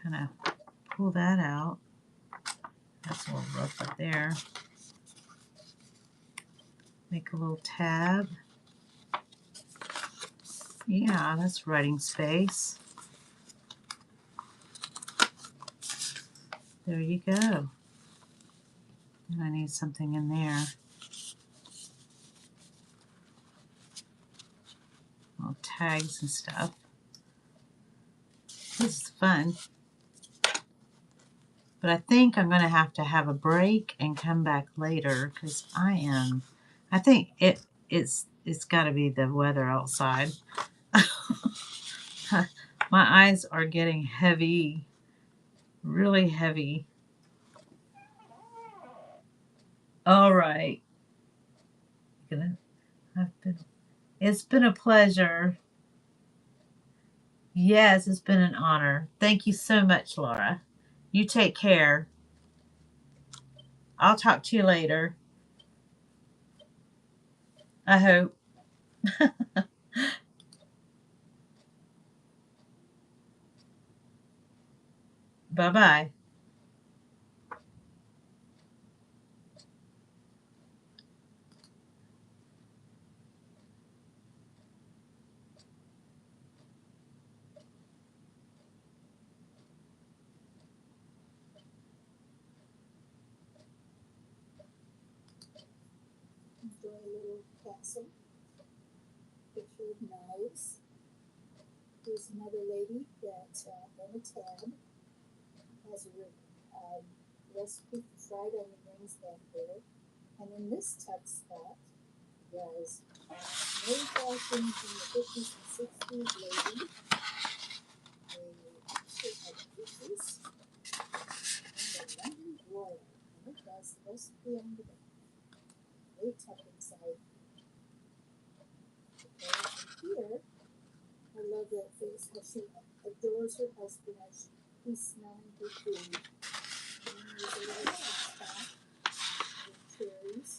Kind of pull that out. That's a little rough up there. Make a little tab. Yeah, that's writing space. There you go. And I need something in there. Little tags and stuff. This is fun. But I think I'm going to have a break and come back later because I think it's got to be the weather outside. My eyes are getting heavy, really heavy. All right. It's been a pleasure. Yes, it's been an honor. Thank you so much, Laura. You take care. I'll talk to you later. I hope. Bye-bye. Enjoy a little castle. Picture of knives. Here's another lady that on a tab has a recipe for fried onion rings back there. And in this text spot was Mary Fashion in the 50s and 60s lady. A shirt of pieces. And a London broil. And it does the recipe on the back. Very tucked inside. And here, I love that face, how she adores her husband as he's smelling her food. And there's a little spot with cherries.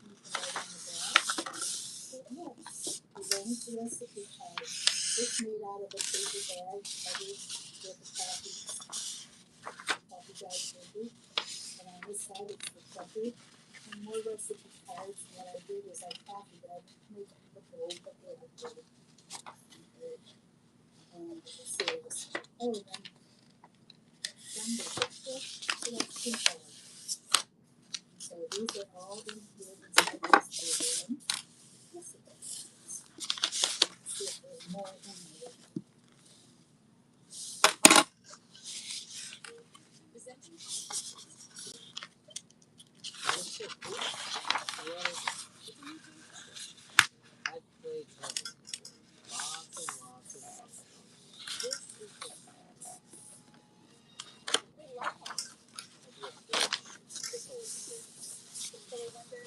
You can write on the back. But yes, the Long's recipe card. It's made out of a paper bag covered with a coffee bag holder. And on this side it's the checker. And more recipe cards. And what I did is I copied it. I made the gold, but they were gold. And series. Oh, and Sunday cookbook. So that's two colors. So these are all the ingredients I just in. Yes, it does. See if there's more in there. Presenting I've played puzzles before. Lots and lots of puzzles. This is the we love puzzles. I'd be afraid this whole experience. So I wonder,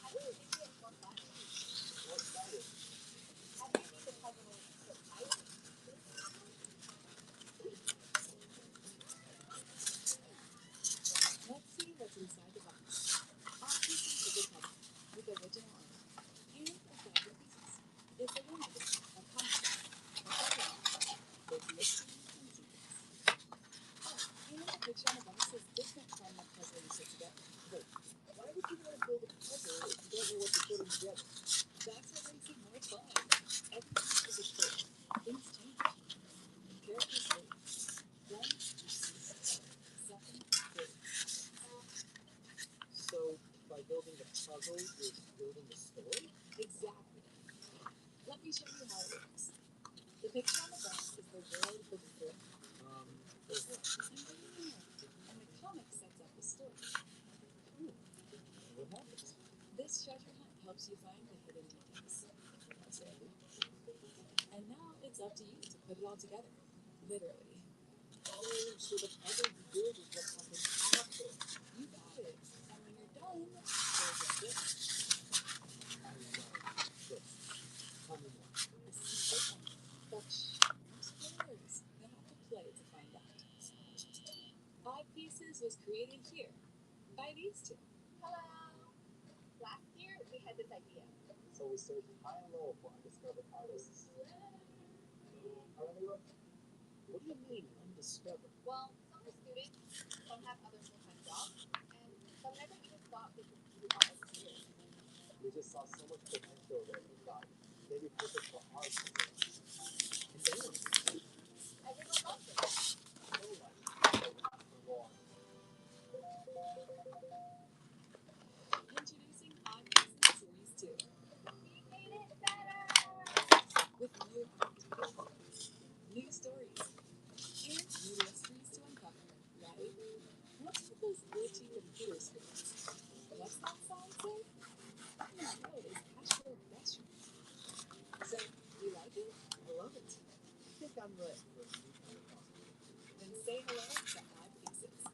how do you make it more fun? More exciting. How do you make a puzzle so tight? Let's see what's inside the box. All pieces of the puzzle with original art and a fabric pieces. It's a one item, a comic, a puzzle, with mystery and secrets. Oh, and the picture on the box is different from the puzzle you put together. Wait, why would you want to build a puzzle if you don't know what you're putting together? That's what makes it more fun. Every piece is a story. Things change. Characters live. Then you see something big. So, by building the puzzle, you're building the story? Exactly. Let me show you how it works. The picture on the box is the world of the book. And the comic sets up the story. Ooh. What happens? This treasure hunt helps you find the hidden details. That's handy. And now it's up to you to put it all together. Literally. Oh, so the puzzle you build is what happens after. You got it. And when you're done, there's a gift. I love gifts. Tell me more. A secret one. But no spoilers. You'll have to play to find out. Five Pieces was created here by these two. Hello. Last year, we had this idea. So we searched high and low for undiscovered artists. What do you mean, undiscovered? Well, some are students, some have other full-time jobs, and some never even thought they could do art as a career. We just saw so much potential that we thought maybe perfect for art. And they were everyone loves it. No one for long. Introducing Odd Pieces Series 2. We made it better! With stories and new mysteries to uncover, right? What's with those glitchy computer screens? What's that sound say? Yeah, no, it is Cashmere Pedestrians. So, you like it? I love it. I think I'm ready for a new kind of coffee. Then say hello to Odd Pieces.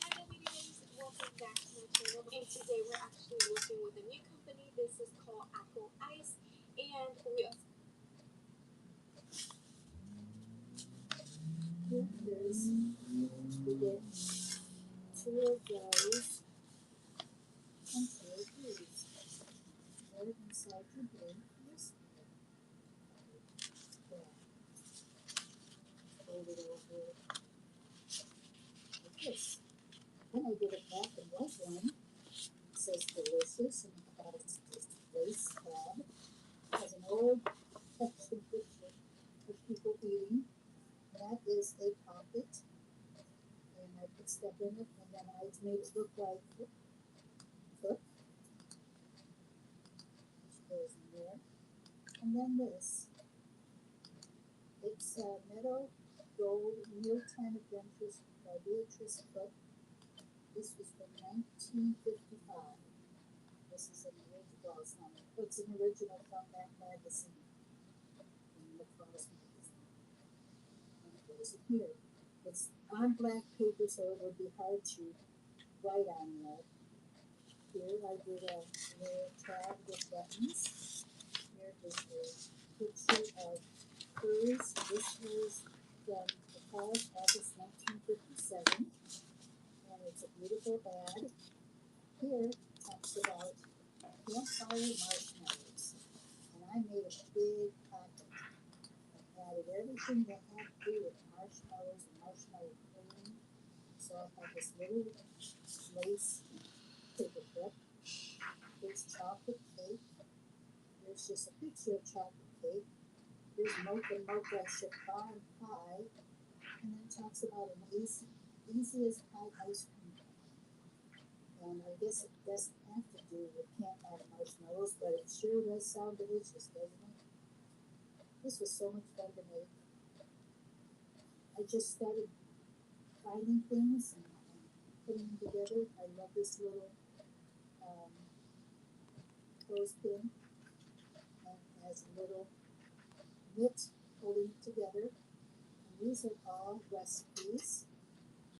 Hi WDAs, welcome back to my channel. And today we're actually working with a new company. This is called Apple Ice. And we are here is we get 2 of those and 2 of these. Right inside your drink. Yes. Yeah. Fold it over like this. Then I get a black and white one. It says delicious and it has this lace tab. It has an old texture picture of people eating. That is a pocket. And I put stuff in it and then I made it look like cook, which goes in there. And then this. It's Meadow Gold Mealtime Adventures by Beatrice Cook. This was from 1955. This is an original, well, it's an original from that magazine, from the Cross magazine. And it goes here. It's on black paper, so it would be hard to write on that. Here I did a little tab with buttons. Here is a picture of furs. This was from the fall of August 1957, and it's a beautiful ad. Here it talks about campfire marshmallows, and I made a big pocket. I added everything that had to do with marshmallows and marshmallow cream. So I have this little lace paper clip. There's chocolate cake. There's just a picture of chocolate cake. There's mocha chiffon pie, and then it talks about an easiest pie ice cream. And I guess it doesn't have to do with campfire marshmallows, but it sure does sound delicious, doesn't it? This was so much fun to make. I just started finding things and putting them together. I love this little clothespin, and it has a little knit holding it together. And these are all recipes.